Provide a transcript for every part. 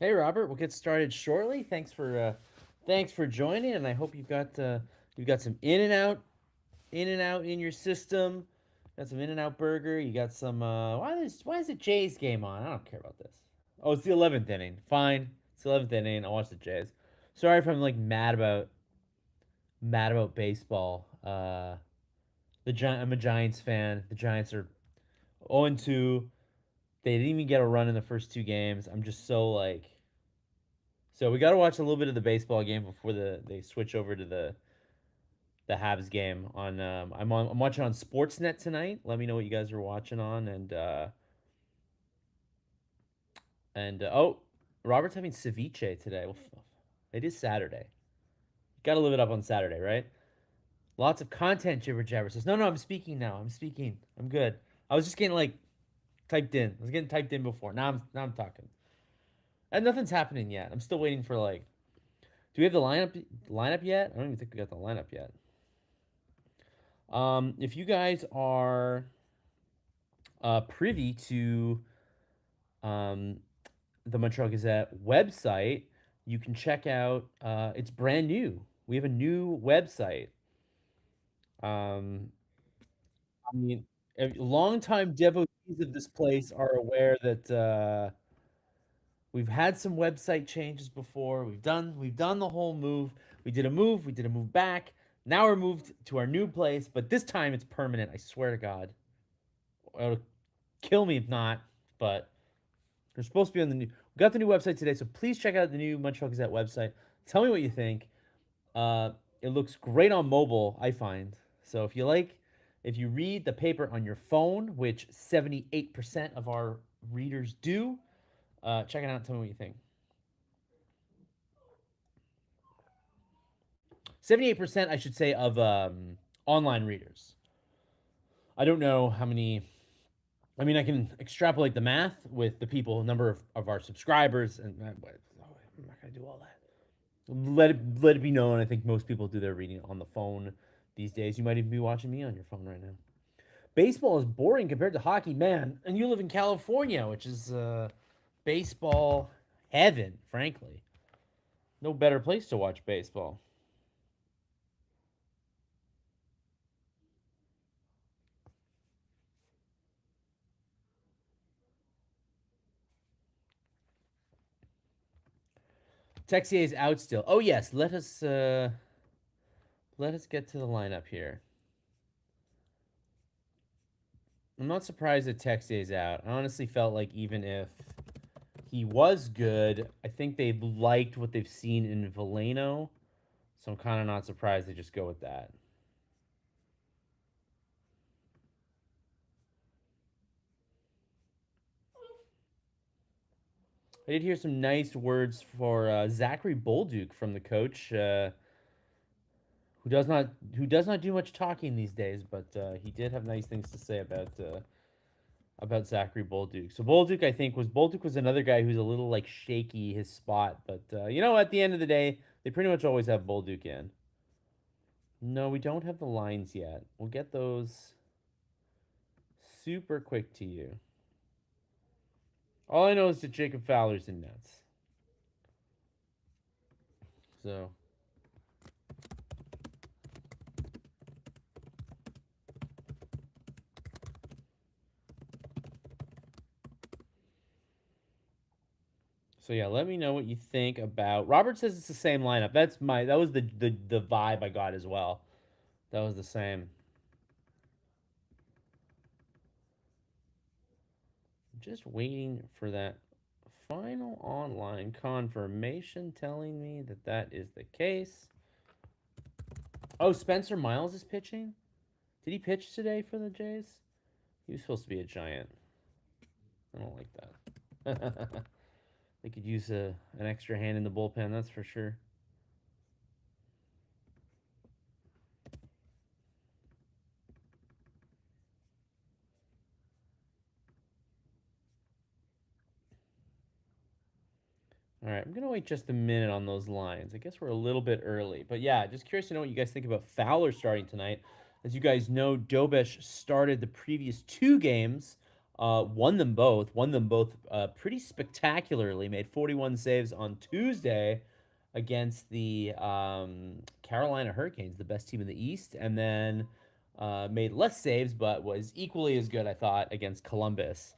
Hey Robert, we'll get started shortly. Thanks for joining, and I hope you've got some In and Out in your system. Got some In and Out burger. You got some. Why is the Jays game on? I don't care about this. Oh, it's the 11th inning. Fine, it's the 11th inning. I watch the Jays. Sorry if I'm like mad about baseball. I'm a Giants fan. The Giants are 0-2. They didn't even get a run in the first two games. I'm just so like So we got to watch a little bit of the baseball game before they switch over to the Habs game on. I'm watching on Sportsnet tonight. Let me know what you guys are watching on and oh, Robert's having ceviche today. Well, it is Saturday. Got to live it up on Saturday, right? Lots of content, jibber jabber says. No, I'm speaking now. I'm speaking. I'm good. I was just getting like typed in. I was getting typed in before. Now I'm talking. And nothing's happening yet. I'm still waiting for like. Do we have the lineup yet? I don't even think we got the lineup yet. If you guys are privy to um, the Montreal Gazette website, you can check out. It's brand new. We have a new website. Um, I mean, longtime devotees of this place are aware that we've had some website changes before. We've done the whole move. We did a move. We did a move back. Now we're moved to our new place, but this time it's permanent. I swear to God. It'll kill me if not. But they're supposed to be on the new. We got the new website today, so please check out the new Montreal Gazette website. Tell me what you think. It looks great on mobile, I find. So if you read the paper on your phone, which 78% of our readers do, check it out. And tell me what you think. 78%, I should say, of online readers. I don't know how many. I mean, I can extrapolate the math with the number of our subscribers, and I'm not gonna do all that. Let it be known. I think most people do their reading on the phone these days. You might even be watching me on your phone right now. Baseball is boring compared to hockey, man. And you live in California, which is baseball heaven, frankly. No better place to watch baseball. Texier is out still. Oh yes, let us get to the lineup here. I'm not surprised that Texier's out. I honestly felt like even if he was good, I think they liked what they've seen in Valeno. So I'm kind of not surprised they just go with that. I did hear some nice words for Zachary Bolduc from the coach, who does not do much talking these days, but he did have nice things to say about Zachary Bolduc. So Bolduc was another guy who's a little like shaky his spot, but at the end of the day, they pretty much always have Bolduc in. No, we don't have the lines yet. We'll get those super quick to you. All I know is that Jacob Fowler's in nets. So So yeah, let me know what you think about. Robert says it's the same lineup. That was the vibe I got as well. That was the same. Just waiting for that final online confirmation telling me that that is the case. Oh, Spencer Miles is pitching? Did he pitch today for the Jays? He was supposed to be a Giant. I don't like that. They could use an extra hand in the bullpen, that's for sure. All right, I'm gonna wait just a minute on those lines. I guess we're a little bit early, but yeah, just curious to know what you guys think about Fowler starting tonight. As you guys know, Dobesh started the previous two games Won them both pretty spectacularly. Made 41 saves on Tuesday against the Carolina Hurricanes, the best team in the East, and then made less saves, but was equally as good, I thought, against Columbus.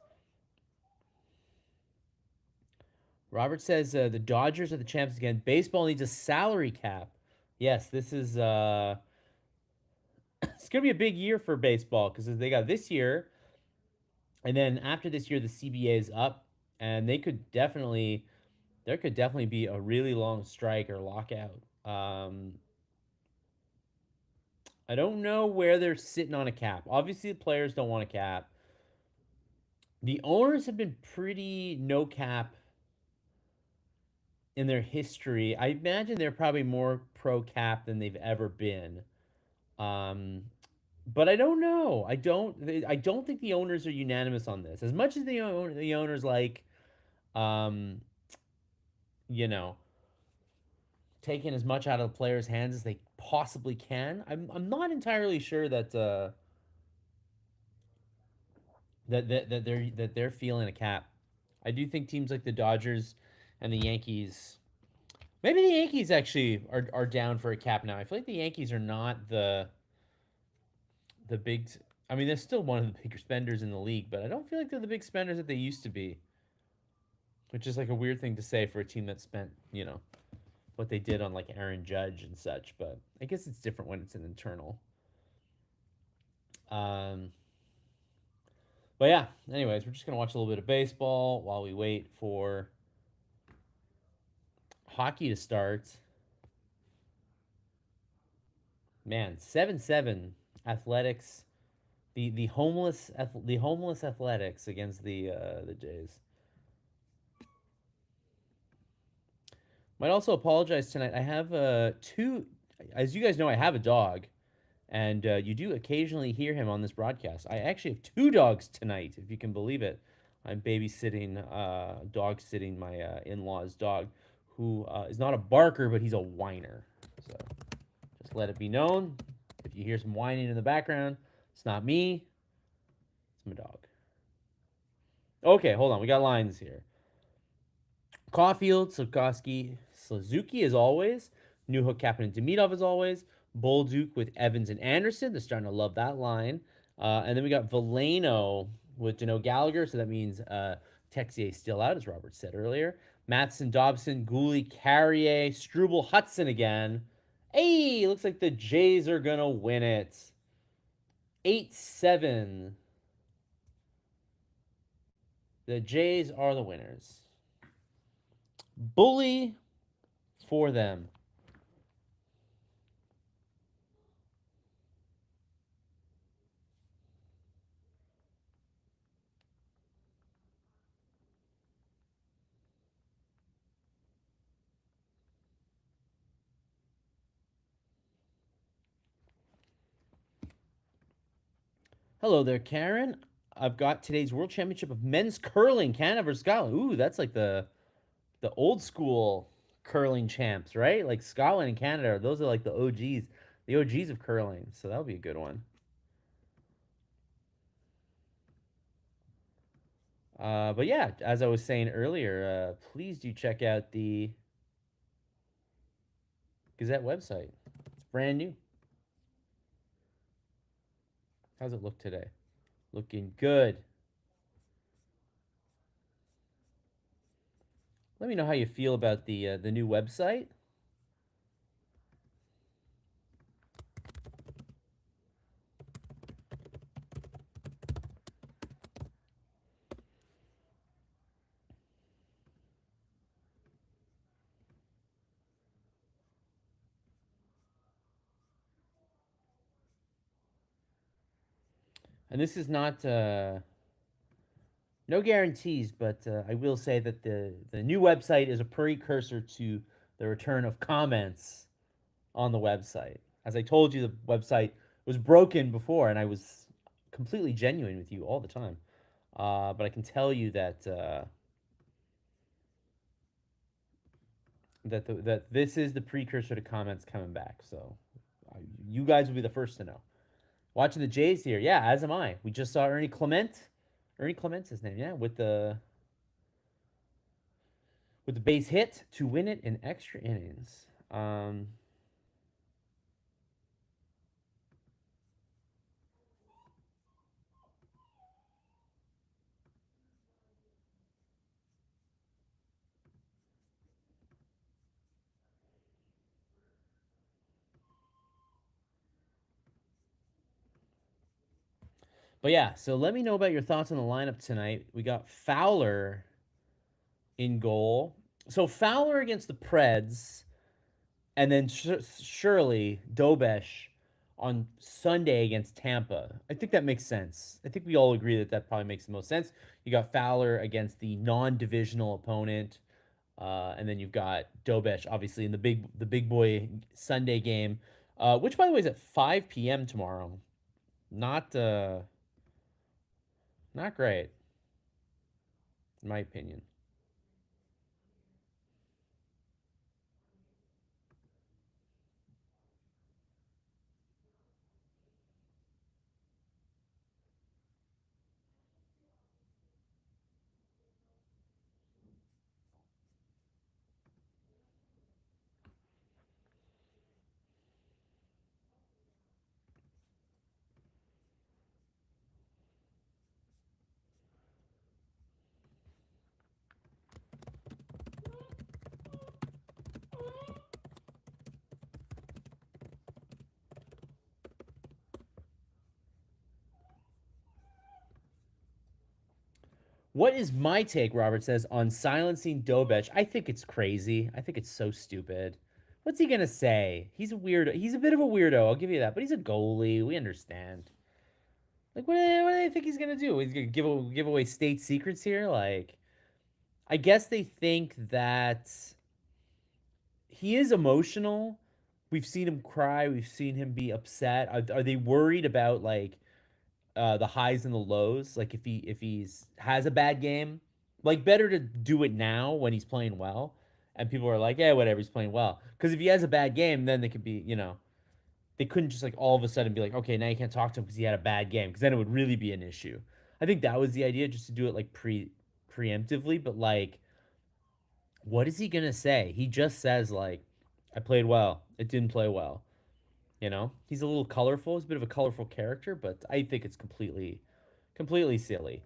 Robert says the Dodgers are the champs again. Baseball needs a salary cap. Yes, this is it's gonna be a big year for baseball because they got this year, and then after this year, the CBA is up, and there could definitely be a really long strike or lockout. I don't know where they're sitting on a cap. Obviously, the players don't want a cap. The owners have been pretty no cap in their history. I imagine they're probably more pro cap than they've ever been. Um, but I don't know. I don't think the owners are unanimous on this. As much as the owners like, um, you know, taking as much out of the players' hands as they possibly can. I'm not entirely sure that they're feeling a cap. I do think teams like the Dodgers and the Yankees, maybe the Yankees actually are down for a cap now. I feel like the Yankees are not the big. I mean, they're still one of the bigger spenders in the league, but I don't feel like they're the big spenders that they used to be. Which is like a weird thing to say for a team that spent, what they did on like Aaron Judge and such. But I guess it's different when it's an internal. Um, but yeah, anyways, we're just gonna watch a little bit of baseball while we wait for hockey to start. Man, 7-7 Athletics, the homeless Athletics against the Jays. Might also apologize tonight. I have two, as you guys know, I have a dog, and you do occasionally hear him on this broadcast. I actually have two dogs tonight, if you can believe it. I'm babysitting, dog sitting my in-law's dog, who is not a barker, but he's a whiner. So just let it be known. If you hear some whining in the background, it's not me, it's my dog. Okay, hold on. We got lines here. Caulfield, Sikorsky, Suzuki as always. Newhook, Kapanen, Demidov as always. Bolduc with Evans and Anderson. They're starting to love that line. And then we got Veleno with Dano Gallagher. So that means Texier still out, as Robert said earlier. Matheson, Dobson, Goalie, Carrier, Struble, Hudson again. Hey, looks like the Jays are going to win it. 8-7. The Jays are the winners. Bully for them. Hello there, Karen. I've got today's World Championship of Men's Curling, Canada versus Scotland. Ooh, that's like the old school curling champs, right? Like Scotland and Canada, those are like the OGs of curling. So that'll be a good one. But yeah, as I was saying earlier, please do check out the Gazette website. It's brand new. How's it look today? Looking good. Let me know how you feel about the new website. And this is not no guarantees, but I will say that the new website is a precursor to the return of comments on the website. As I told you, the website was broken before, and I was completely genuine with you all the time. But I can tell you that that this is the precursor to comments coming back. So you guys will be the first to know. Watching the Jays here, yeah, as am I. We just saw Ernie Clement Ernie Clement's his name, yeah, with the base hit to win it in extra innings. But yeah, so let me know about your thoughts on the lineup tonight. We got Fowler in goal. So Fowler against the Preds, and then surely Dobesh on Sunday against Tampa. I think that makes sense. I think we all agree that that probably makes the most sense. You got Fowler against the non-divisional opponent, and then you've got Dobesh obviously in the big boy Sunday game, which by the way is at 5 p.m. tomorrow. Not not great in my opinion. What is my take, Robert says, on silencing Dobech? I think it's crazy. I think it's so stupid. What's he gonna say? He's a weirdo. He's a bit of a weirdo. I'll give you that. But he's a goalie. We understand. Like, what do they think he's gonna do? He's gonna give away state secrets here? Like, I guess they think that he is emotional. We've seen him cry. We've seen him be upset. Are they worried about like the highs and the lows. Like if he's has a bad game, like better to do it now when he's playing well, and people are like, yeah, whatever, he's playing well. Because if he has a bad game, then they could be, they couldn't just like all of a sudden be like, okay, now you can't talk to him because he had a bad game, because then it would really be an issue. I think that was the idea, just to do it like preemptively. But like, what is he gonna say? He just says like, I played well. It didn't play well. He's a little colorful. He's a bit of a colorful character, but I think it's completely silly.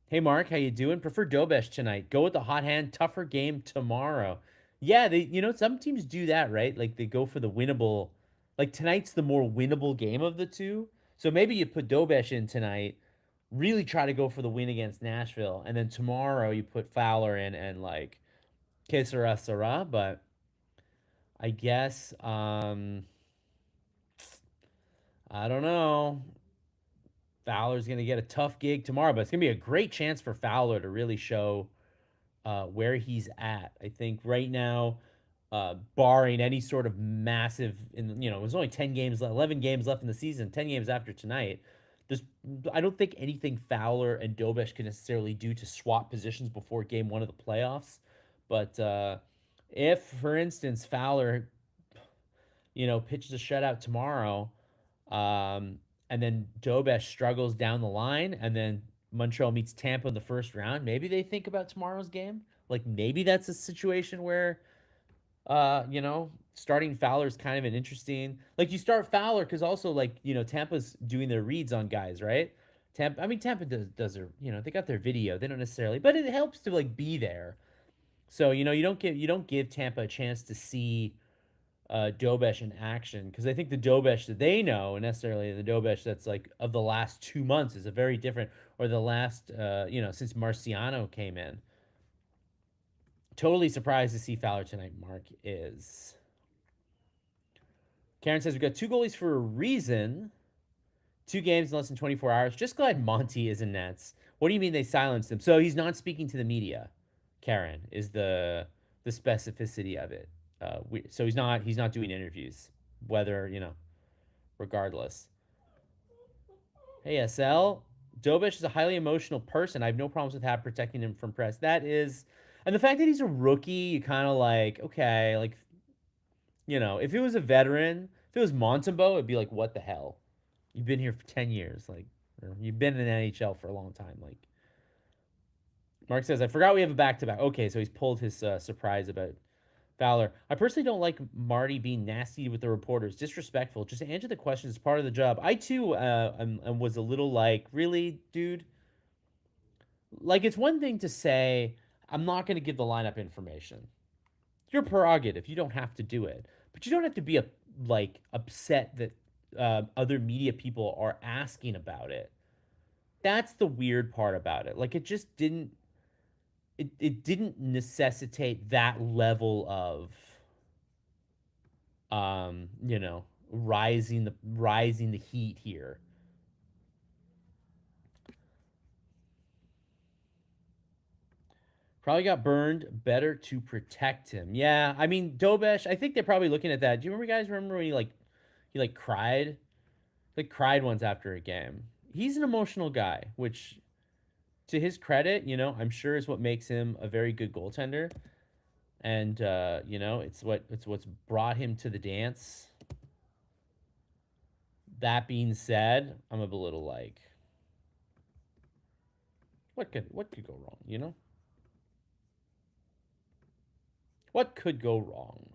Hey Mark, how you doing? Prefer Dobesh tonight. Go with the hot hand, tougher game tomorrow. Yeah, some teams do that, right? Like they go for the winnable. Like tonight's the more winnable game of the two. So maybe you put Dobesh in tonight, really try to go for the win against Nashville, and then tomorrow you put Fowler in and like que sera sera. But I guess I don't know. Fowler's gonna get a tough gig tomorrow, but it's gonna be a great chance for Fowler to really show where he's at. I think right now, barring any sort of massive, there's only 10 games, 11 games left in the season, 10 games after tonight. There's, I don't think anything Fowler and Dobesh can necessarily do to swap positions before game one of the playoffs. But if, for instance, Fowler, pitches a shutout tomorrow, and then Dobesh struggles down the line, and then Montreal meets Tampa in the first round. Maybe they think about tomorrow's game. Like maybe that's a situation where, starting Fowler is kind of an interesting. Like you start Fowler because also like Tampa's doing their reads on guys, right? Tampa does their they got their video. They don't necessarily, but it helps to like be there. So you don't give Tampa a chance to see Dobesh in action, because I think the Dobesh that they know, and necessarily the Dobesh that's like of the last 2 months, is a very different, or the last since Marciano came in. Totally surprised to see Fowler tonight. Mark is. Karen says we got two goalies for a reason. 2 games in less than 24 hours. Just glad Monty is in nets. What do you mean they silenced him? So he's not speaking to the media. Karen is the specificity of it. So he's not doing interviews. Whether regardless. Hey, SL. Dobish is a highly emotional person. I have no problems with that protecting him from press. That is, and the fact that he's a rookie, you kind of like, okay, like, if it was a veteran, if it was Montembeau, it'd be like, what the hell? You've been here for 10 years, like, or you've been in the NHL for a long time, like. Mark says, I forgot we have a back-to-back. Okay, so he's pulled his surprise about Fowler. I personally don't like Marty being nasty with the reporters, disrespectful. Just answer the questions, it's part of the job. I too was a little like, really, dude? Like, it's one thing to say, I'm not going to give the lineup information. Your prerogative. You don't have to do it, but you don't have to be like upset that other media people are asking about it. That's the weird part about it. Like, it just didn't. It didn't necessitate that level of you know, rising the heat here. Probably got burned. Better to protect him. Yeah, I mean Dobesh. I think they're probably looking at that. Do you remember, guys? Remember when he like cried, like cried once after a game? He's an emotional guy, which to his credit, you know, I'm sure is what makes him a very good goaltender. And you know, it's what's brought him to the dance. That being said, I'm a little like, what could go wrong? You know, what could go wrong?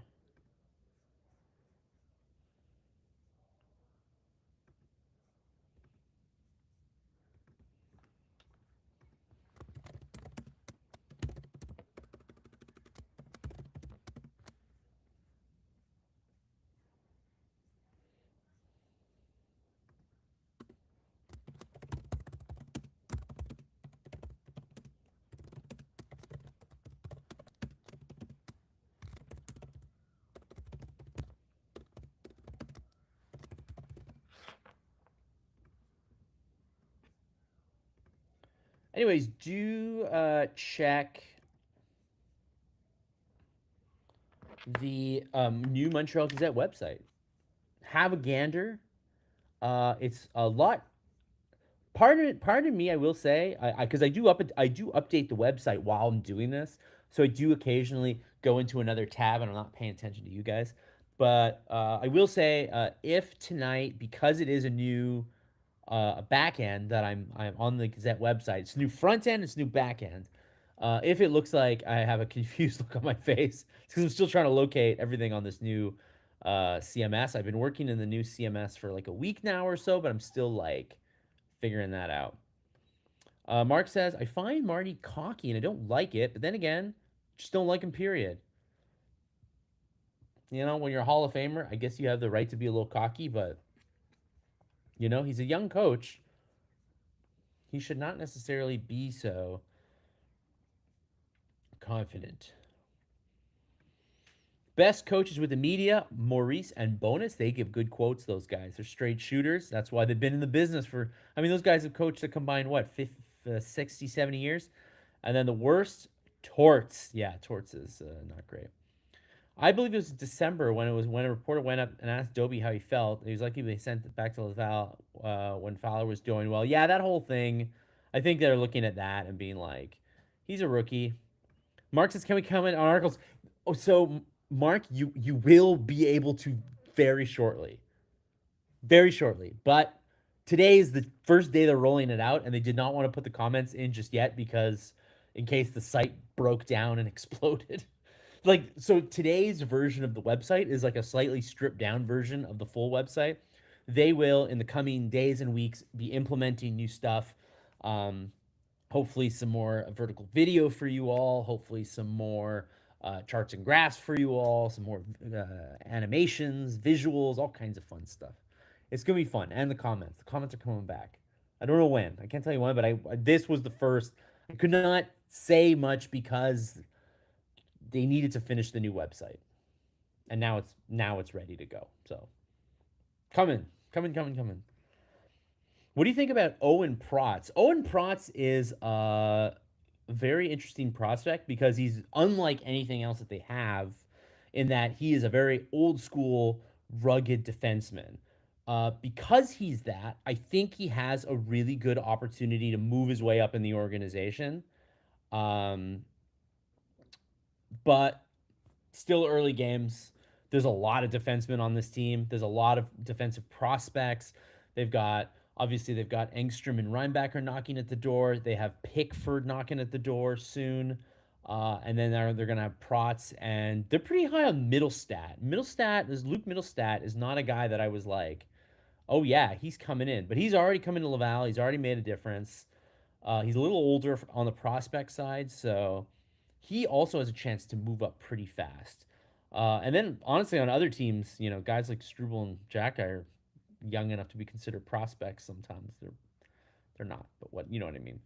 Anyways, do check the new Montreal Gazette website. Have a gander. It's a lot. Pardon me, I will say, because I do update the website while I'm doing this, so I do occasionally go into another tab and I'm not paying attention to you guys. But I will say, if tonight, because it is a new back end that I'm on the Gazette website, it's new front end, it's new back end. If it looks like I have a confused look on my face, it's because I'm still trying to locate everything on this new CMS. I've been working in the new CMS for like a week now or so, but I'm still like figuring that out. Mark says, I find Marty cocky and I don't like it, but then again, just don't like him, period. You know, when you're a Hall of Famer, I guess you have the right to be a little cocky, but, you know, he's a young coach. He should not necessarily be so confident. Best coaches with the media, Maurice and Bonus. They give good quotes, those guys. They're straight shooters. That's why they've been in the business for, I mean, those guys have coached a combined, what, 50, 60, 70 years? And then the worst, Torts. Yeah, Torts is not great. I believe it was December when a reporter went up and asked Dobie how he felt. He was lucky they sent it back to Laval when Fowler was doing well. Yeah, that whole thing. I think they're looking at that and being like, he's a rookie. Mark says, "Can we comment on articles?" Oh, so Mark, you will be able to very shortly, very shortly. But today is the first day they're rolling it out, and they did not want to put the comments in just yet because in case the site broke down and exploded. Like, so today's version of the website is like a slightly stripped down version of the full website. They will in the coming days and weeks be implementing new stuff. Um, Hopefully some more vertical video for you all. Hopefully some more charts and graphs for you all. Some more animations, visuals, all kinds of fun stuff. It's gonna be fun, and the comments. The comments are coming back. I don't know when. I can't tell you when, but I this was the first. I could not say much because they needed to finish the new website, and now it's ready to go. So coming. What do you think about Owen Protz? Owen Protz is a very interesting prospect because he's unlike anything else that they have in that he is a very old school, rugged defenseman. Because he's that, I think he has a really good opportunity to move his way up in the organization. Um, but still early games. There's a lot of defensemen on this team. There's a lot of defensive prospects. They've got Obviously, they've got Engstrom and Reinbacher knocking at the door. They have Pickford knocking at the door soon. And then they're going to have Protz, and they're pretty high on Middlestat. Luke Middlestat is not a guy that I was like, oh, yeah, he's coming in. But he's already come into Laval. He's already made a difference. He's a little older on the prospect side, so he also has a chance to move up pretty fast. And then, honestly, on other teams, guys like Struble and Jack are young enough to be considered prospects. Sometimes they're not, but you know what I mean.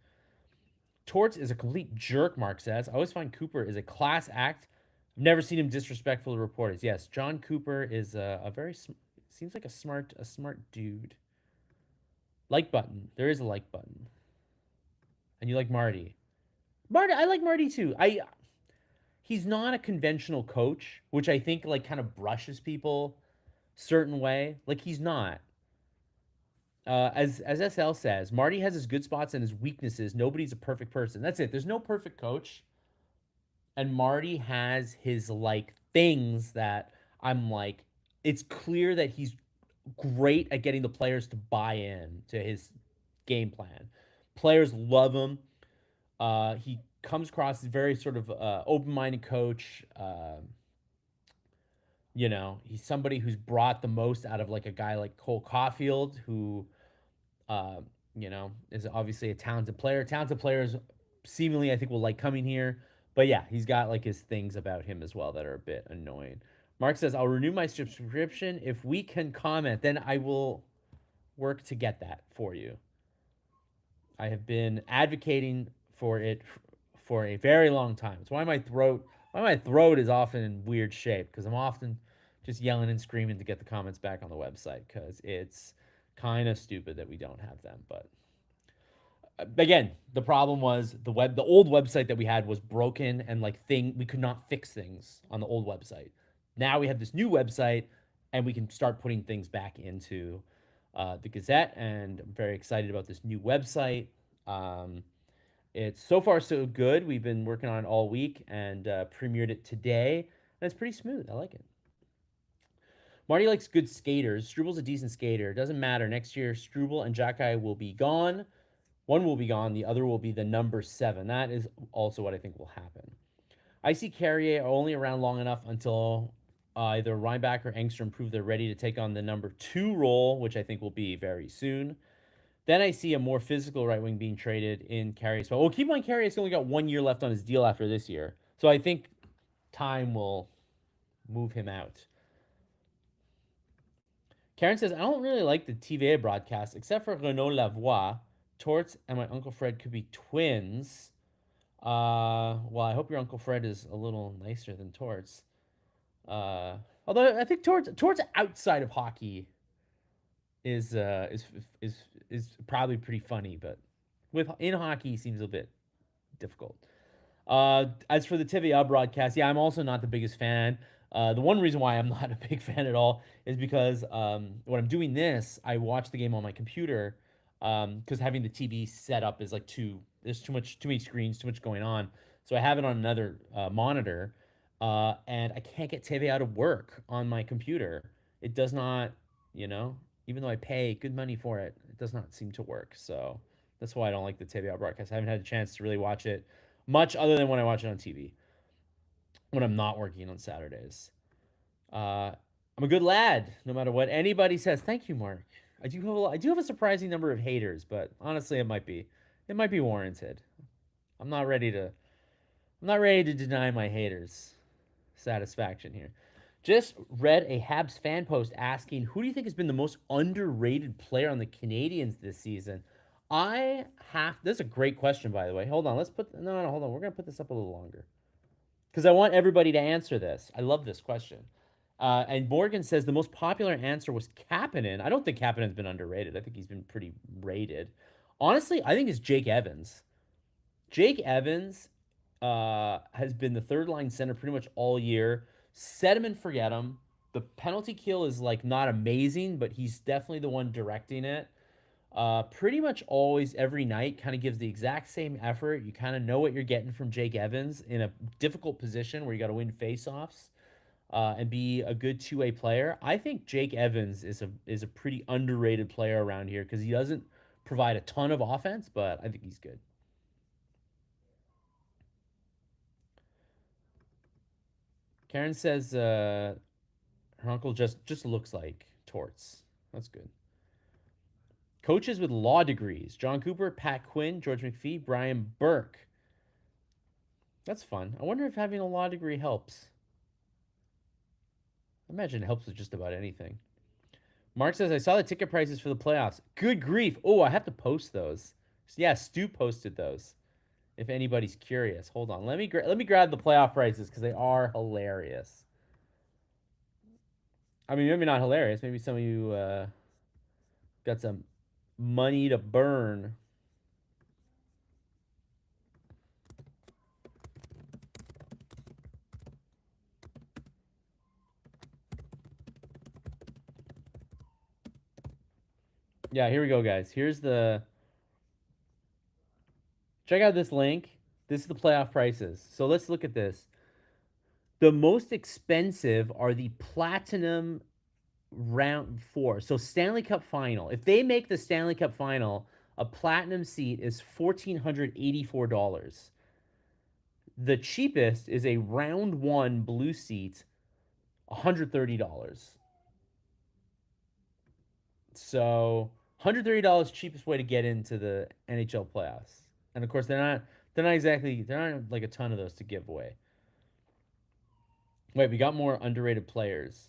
Torts is a complete jerk, Mark says. I always find Cooper is a class act. I've never seen him disrespectful to reporters. Yes, John Cooper is a very seems like a smart dude. Like button. There is a like button. And you like Marty. I like Marty too. He's not a conventional coach, which I think like kind of brushes people certain way. Like he's not. As SL says, Marty has his good spots and his weaknesses. Nobody's a perfect person. That's it. There's no perfect coach, and Marty has his like things that I'm like. It's clear that he's great at getting the players to buy in to his game plan. Players love him. He comes across as a very sort of open-minded coach. He's somebody who's brought the most out of like a guy like Cole Caulfield, who uh, is obviously a talented player. Talented players seemingly I think will like coming here. But yeah, he's got like his things about him as well that are a bit annoying. Mark says, I'll renew my subscription. If we can comment, then I will work to get that for you. I have been advocating for it for a very long time. It's why my throat is often in weird shape, because I'm often just yelling and screaming to get the comments back on the website, because it's kind of stupid that we don't have them. But again, the problem was the old website that we had was broken, and like we could not fix things on the old website. Now we have this new website, and we can start putting things back into the Gazette, and I'm very excited about this new website. Um, it's so far so good. We've been working on it all week and premiered it today, and it's pretty smooth. I like it. Marty likes good skaters. Struble's a decent skater. Doesn't matter. Next year, Struble and Jacky will be gone. One will be gone. The other will be the number 7. That is also what I think will happen. I see Carrier only around long enough until either Reinback or Engstrom prove they're ready to take on the number 2 role, which I think will be very soon. Then I see a more physical right wing being traded in Carrier's. Well, keep in mind, Carrier's only got 1 year left on his deal after this year. So I think time will move him out. Karen says, I don't really like the TVA broadcast, except for Renaud Lavoie. Torts and my Uncle Fred could be twins. Well, I hope your Uncle Fred is a little nicer than Torts. Although I think Torts outside of hockey is probably pretty funny, but in hockey he seems a bit difficult. As for the TVA broadcast, yeah, I'm also not the biggest fan. The one reason why I'm not a big fan at all is because when I'm doing this, I watch the game on my computer, because having the TV set up is like there's too many screens, too much going on. So I have it on another monitor, and I can't get TV out of work on my computer. It does not, even though I pay good money for it, it does not seem to work. So that's why I don't like the TV broadcast. I haven't had a chance to really watch it much other than when I watch it on TV when I'm not working on Saturdays. I'm a good lad, no matter what anybody says. Thank you, Mark. I do have a surprising number of haters, but honestly, it might be warranted. I'm not ready to I'm not ready to deny my haters satisfaction here. Just read a Habs fan post asking, who do you think has been the most underrated player on the Canadiens this season? This is a great question, by the way. Hold on, no, hold on. We're gonna put this up a little longer because I want everybody to answer this. I love this question. And Morgan says the most popular answer was Kapanen. I don't think Kapanen's been underrated. I think he's been pretty rated. Honestly, I think it's Jake Evans. Jake Evans has been the third line center pretty much all year. Set him and forget him. The penalty kill is like not amazing, but he's definitely the one directing it. Pretty much always every night kind of gives the exact same effort. You kind of know what you're getting from Jake Evans in a difficult position where you got to win faceoffs. and be a good two-way player. I think Jake Evans is a pretty underrated player around here because he doesn't provide a ton of offense, but I think he's good. Karen says her uncle just looks like Torts. That's good. Coaches with law degrees: John Cooper, Pat Quinn, George McPhee, Brian Burke. That's fun. I wonder if having a law degree helps. I imagine it helps with just about anything. Mark says, I saw the ticket prices for the playoffs. Good grief. Oh, I have to post those. Yeah, Stu posted those. If anybody's curious, hold on. Let me grab the playoff prices because they are hilarious. I mean, maybe not hilarious. Maybe some of you got some money to burn. Yeah, here we go, guys. Here's the check out this link. This is the playoff prices. So let's look at this. The most expensive are the platinum round four. So Stanley Cup final. If they make the Stanley Cup final, a platinum seat is $1,484. The cheapest is a round one blue seat, $130. So $130 cheapest way to get into the NHL playoffs. And of course they're not like a ton of those to give away. Wait, we got more underrated players.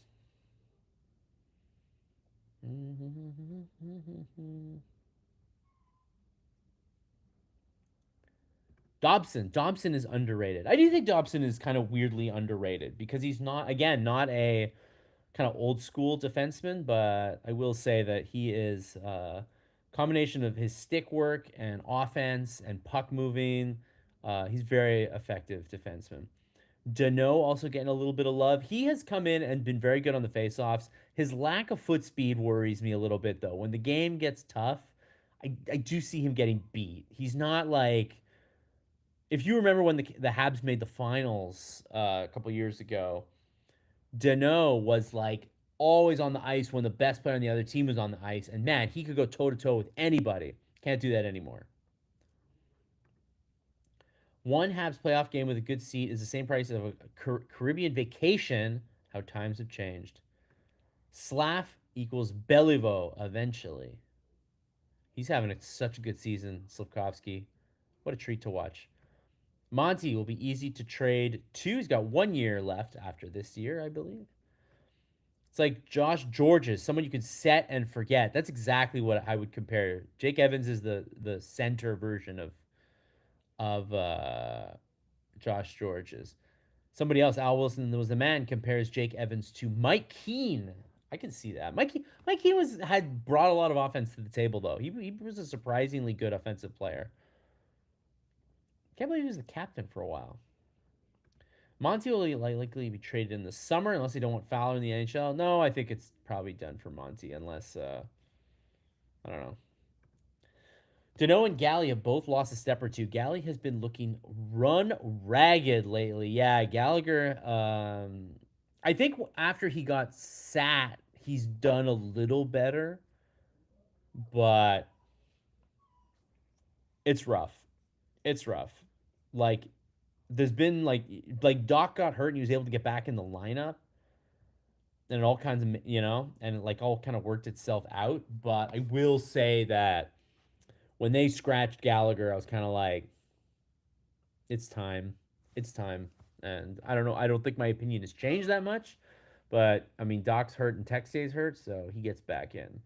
Dobson is underrated. I do think Dobson is kind of weirdly underrated because he's not, again, not a kind of old school defenseman, but I will say that he is a combination of his stick work and offense and puck moving. He's very effective defenseman. Dano also getting a little bit of love. He has come in and been very good on the faceoffs. His lack of foot speed worries me a little bit though. When the game gets tough, I do see him getting beat. He's not like, if you remember when the Habs made the finals a couple years ago, Dano was like always on the ice when the best player on the other team was on the ice, and man, he could go toe to toe with anybody. Can't do that anymore. One Habs playoff game with a good seat is the same price of a Caribbean vacation. How times have changed. Slav equals Beliveau eventually. He's having such a good season, Slavkovsky. What a treat to watch. Monty will be easy to trade to. He's got 1 year left after this year, I believe. It's like Josh Georges, someone you can set and forget. That's exactly what I would compare. Jake Evans is the center version of Josh Georges. Somebody else, Al Wilson was the man, compares Jake Evans to Mike Keane. I can see that. Mike Keane had brought a lot of offense to the table though. He was a surprisingly good offensive player. Can't believe he was the captain for a while. Monty will likely be traded in the summer unless they don't want Fowler in the NHL. No, I think it's probably done for Monty unless I don't know. Dano and Galley have both lost a step or two. Galley has been looking run ragged lately. Yeah, Gallagher. I think after he got sat, he's done a little better, but it's rough. It's rough. Like there's been like Doc got hurt and he was able to get back in the lineup, and it all kinds of and it like all kind of worked itself out. But I will say that when they scratched Gallagher, I was kind of like, it's time. It's time. And I don't know. I don't think my opinion has changed that much. But I mean, Doc's hurt and Textay's hurt, so he gets back in.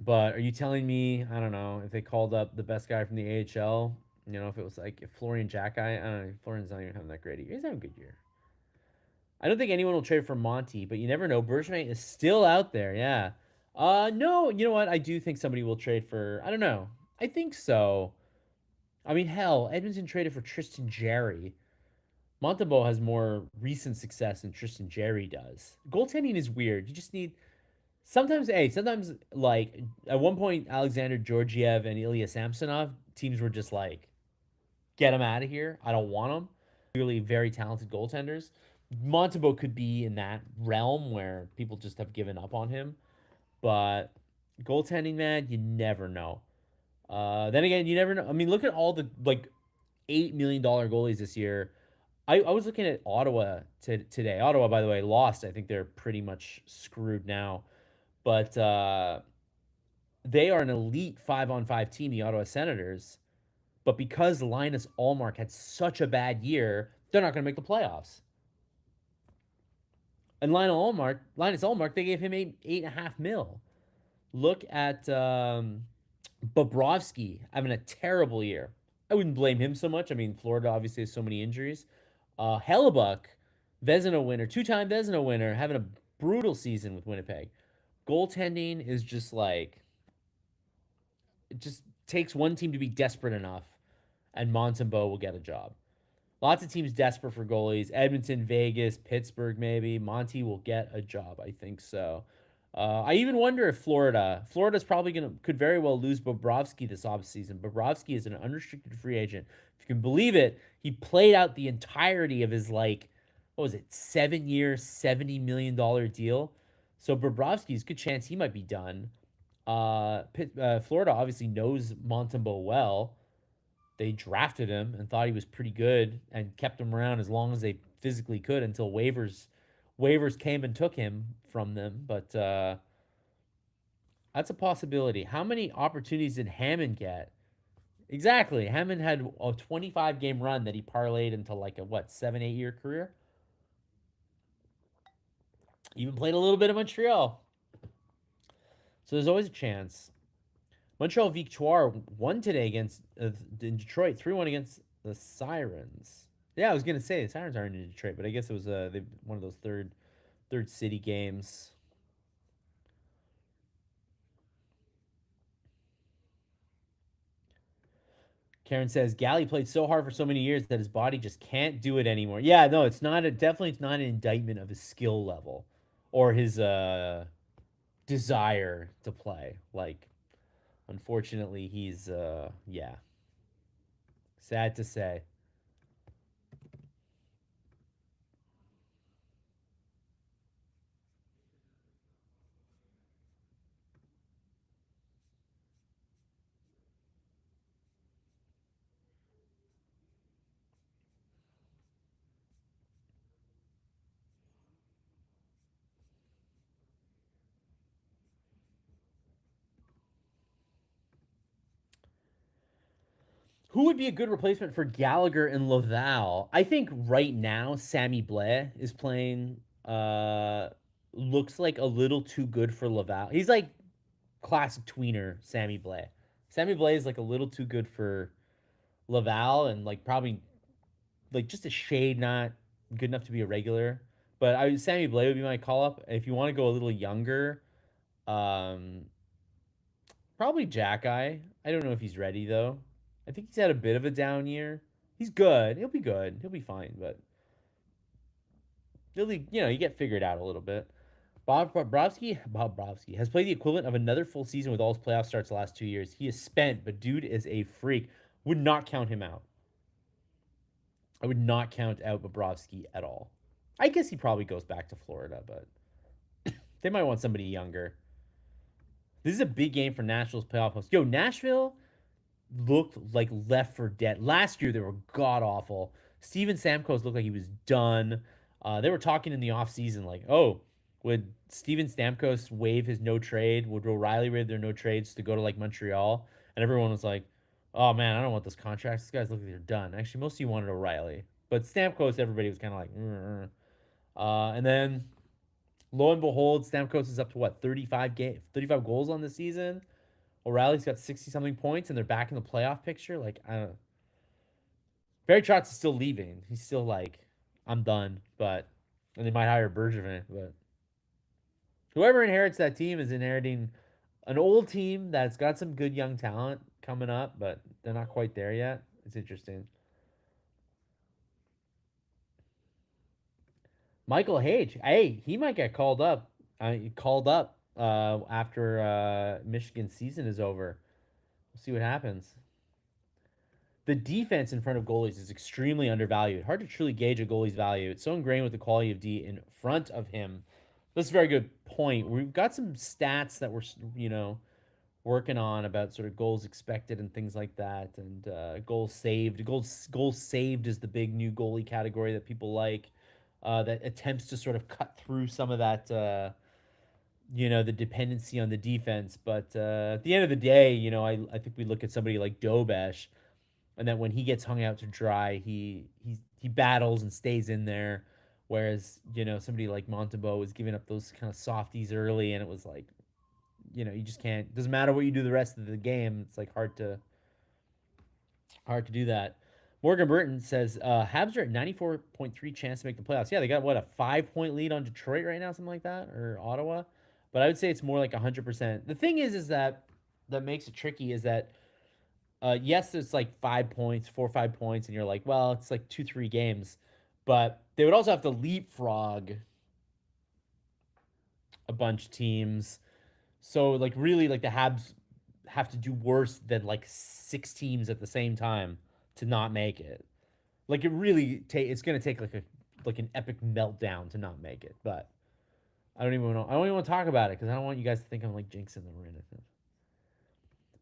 But are you telling me, I don't know, if they called up the best guy from the AHL, if it was like if Florian Jack, I don't know, Florian's not even having that great a year. He's having a good year. I don't think anyone will trade for Monty, but you never know. Bergevin is still out there. Yeah. No, you know what? I do think somebody will trade for. I don't know. I think so. I mean, hell, Edmonton traded for Tristan Jarry. Montembeau has more recent success than Tristan Jarry does. Goaltending is weird. You just need sometimes like at one point Alexander Georgiev and Ilya Samsonov teams were just like, get him out of here. I don't want him. Really very talented goaltenders. Montembeau could be in that realm where people just have given up on him. But goaltending, man, you never know. Then again, you never know. I mean, look at all the like $8 million goalies this year. I was looking at Ottawa today. Ottawa, by the way, lost. I think they're pretty much screwed now. But they are an elite 5-on-5 team, the Ottawa Senators. But because Linus Allmark had such a bad year, they're not going to make the playoffs. And Linus Allmark, they gave him 8.5 mil. Look at Bobrovsky having a terrible year. I wouldn't blame him so much. I mean, Florida obviously has so many injuries. Hellebuck, Vezina winner, two-time Vezina winner, having a brutal season with Winnipeg. Goaltending is just like it just takes one team to be desperate enough, and Montembeau will get a job. Lots of teams desperate for goalies. Edmonton, Vegas, Pittsburgh, maybe. Monty will get a job. I think so. I even wonder if Florida's probably could very well lose Bobrovsky this offseason. Bobrovsky is an unrestricted free agent. If you can believe it, he played out the entirety of his like, what was it, 7 year, $70 million deal. So Bobrovsky's good chance he might be done. Florida obviously knows Montembeau well. They drafted him and thought he was pretty good and kept him around as long as they physically could until waivers came and took him from them. But that's a possibility. How many opportunities did Hammond get? Exactly. Hammond had a 25 game run that he parlayed into like a what 7-8 year career. Even played a little bit of Montreal. So there's always a chance. Montreal Victoire won today against in Detroit, 3-1 against the Sirens. Yeah, I was gonna say the Sirens aren't in Detroit, but I guess it was one of those third city games. Karen says Galley played so hard for so many years that his body just can't do it anymore. Yeah, no, it's not an indictment of his skill level or his desire to play. Like, unfortunately, he's yeah, sad to say. Who would be a good replacement for Gallagher and Laval? I think right now Sammy Blais is playing. Looks like a little too good for Laval. He's like classic tweener Sammy Blais. Sammy Blais is like a little too good for Laval and like probably like just a shade not good enough to be a regular. But Sammy Blais would be my call up. If you want to go a little younger, um, probably Jack Eye. I don't know if he's ready though. I think he's had a bit of a down year. He's good. He'll be good. He'll be fine. But really, you get figured out a little bit. Bob Brovsky has played the equivalent of another full season with all his playoff starts the last 2 years. He is spent, but dude is a freak. Would not count him out. I would not count out Bobrovsky at all. I guess he probably goes back to Florida, but they might want somebody younger. This is a big game for Nashville's playoff hopes. Yo, Nashville looked like left for dead. Last year they were god awful. Steven Stamkos looked like he was done. They were talking in the offseason like, oh, would Steven Stamkos waive his no trade? Would O'Reilly waive their no trades to go to like Montreal? And everyone was like, oh man, I don't want those contracts. These guys look like they're done. Actually, most of you wanted O'Reilly. But Stamkos, everybody was kind of like, and then lo and behold, Stamkos is up to what 35 goals on the season. O'Reilly's got 60 something points, and they're back in the playoff picture. Like I don't know. Barry Trotz is still leaving. He's still like, I'm done. But and they might hire Bergevin. But whoever inherits that team is inheriting an old team that's got some good young talent coming up, but they're not quite there yet. It's interesting. Michael Hage, hey, he might get called up. After Michigan's season is over. We'll see what happens. the defense in front of goalies is extremely undervalued. Hard to truly gauge a goalie's value. It's so ingrained with the quality of D in front of him. That's a very good point. We've got some stats that we're, working on about sort of goals expected and things like that, and goals saved. Goals saved is the big new goalie category that people like. That attempts to sort of cut through some of that, the dependency on the defense. But at the end of the day, I think we look at somebody like Dobesh, and that when he gets hung out to dry, he battles and stays in there. Whereas somebody like Montembeau was giving up those kind of softies early, and it was like, you just can't. Doesn't matter what you do the rest of the game. It's like hard to do that. Morgan Burton says Habs are at 94.3 chance to make the playoffs. Yeah, they got what, a 5 point lead on Detroit right now, something like that, or Ottawa. But I would say it's more like 100%. The thing is that makes it tricky is that yes, it's like 5 points, 4 or 5 points, and you're like, well, it's like 2-3 games, but they would also have to leapfrog a bunch of teams. So like really, like the Habs have to do worse than like 6 teams at the same time to not make it. Like it really it's gonna take like an epic meltdown to not make it. But I don't even want to talk about it because I don't want you guys to think I'm like jinxing them or anything.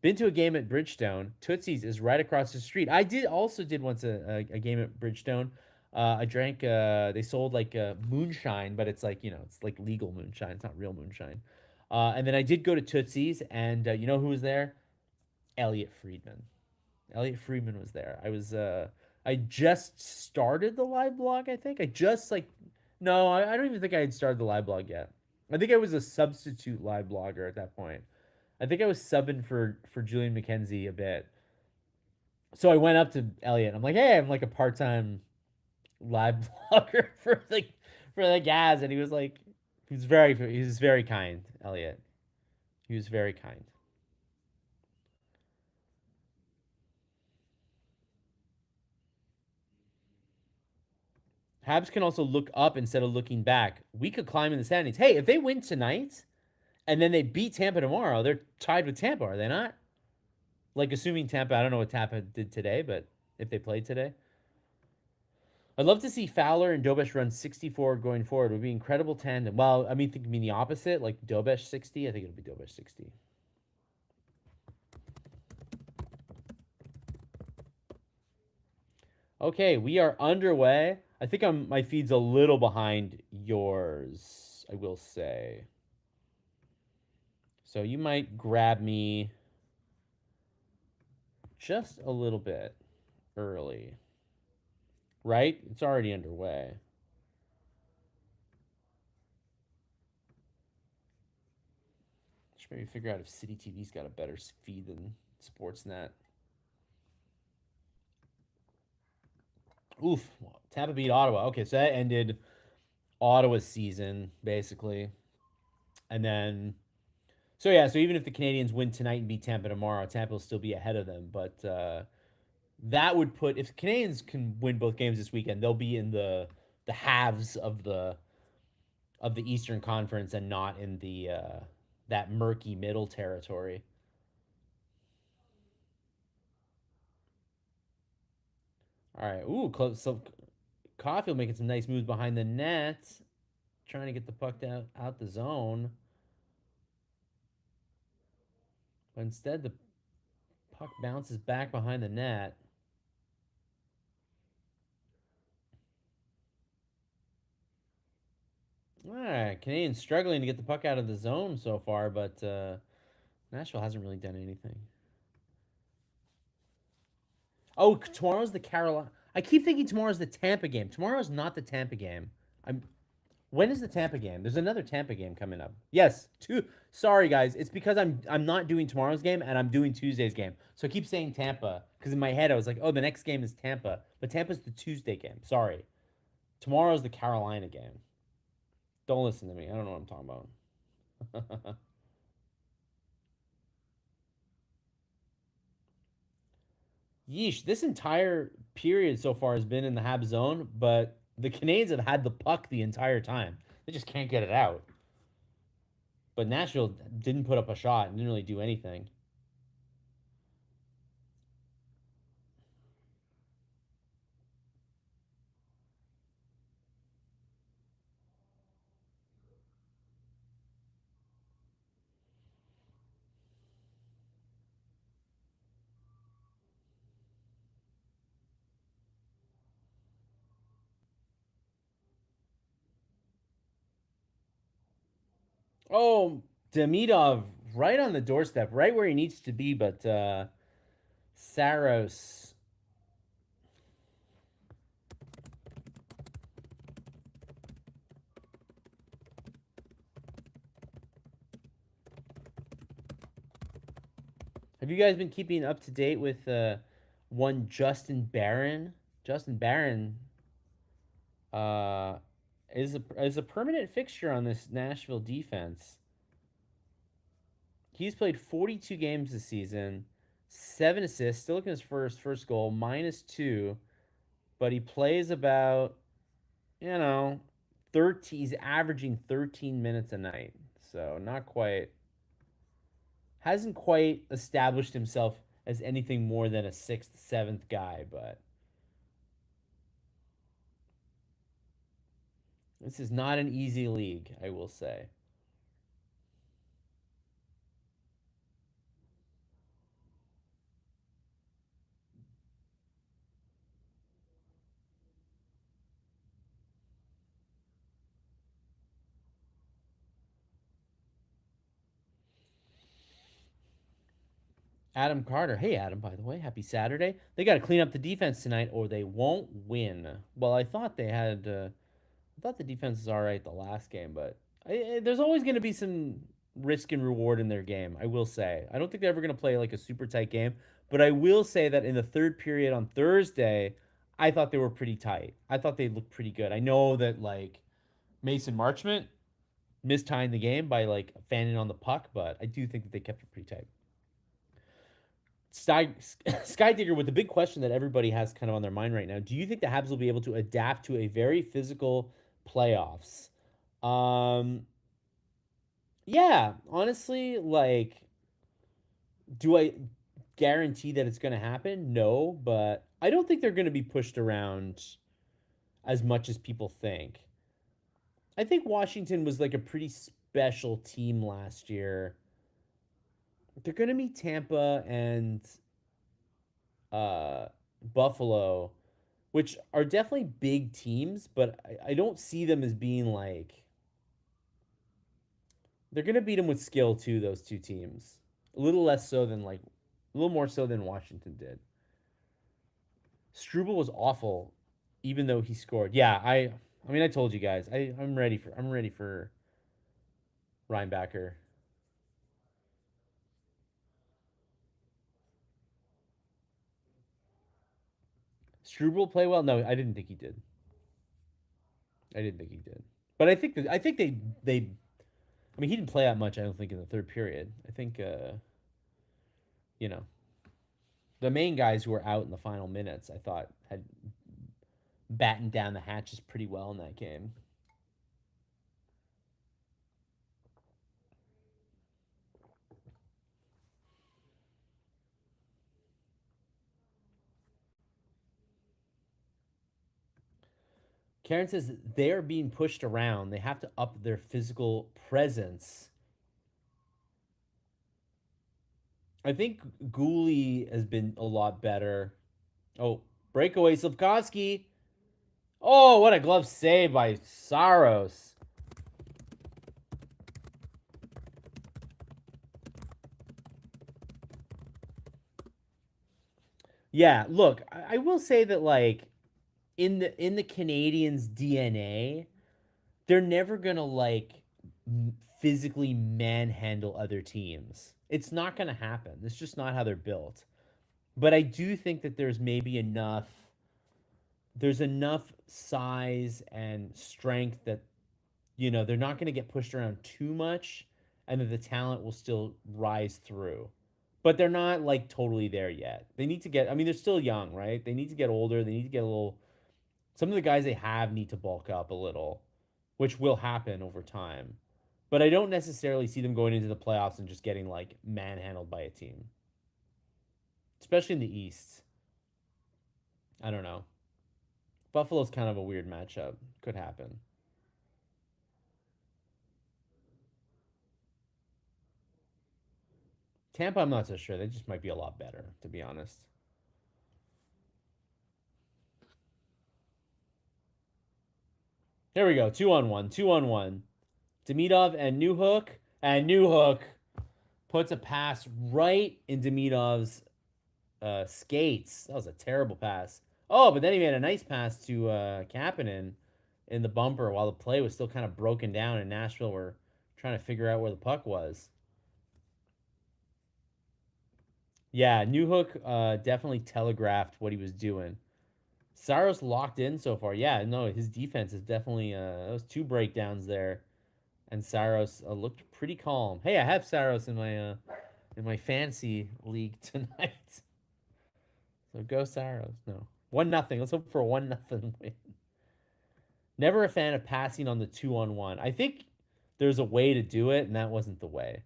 Been to a game at Bridgestone. Tootsie's is right across the street. I did once a game at Bridgestone. I drank. They sold like moonshine, but it's like it's like legal moonshine. It's not real moonshine. And then I did go to Tootsie's, and you know who was there? Elliot Friedman. Elliot Friedman was there. I just started the live blog. I think I just like no, I don't even think I had started the live blog yet. I think I was a substitute live blogger at that point. I think I was subbing for Julian McKenzie a bit. So I went up to Elliot. I'm like, hey, I'm like a part time live blogger for the Gaz, and he was like, he was very kind, Elliot. He was very kind. Habs can also look up instead of looking back. We could climb in the standings. Hey, if they win tonight and then they beat Tampa tomorrow, they're tied with Tampa, are they not? Like assuming Tampa, I don't know what Tampa did today, but if they played today, I'd love to see Fowler and Dobesh run 64 going forward. It would be incredible tandem. Well, I mean the opposite, like Dobesh 60. I think it'll be Dobesh 60. Okay, we are underway. I think my feed's a little behind yours, I will say. So you might grab me just a little bit early. Right? It's already underway. Should maybe figure out if City TV's got a better feed than Sportsnet. Oof. Tampa beat Ottawa. Okay, so that ended Ottawa's season, basically. And then, so yeah, so even if the Canadiens win tonight and beat Tampa tomorrow, Tampa will still be ahead of them. But that would put, if the Canadiens can win both games this weekend, they'll be in the halves of the Eastern Conference and not in the that murky middle territory. All right. Ooh, close. So Caulfield making some nice moves behind the net, trying to get the puck out the zone. But instead, the puck bounces back behind the net. All right. Canadians struggling to get the puck out of the zone so far, but Nashville hasn't really done anything. Oh, tomorrow's the Carolina. I keep thinking tomorrow's the Tampa game. Tomorrow's not the Tampa game. I'm When is the Tampa game? There's another Tampa game coming up. Yes, two. Sorry guys, it's because I'm not doing tomorrow's game and I'm doing Tuesday's game. So I keep saying Tampa because in my head I was like, oh, the next game is Tampa, but Tampa's the Tuesday game. Sorry, tomorrow's the Carolina game. Don't listen to me. I don't know what I'm talking about. Yeesh, this entire period so far has been in the Hab zone, but the Canadians have had the puck the entire time. They just can't get it out. But Nashville didn't put up a shot and didn't really do anything. Oh, Demidov right on the doorstep, right where he needs to be, but Saros. Have you guys been keeping up to date with one Justin Barron? Justin Barron uh, is a permanent fixture on this Nashville defense. He's played 42 games this season, 7 assists, still looking at his first goal, -2, but he plays about, you know, 13. He's averaging 13 minutes a night, so not quite, hasn't quite established himself as anything more than a sixth, seventh guy, but this is not an easy league, I will say. Adam Carter. Hey, Adam, by the way, happy Saturday. They got to clean up the defense tonight or they won't win. Well, I thought they had. I thought the defense was all right the last game, but there's always going to be some risk and reward in their game, I will say. I don't think they're ever going to play like a super tight game, but I will say that in the third period on Thursday, I thought they were pretty tight. I thought they looked pretty good. I know that like Mason Marchment missed tying the game by like fanning on the puck, but I do think that they kept it pretty tight. Sky, Skydigger with the big question that everybody has kind of on their mind right now. Do you think the Habs will be able to adapt to a very physical playoffs? Um, yeah, honestly, like, do I guarantee that it's going to happen? No, but I don't think they're going to be pushed around as much as people think. I think Washington was like a pretty special team last year. They're going to meet Tampa and uh, Buffalo, which are definitely big teams, but I don't see them as being like they're gonna beat them with skill too. Those two teams, a little less so than like a little more so than Washington did. Struble was awful, even though he scored. Yeah, I mean I told you guys I'm ready for Reinbacker. Struble play well? No, I didn't think he did. I didn't think he did. But I think they I mean he didn't play that much. I don't think in the third period. I think you know the main guys who were out in the final minutes, I thought had battened down the hatches pretty well in that game. Karen says they are being pushed around. They have to up their physical presence. I think Goalie has been a lot better. Oh, breakaway Slavkovsky. Oh, what a glove save by Saros. Yeah, look, I will say that like in the Canadiens DNA, they're never gonna like physically manhandle other teams. It's not gonna happen. It's just not how they're built. But I do think that there's enough size and strength that they're not going to get pushed around too much, and that the talent will still rise through. But they're not like totally there yet. They need to get. I mean, they're still young, right? They need to get older. They need to get a little. Some of the guys they have need to bulk up a little, which will happen over time. But I don't necessarily see them going into the playoffs and just getting like manhandled by a team, especially in the East. I don't know. Buffalo's kind of a weird matchup. Could happen. Tampa, I'm not so sure. They just might be a lot better, to be honest. There we go. 2 on 1. 2 on 1. Demidov and Newhook puts a pass right in Demidov's skates. That was a terrible pass. Oh, but then he made a nice pass to Kapanen in the bumper while the play was still kind of broken down in Nashville. Were trying to figure out where the puck was. Yeah, Newhook definitely telegraphed what he was doing. Saros locked in so far. Yeah, no, his defense is definitely those two breakdowns there, and Saros looked pretty calm. Hey, I have Saros in my fantasy league tonight. So go Saros. No. 1-0. Let's hope for a 1-0 win. Never a fan of passing on the 2-on-1. I think there's a way to do it, and that wasn't the way.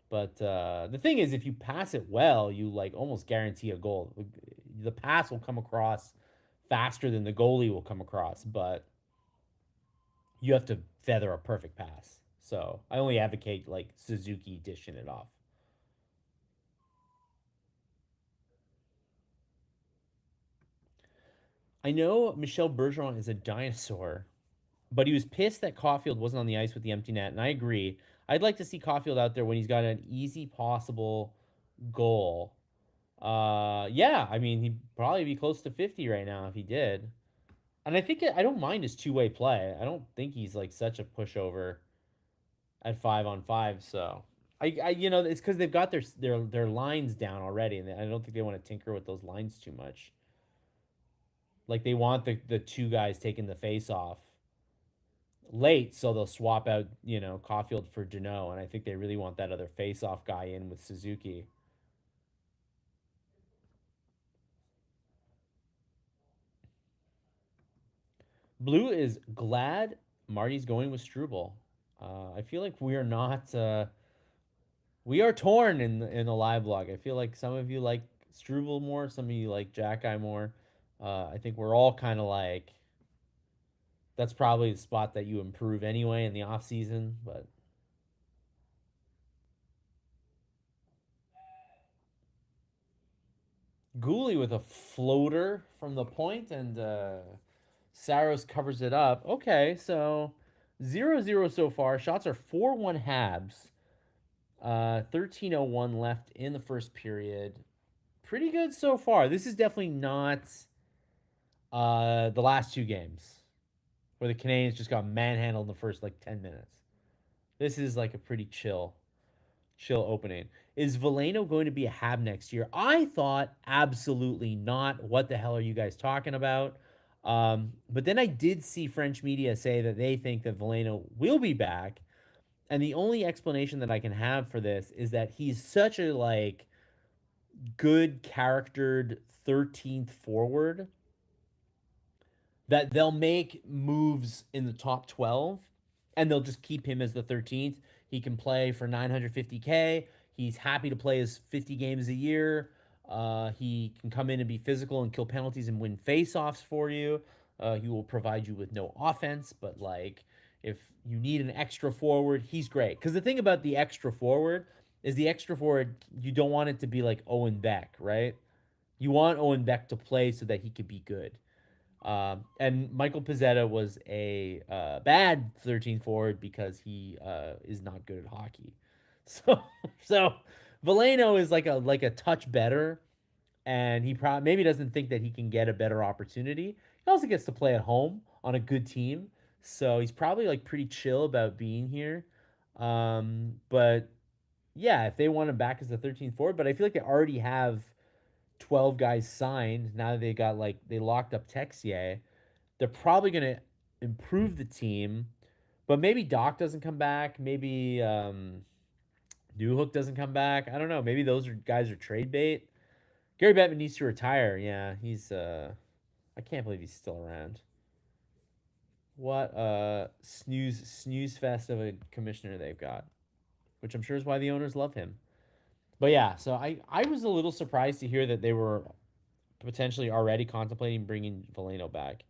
But the thing is, if you pass it well, you like almost guarantee a goal. The pass will come across faster than the goalie will come across, but you have to feather a perfect pass. So I only advocate like Suzuki dishing it off. I know Michel Bergeron is a dinosaur, but he was pissed that Caulfield wasn't on the ice with the empty net, and I agree. I'd like to see Caulfield out there when he's got an easy possible goal. Yeah, I mean he'd probably be close to 50 right now if he did. And I think I don't mind his two-way play. I don't think he's like such a pushover at 5-on-5. So it's because they've got their lines down already, and I don't think they want to tinker with those lines too much. Like they want the two guys taking the face off late, so they'll swap out Caulfield for Deneau, and I think they really want that other face off guy in with Suzuki. Blue is glad Marty's going with Struble. I feel like we are not. We are torn in the live blog. I feel like some of you like Struble more, some of you like Jackeye more. I think we're all kind of like that's probably the spot that you improve anyway in the off season. But Goalie with a floater from the point, and Saros covers it up. Okay, so 0-0 so far. Shots are 4-1 Habs. 13:01 left in the first period. Pretty good so far. This is definitely not the last two games where the Canadiens just got manhandled in the first like 10 minutes. This is like a pretty chill opening. Is Veleno going to be a Hab next year? I thought absolutely not. What the hell are you guys talking about? But then I did see French media say that they think that Veleno will be back. And the only explanation that I can have for this is that he's such a like good charactered 13th forward that they'll make moves in the top 12 and they'll just keep him as the 13th. He can play for 950K. He's happy to play his 50 games a year. He can come in and be physical and kill penalties and win faceoffs for you. He will provide you with no offense, but like if you need an extra forward, he's great. Because the thing about the extra forward is the extra forward, you don't want it to be like Owen Beck, right? You want Owen Beck to play so that he could be good. And Michael Pizzetta was a bad 13th forward because he is not good at hockey. So so Valeno is like a touch better, and he probably maybe doesn't think that he can get a better opportunity. He also gets to play at home on a good team, so he's probably like pretty chill about being here. But yeah, if they want him back as the 13th forward, but I feel like they already have 12 guys signed. Now that they got like they locked up Texier, they're probably going to improve the team. But maybe Doc doesn't come back. Maybe Newhook doesn't come back. I don't know. Maybe those guys are trade bait. Gary Bettman needs to retire. Yeah, he's I can't believe he's still around. What snooze fest of a commissioner they've got, which I'm sure is why the owners love him. But yeah, so I was a little surprised to hear that they were potentially already contemplating bringing Valeno back.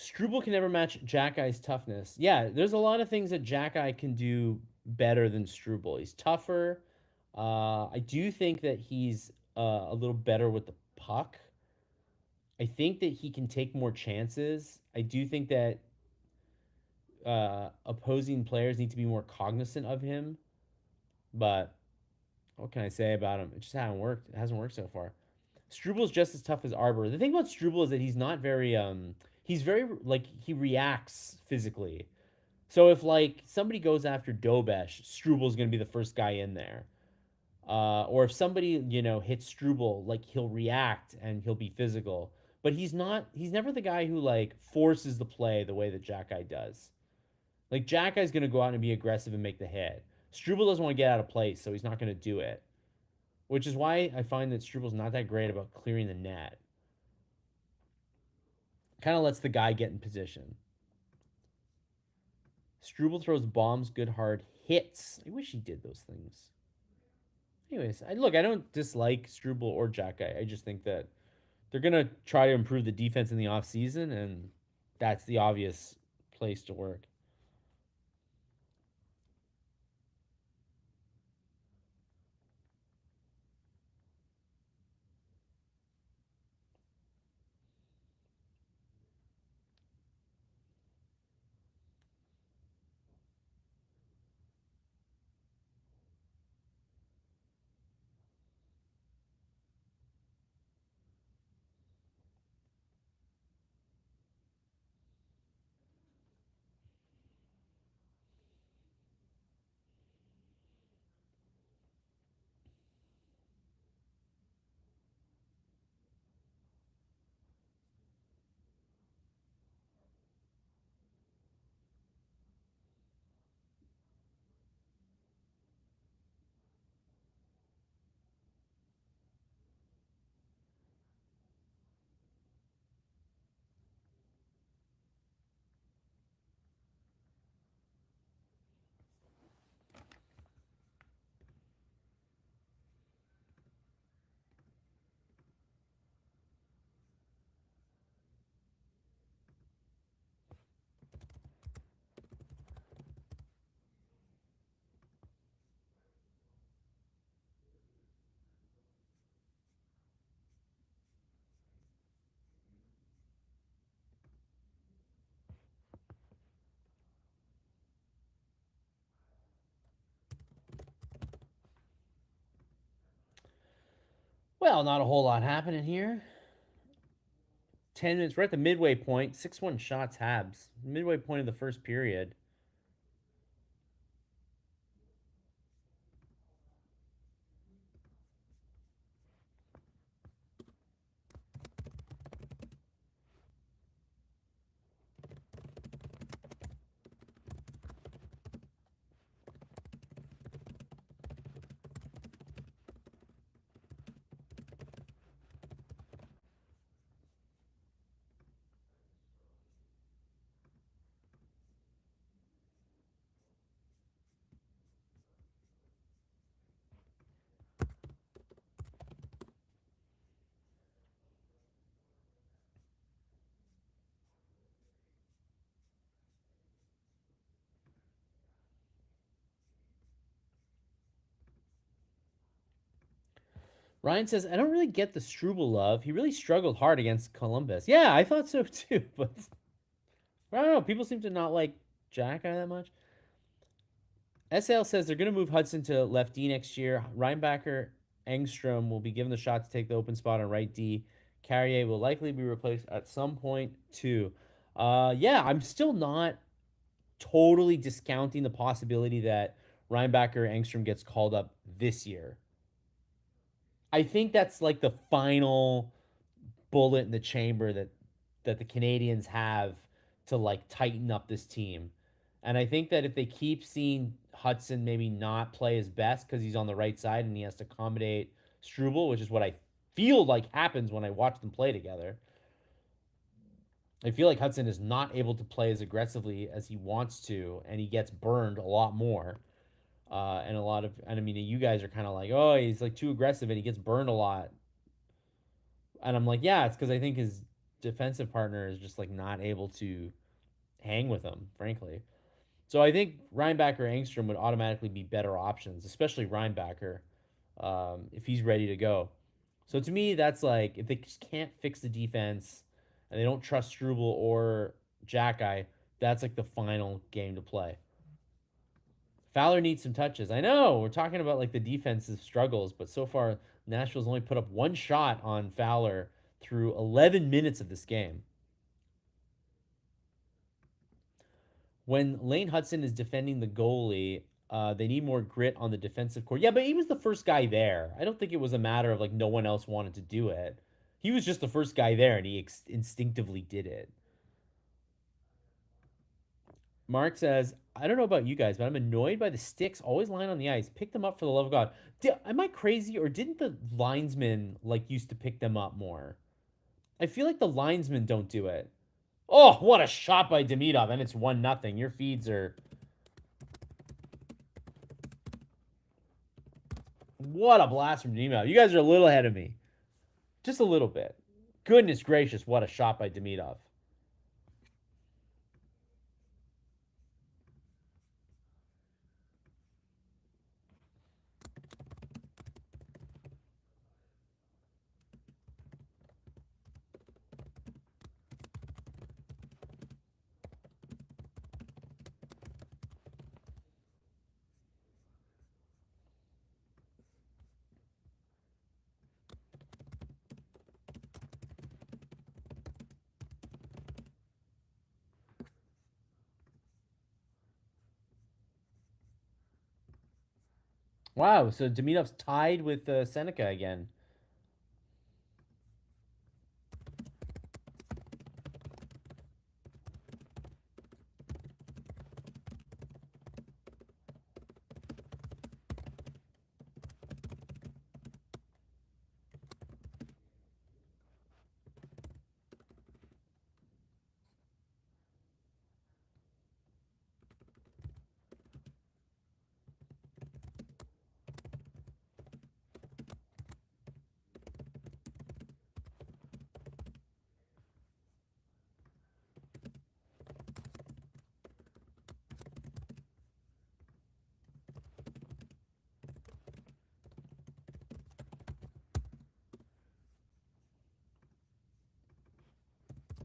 Struble can never match Jack Eye's toughness. Yeah, there's a lot of things that Jack Eye can do better than Struble. He's tougher. I do think that he's a little better with the puck. I think that he can take more chances. I do think that opposing players need to be more cognizant of him. But what can I say about him? It just hasn't worked. It hasn't worked so far. Struble's just as tough as Arbor. The thing about Struble is that he's not very he's very like he reacts physically. So if like somebody goes after Dobesh, Struble's gonna be the first guy in there. Or if somebody, hits Struble, like he'll react and he'll be physical. But he's not he's never the guy who like forces the play the way that Jack Eye does. Like Jack Eye's gonna go out and be aggressive and make the hit. Struble doesn't want to get out of place, so he's not gonna do it. Which is why I find that Struble's not that great about clearing the net. Kind of lets the guy get in position. Struble throws bombs, good hard hits. I wish he did those things. Anyways, I don't dislike Struble or Jack Eye. I just think that they're gonna try to improve the defense in the offseason, and that's the obvious place to work. Well, not a whole lot happening here. 10 minutes. We're at the midway point. 6-1 shots, Habs. Midway point of the first period. Ryan says, I don't really get the Struble love. He really struggled hard against Columbus. Yeah, I thought so too, but I don't know. People seem to not like Jack Eye that much. SL says they're going to move Hudson to left D next year. Reinbacher Engstrom will be given the shot to take the open spot on right D. Carrier will likely be replaced at some point too. Yeah, I'm still not totally discounting the possibility that Reinbacher Engstrom gets called up this year. I think that's like the final bullet in the chamber that the Canadiens have to like tighten up this team. And I think that if they keep seeing Hudson maybe not play his best because he's on the right side and he has to accommodate Struble, which is what I feel like happens when I watch them play together. I feel like Hudson is not able to play as aggressively as he wants to, and he gets burned a lot more. And a lot of, and I mean, you guys are kind of like, oh, he's like too aggressive and he gets burned a lot. And I'm like, yeah, it's because I think defensive partner is just like not able to hang with him, frankly. So I think Reinbacher Angstrom would automatically be better options, especially Reinbacher, if he's ready to go. So to me, that's like if they just can't fix the defense and they don't trust Struble or Jackeye, that's like the final game to play. Fowler needs some touches. I know we're talking about like the defensive struggles, but so far Nashville's only put up one shot on Fowler through 11 minutes of this game. When Lane Hudson is defending the goalie, they need more grit on the defensive core. Yeah, but he was the first guy there. I don't think it was a matter of like no one else wanted to do it. He was just the first guy there, and he instinctively did it. Mark says, I don't know about you guys, but I'm annoyed by the sticks always lying on the ice. Pick them up for the love of God. Am I crazy, or didn't the linesmen like used to pick them up more? I feel like the linesmen don't do it. Oh, what a shot by Demidov, and it's 1-0. Your feeds are. What a blast from Demidov. You guys are a little ahead of me. Just a little bit. Goodness gracious, what a shot by Demidov. Wow, so Demidov's tied with Seneca again.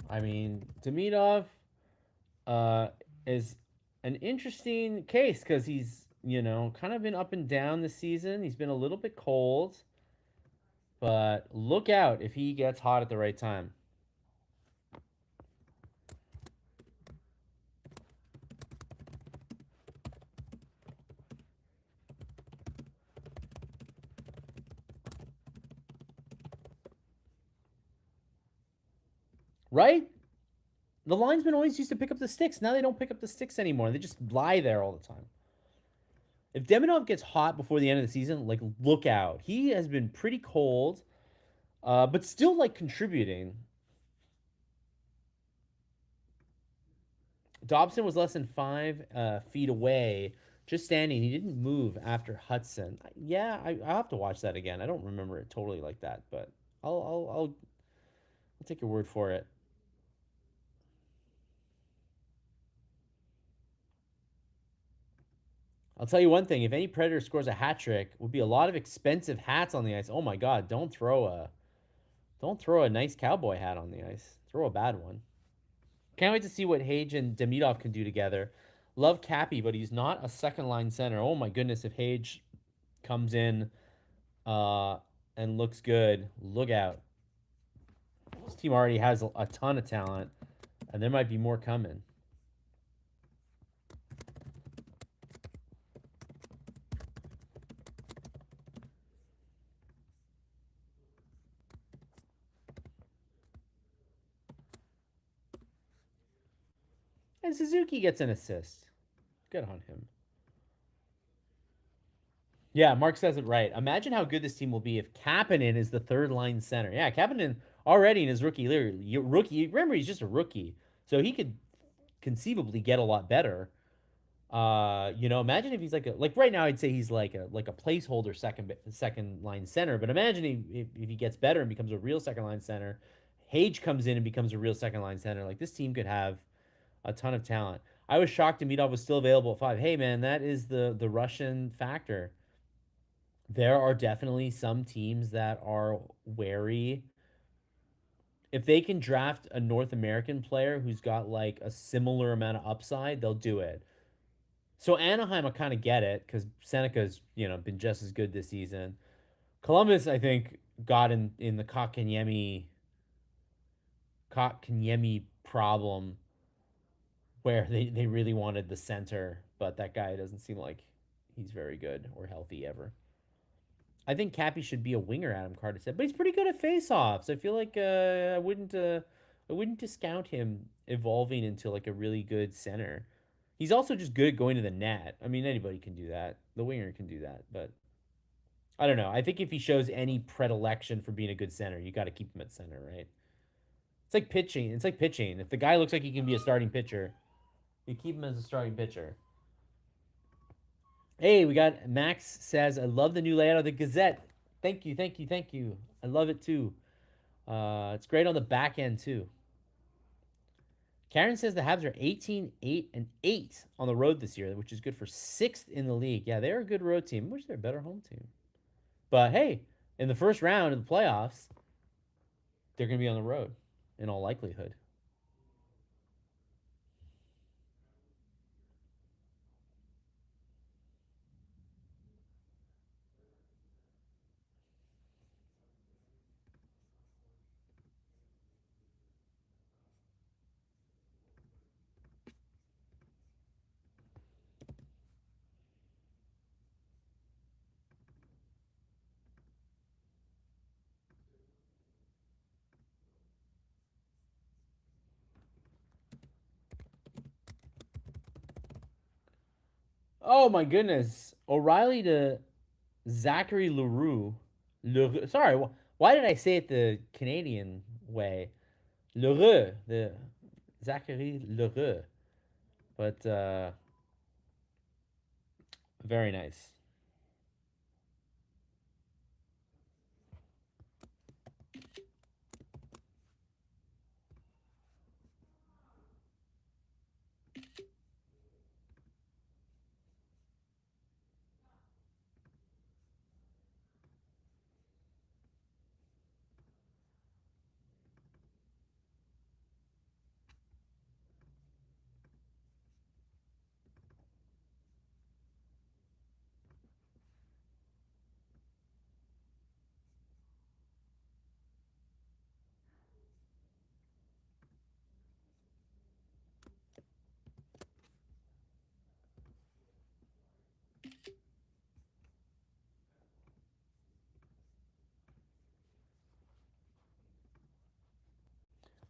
I mean, Demidov uh, is an interesting case because he's, kind of been up and down this season. He's been a little bit cold, but look out if he gets hot at the right time. Right? The linesmen always used to pick up the sticks. Now they don't pick up the sticks anymore. They just lie there all the time. If Demidov gets hot before the end of the season, like look out. He has been pretty cold, but still like contributing. Dobson was less than 5 feet away, just standing. He didn't move after Hudson. Yeah, I'll have to watch that again. I don't remember it totally like that, but I'll take your word for it. I'll tell you one thing: if any Predator scores a hat trick, would be a lot of expensive hats on the ice. Oh my God! Don't throw a nice cowboy hat on the ice. Throw a bad one. Can't wait to see what Hage and Demidov can do together. Love Cappy, but he's not a second line center. Oh my goodness, if Hage comes in uh, and looks good, look out. This team already has a ton of talent, and there might be more coming. And Suzuki gets an assist. Good on him. Yeah, Mark says it right. Imagine how good this team will be if Kapanen is the third line center. Yeah, Kapanen already in his rookie year, remember he's just a rookie, so he could conceivably get a lot better. Imagine if he's like right now I'd say he's like a placeholder second line center, but imagine if he gets better and becomes a real second line center, Hage comes in and becomes a real second line center. Like this team could have a ton of talent. I was shocked Demidov was still available at 5. Hey man, that is the Russian factor. There are definitely some teams that are wary. If they can draft a North American player who's got like a similar amount of upside, they'll do it. So Anaheim, I kind of get it because Seneca's been just as good this season. Columbus, I think, got in the Kotkaniemi problem where they really wanted the center, but that guy doesn't seem like he's very good or healthy ever. I think Cappy should be a winger, Adam Carter said, but he's pretty good at faceoffs. I feel like I wouldn't discount him evolving into like a really good center. He's also just good at going to the net. I mean, anybody can do that. The winger can do that, but I don't know. I think if he shows any predilection for being a good center, you got to keep him at center, right? It's like pitching. It's like pitching. If the guy looks like he can be a starting pitcher, you keep him as a starting pitcher. Hey, we got Max says, I love the new layout of the Gazette. Thank you, thank you, thank you. I love it too. It's great on the back end too. Karen says the Habs are 18, 8, and 8 on the road this year, which is good for 6th in the league. Yeah, they're a good road team. I wish they're a better home team. But hey, in the first round of the playoffs, they're going to be on the road in all likelihood. Oh my goodness. O'Reilly to Zachary Leroux. Sorry, why did I say it the Canadian way? Leroux. The Zachary Leroux. But very nice.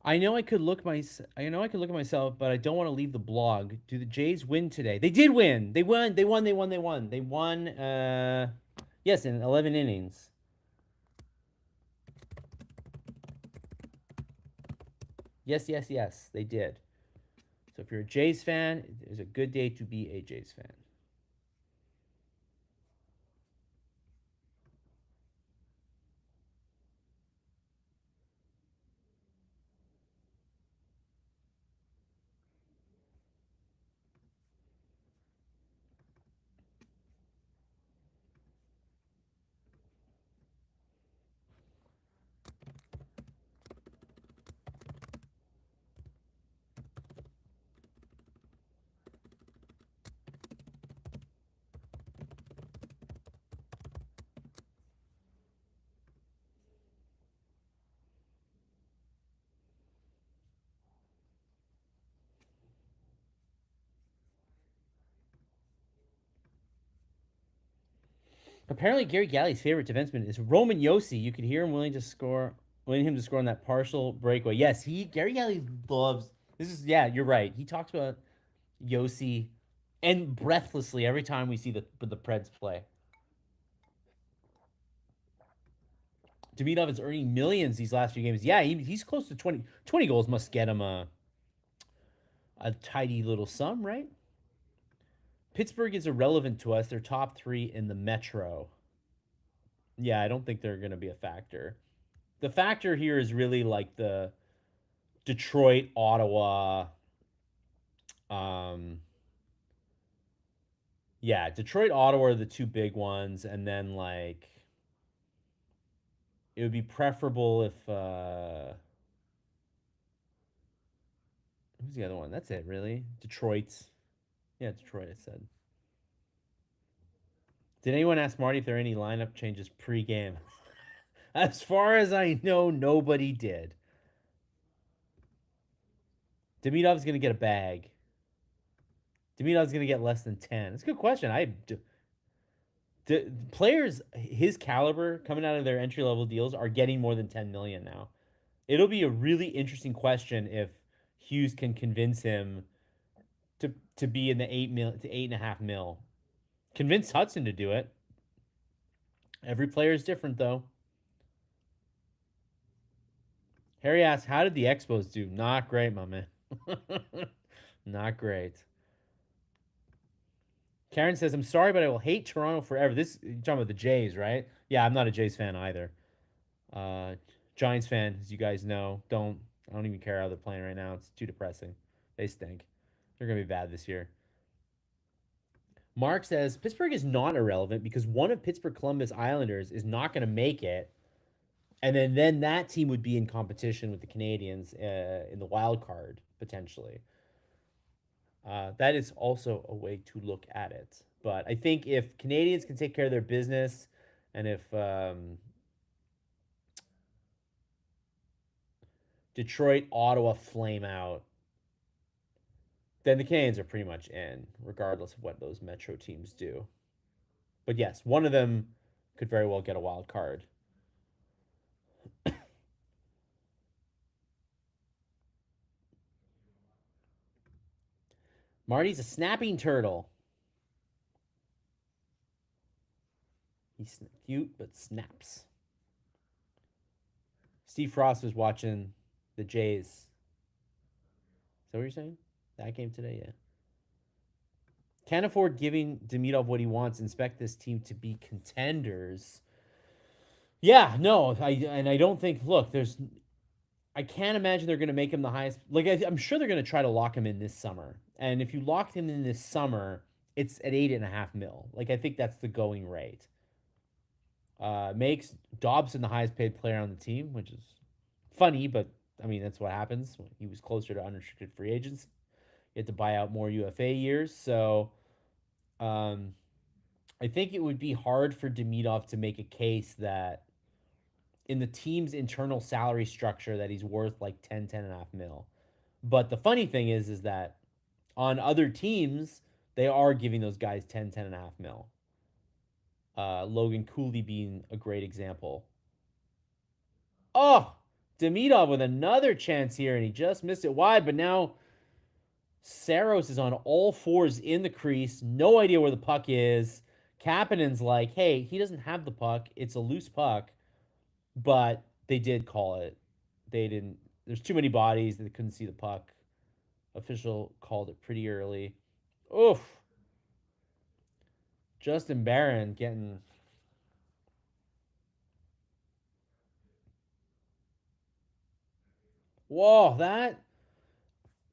I know I could look at myself, but I don't want to leave the blog. Do the Jays win today? They did win. They won. They won. They won. They won. They won yes, in 11 innings. Yes, yes, yes, they did. So if you're a Jays fan, it is a good day to be a Jays fan. Apparently, Gary Galley's favorite defenseman is Roman Yossi. You could hear him willing him to score on that partial breakaway. Yes, Gary Galley loves. This is yeah, you're right. He talks about Yossi and breathlessly every time we see the Preds play. Demidov is earning millions these last few games. Yeah, he's close to 20 goals. Must get him a tidy little sum, right? Pittsburgh is irrelevant to us. They're top 3 in the Metro. Yeah, I don't think they're going to be a factor. The factor here is really like the Detroit, Ottawa. Um, yeah, Detroit, Ottawa are the two big ones, and then like it would be preferable if who's the other one? That's it, really. Detroit. Yeah, Detroit. I said. Did anyone ask Marty if there are any lineup changes pre-game? As far as I know, nobody did. Demidov's gonna get a bag. Demidov's gonna get less than 10. It's a good question. Players his caliber coming out of their entry level deals are getting more than 10 million now. It'll be a really interesting question if Hughes can convince him to be in the 8 mil to 8.5 mil. Convince Hudson to do it. Every player is different though. Harry asks, "How did the Expos do?" Not great, my man. Not great. Karen says, "I'm sorry, but I will hate Toronto forever." This you're talking about the Jays, right? Yeah, I'm not a Jays fan either. Uh, Giants fan, as you guys know. I don't even care how they're playing right now. It's too depressing. They stink. They're gonna be bad this year. Mark says Pittsburgh is not irrelevant because one of Pittsburgh Columbus Islanders is not going to make it, and then that team would be in competition with the Canadiens in the wild card potentially. That is also a way to look at it. But I think if Canadiens can take care of their business, and if Detroit, Ottawa flame out, then the Canadiens are pretty much in, regardless of what those Metro teams do. But yes, one of them could very well get a wild card. Marty's a snapping turtle. He's cute, but snaps. Steve Frost was watching the Jays. Is that what you're saying? That game today, yeah. Can't afford giving Demidov what he wants. Inspect this team to be contenders. Yeah, no, I don't think. Look, I can't imagine they're going to make him the highest. Like I'm sure they're going to try to lock him in this summer. And if you locked him in this summer, it's at 8.5 mil. Like I think that's the going rate. Makes Dobson the highest paid player on the team, which is funny, but I mean that's what happens when he was closer to unrestricted free agents. You had to buy out more UFA years, so um, I think it would be hard for Demidov to make a case that in the team's internal salary structure that he's worth like 10.5 mil. But the funny thing is that on other teams, they are giving those guys 10.5 mil. Logan Cooley being a great example. Oh, Demidov with another chance here, and he just missed it wide. But now Saros is on all fours in the crease, no idea where the puck is. Kapanen's like, hey, he doesn't have the puck. It's a loose puck, but they did call it. They didn't. There's too many bodies. They couldn't see the puck. Official called it pretty early. Oof. Justin Barron getting. Whoa, that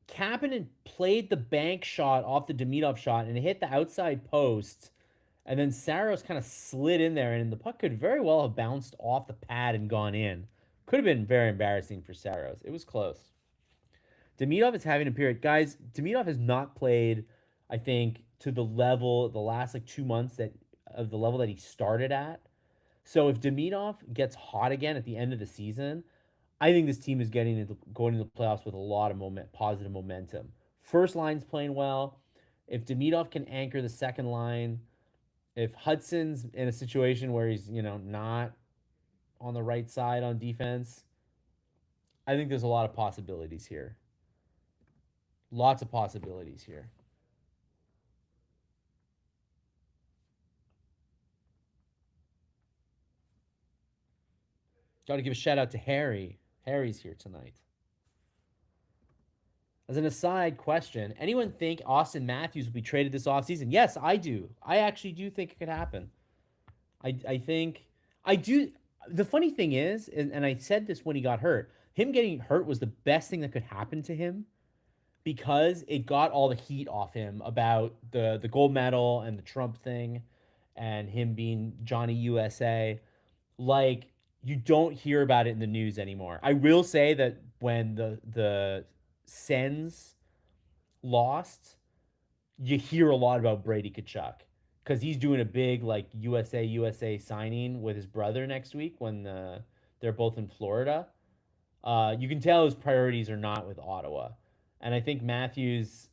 Kapanen played the bank shot off the Demidov shot and it hit the outside post. And then Saros kind of slid in there, and the puck could very well have bounced off the pad and gone in. Could have been very embarrassing for Saros. It was close. Demidov is having a period. Guys, Demidov has not played, I think, to the level, the last like 2 months that of the level that he started at. So if Demidov gets hot again at the end of the season, I think this team is going into the playoffs with a lot of positive momentum. First line's playing well. If Demidov can anchor the second line, if Hudson's in a situation where he's, not on the right side on defense, I think there's a lot of possibilities here. Lots of possibilities here. Got to give a shout out to Harry. Harry's here tonight. As an aside question, anyone think Austin Matthews will be traded this offseason? Yes, I do. I actually do think it could happen. I think I do. The funny thing is, and I said this when he got hurt, him getting hurt was the best thing that could happen to him because it got all the heat off him about the gold medal and the Trump thing and him being Johnny USA. Like, you don't hear about it in the news anymore. I will say that when the Sens lost, you hear a lot about Brady Kachuk because he's doing a big like USA signing with his brother next week when they're both in Florida. You can tell his priorities are not with Ottawa, and I think Matthews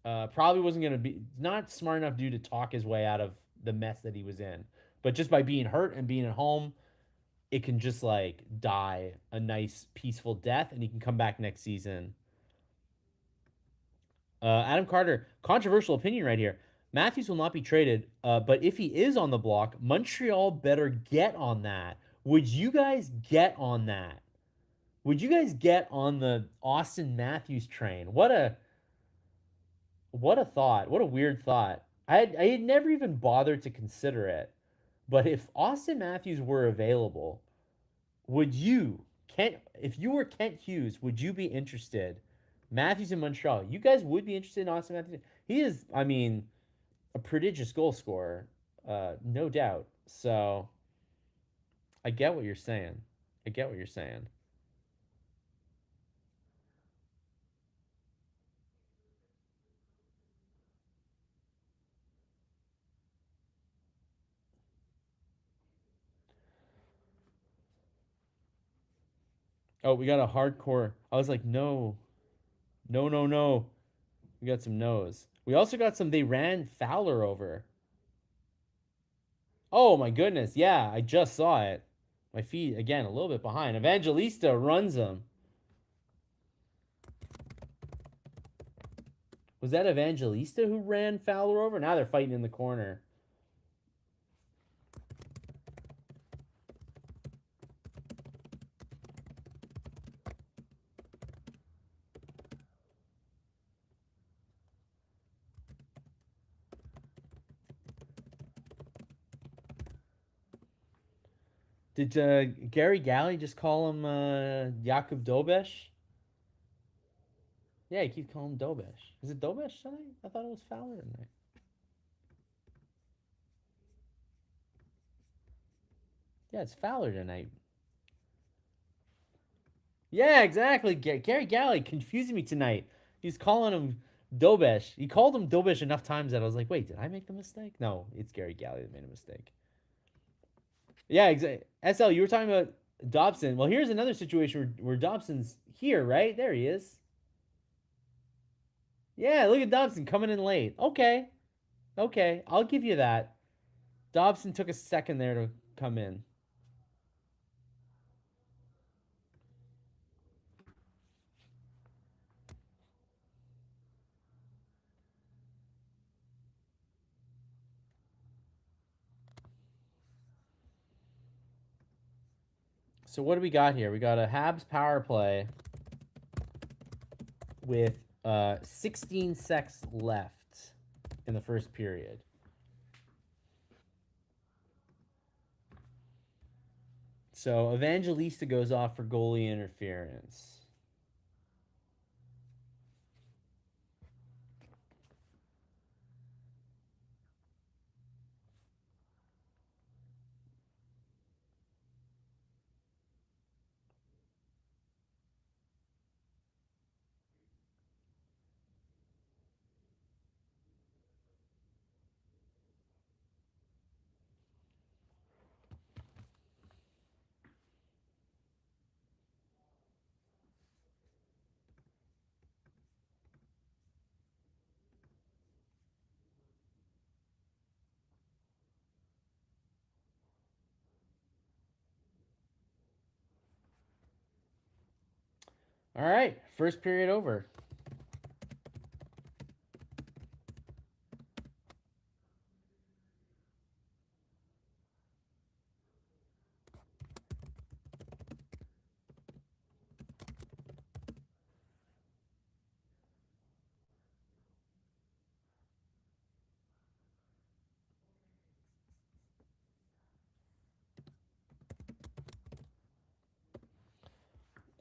probably wasn't going to be not smart enough due to talk his way out of the mess that he was in. But just by being hurt and being at home, it can just like die a nice peaceful death, and he can come back next season. Adam Carter, controversial opinion right here. Matthews will not be traded, but if he is on the block, Montreal better get on that. Would you guys get on that? Would you guys get on the Austin Matthews train? What a thought. What a weird thought. I had never even bothered to consider it. But if Austin Matthews were available, would you Kent if you were Kent Hughes, would you be interested? Matthews in Montreal. You guys would be interested in Austin Matthews. He is, I mean, a prodigious goal scorer, no doubt. So I get what you're saying. I get what you're saying. Oh, we got a hardcore. I was like, no, no, no, no. We got some no's. We also got some. They ran Fowler over. Oh my goodness. Yeah, I just saw it. My feet again a little bit behind. Evangelista runs him. Was that Evangelista who ran Fowler over? Now they're fighting in the corner. Did Gary Galley just call him Jakub Dobesh? Yeah, he keeps calling him Dobesh. Is it Dobesh tonight? I thought it was Fowler tonight. Yeah, it's Fowler tonight. Yeah, exactly. Gary Galley confusing me tonight. He's calling him Dobesh. He called him Dobesh enough times that I was like, wait, did I make the mistake? No, it's Gary Galley that made a mistake. Yeah, exactly. SL, you were talking about Dobson. Well, here's another situation where Dobson's here, right? There he is. Yeah, look at Dobson coming in late. Okay. Okay. I'll give you that. Dobson took a second there to come in. So what do we got here? We got a Habs power play with 16 secs left in the first period. So Evangelista goes off for goalie interference. All right, first period over.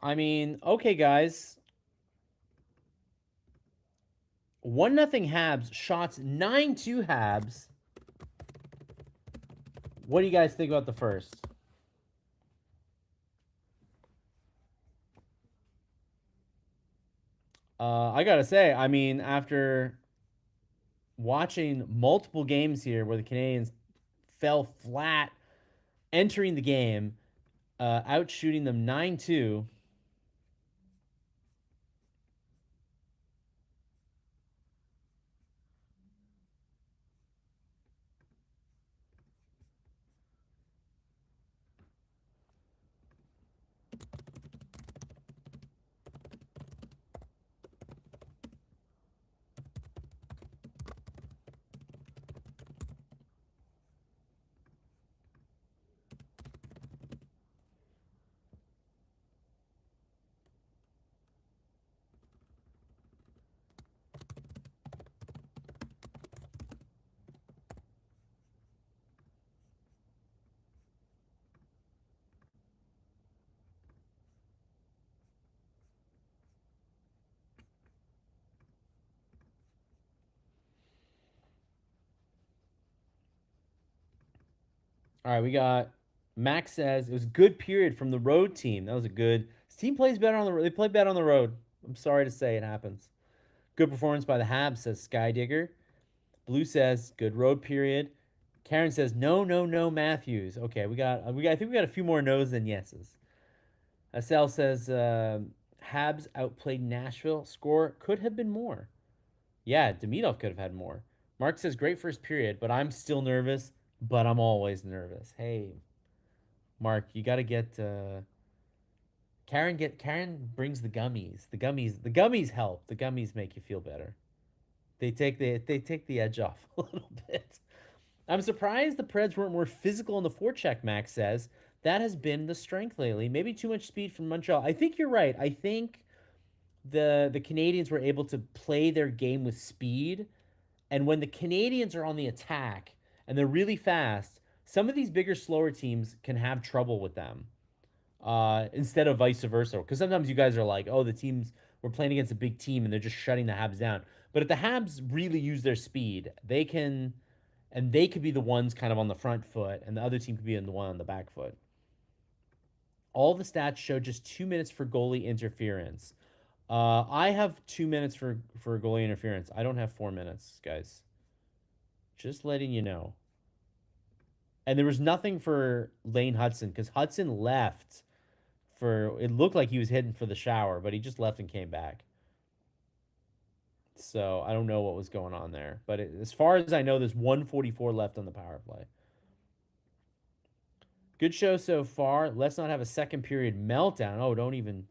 I mean, okay, guys. 1-0 Habs. Shots 9-2 Habs. What do you guys think about the first? I gotta say, I mean, after watching multiple games here where the Canadiens fell flat entering the game, out shooting them 9-2. All right, we got Max says it was a good period from the road team. That was a good. This team plays better on the. They play better on the road. I'm sorry to say it happens. Good performance by the Habs, says Skydigger. Blue says good road period. Karen says no, no, no, Matthews. Okay, we got. I think we got a few more no's than yeses. Sal says Habs outplayed Nashville. Score could have been more. Yeah, Demidov could have had more. Mark says great first period, but I'm still nervous. But I'm always nervous. Hey, Mark, you got to get Karen brings the gummies. The gummies help. The gummies make you feel better. They take the edge off a little bit. I'm surprised the Preds weren't more physical in the forecheck, Max says. That has been the strength lately. Maybe too much speed from Montreal. I think you're right. I think the Canadiens were able to play their game with speed, and when the Canadiens are on the attack and they're really fast, some of these bigger, slower teams can have trouble with them. Instead of vice versa. Because sometimes you guys are like, oh, the teams we're playing against a big team and they're just shutting the Habs down. But if the Habs really use their speed, they can, and they could be the ones kind of on the front foot, and the other team could be in the one on the back foot. All the stats show just 2 minutes for goalie interference. I have 2 minutes for goalie interference. I don't have 4 minutes, guys. Just letting you know. And there was nothing for Lane Hudson because Hudson left for it looked like he was heading for the shower, but he just left and came back. So I don't know what was going on there. But as far as I know, there's 144 left on the power play. Good show so far. Let's not have a second period meltdown. Oh, don't even.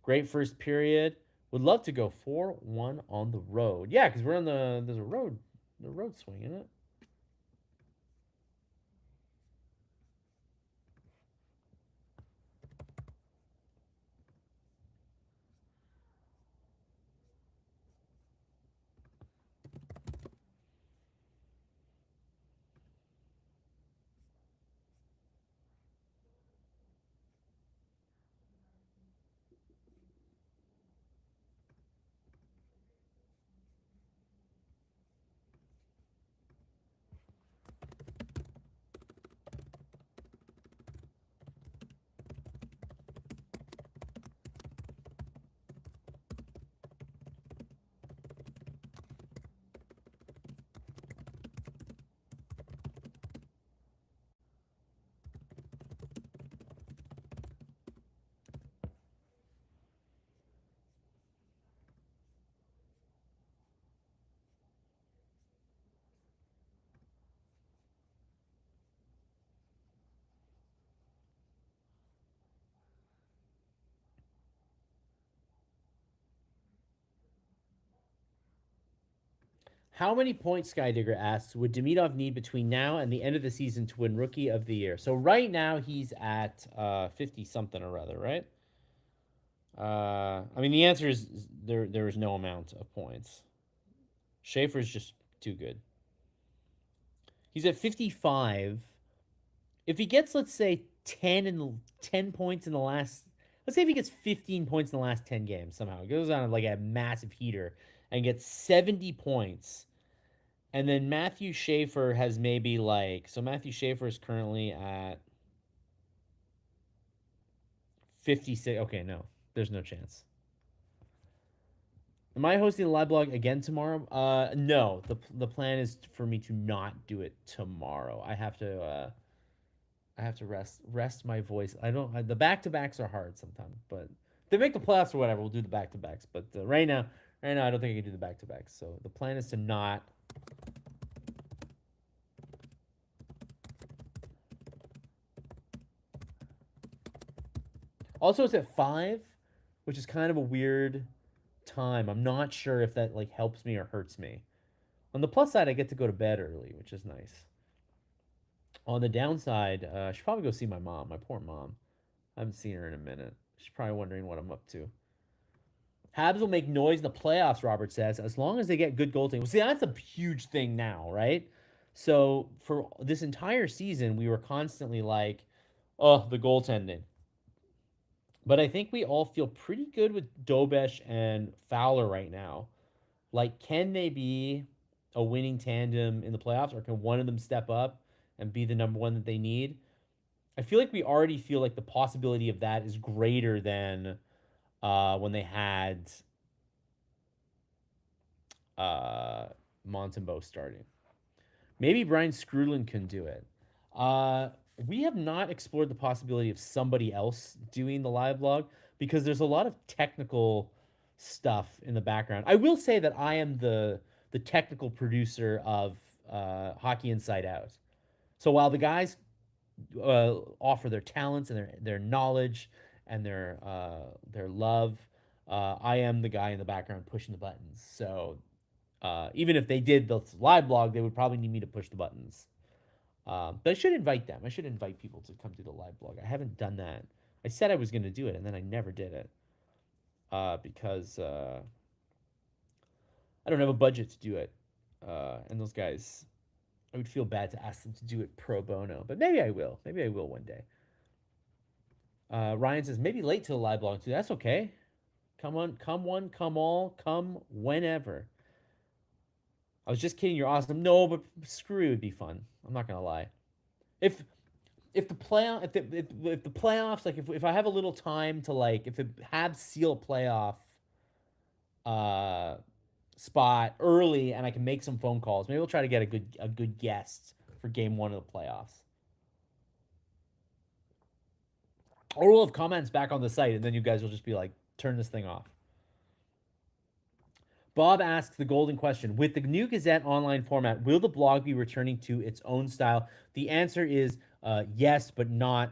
Great first period. Would love to go 4-1 on the road. Yeah, because we're on there's the road swing in it. How many points, Skydigger asks, would Demidov need between now and the end of the season to win Rookie of the Year? So right now he's at 50 something or other, right? I mean, the answer is there is no amount of points. Schaefer's just too good. He's at 55. If he gets, let's say, 10 points in the last let's say if he gets 15 points in the last 10 games somehow, he goes on like a massive heater and gets 70 points. And then Matthew Schaefer has maybe like, so Matthew Schaefer is currently at 56. Okay, no, there's no chance. Am I hosting the live blog again tomorrow? No. The plan is for me to not do it tomorrow. I have to rest my voice. I don't. The back to backs are hard sometimes, but if they make the playoffs or whatever, we'll do the back to backs. But right now, I don't think I can do the back to backs. So the plan is to not. Also, it's at 5, which is kind of a weird time. I'm not sure if that like helps me or hurts me. On the plus side, I get to go to bed early, which is nice. On the downside, I should probably go see my mom, my poor mom. I haven't seen her in a minute. She's probably wondering what I'm up to. Habs will make noise in the playoffs, Robert says, as long as they get good goaltending. Well, see, that's a huge thing now, right? So for this entire season, we were constantly like, oh, the goaltending. But I think we all feel pretty good with Dobesh and Fowler right now. Like, can they be a winning tandem in the playoffs, or can one of them step up and be the number one that they need? I feel like we already feel like the possibility of that is greater than when they had uh, Montembeau starting. Maybe Brian Skrulin can do it. Uh, we have not explored the possibility of somebody else doing the live blog because there's a lot of technical stuff in the background. I will say that I am the technical producer of Hockey Inside Out. So while the guys offer their talents and their knowledge and their love, I am the guy in the background pushing the buttons. So even if they did the live blog, they would probably need me to push the buttons. But I should invite them. I should invite people to come do the live blog. I haven't done that. I said I was going to do it, and then I never did it because I don't have a budget to do it. And those guys, I would feel bad to ask them to do it pro bono, but maybe I will. Maybe I will one day. Ryan says maybe late to the live blog too. That's okay. Come on, come one, come all, come whenever. I was just kidding. You're awesome. No, but screw it would be fun. I'm not gonna lie. If if the playoffs like if I have a little time to like if the Habs seal a playoff uh spot early and I can make some phone calls, maybe we'll try to get a good guest for game 1 of the playoffs. Or we'll have comments back on the site and then you guys will just be like, turn this thing off. Bob asks the golden question. With the new Gazette online format, will the blog be returning to its own style? The answer is yes, but not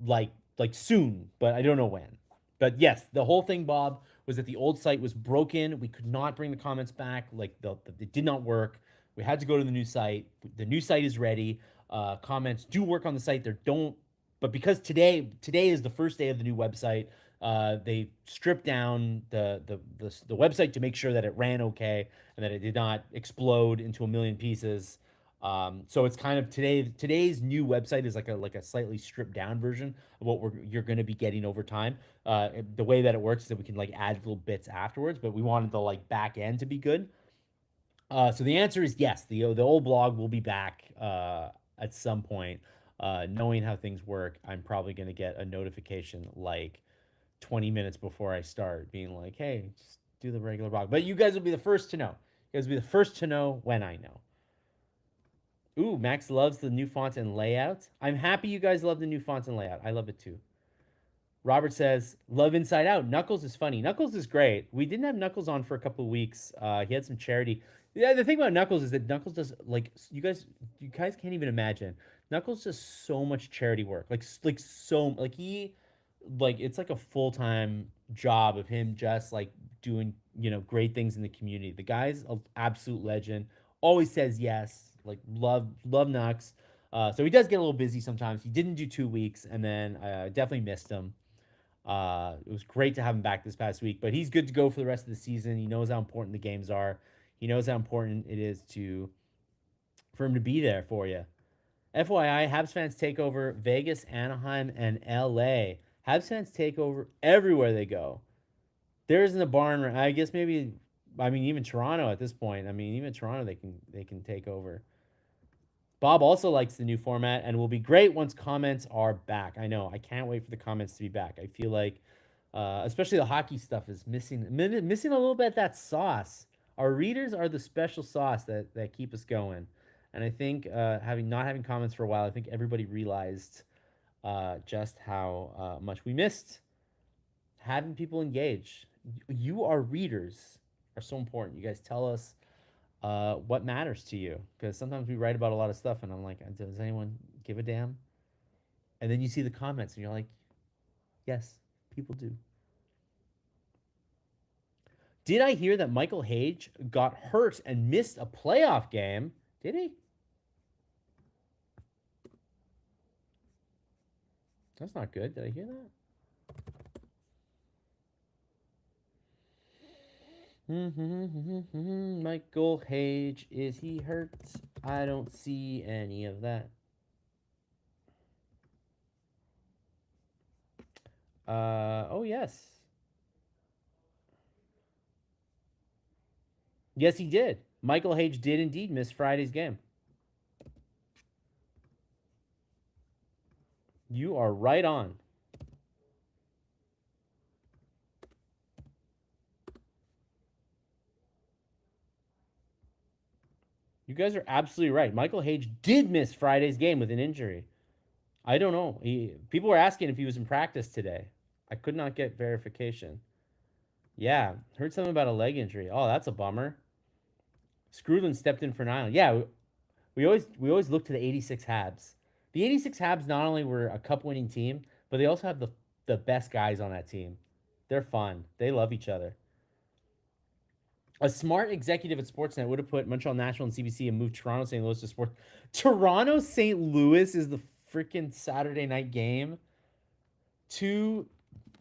like soon, but I don't know when. But yes, the whole thing, Bob, was that the old site was broken. We could not bring the comments back. Like it did not work. We had to go to the new site. The new site is ready. Comments do work on the site. There don't, but because today is the first day of the new website, they stripped down the website to make sure that it ran okay and that it did not explode into a million pieces. So it's kind of today's new website is like a slightly stripped down version of what you're going to be getting over time. The way that it works is that we can like add little bits afterwards, but we wanted the like back end to be good. So the answer is yes. The old blog will be back at some point. Knowing how things work, I'm probably going to get a notification like 20 minutes before I start, being like, "Hey, just do the regular blog." But you guys will be the first to know. You guys will be the first to know when I know. Ooh, Max loves the new font and layout. I'm happy you guys love the new font and layout. I love it too. Robert says, love Inside Out. Knuckles is funny. Knuckles is great. We didn't have Knuckles on for a couple of weeks. He had some charity. Yeah, the thing about Knuckles is that Knuckles does like you guys can't even imagine. Knuckles does so much charity work. Like so like he like it's like a full-time job of him just like doing, great things in the community. The guy's an absolute legend. Always says yes. Like love Nux. So he does get a little busy sometimes. He didn't do 2 weeks, and then I definitely missed him. It was great to have him back this past week, but he's good to go for the rest of the season. He knows how important the games are. He knows how important it is for him to be there for you. FYI, Habs fans take over Vegas, Anaheim, and LA. Habs fans take over everywhere they go. There isn't a barn. I guess maybe. I mean, even Toronto at this point. I mean, even Toronto they can take over. Bob also likes the new format and will be great once comments are back. I know. I can't wait for the comments to be back. I feel like, especially the hockey stuff is missing a little bit of that sauce. Our readers are the special sauce that keep us going. And I think having not having comments for a while, I think everybody realized just how much we missed having people engage. You, our readers, are so important. You guys tell us what matters to you, because sometimes we write about a lot of stuff, and I'm like, does anyone give a damn? And then you see the comments, and you're like, yes, people do. Did I hear that Michael Hage got hurt and missed a playoff game? Did he? That's not good. Did I hear that? Michael Hage, is he hurt? I don't see any of that. Oh yes. Yes, he did. Michael Hage did indeed miss Friday's game. You are right on. You guys are absolutely right. Michael Hage did miss Friday's game with an injury. I don't know. People were asking if he was in practice today. I could not get verification. Yeah, heard something about a leg injury. Oh, that's a bummer. Screwland stepped in for Nyland. Yeah, we always look to the '86 Habs. The '86 Habs not only were a cup winning team, but they also have the best guys on that team. They're fun. They love each other. A smart executive at Sportsnet would have put Montreal National and CBC and moved Toronto St. Louis to sport. Toronto St. Louis is the freaking Saturday night game. Two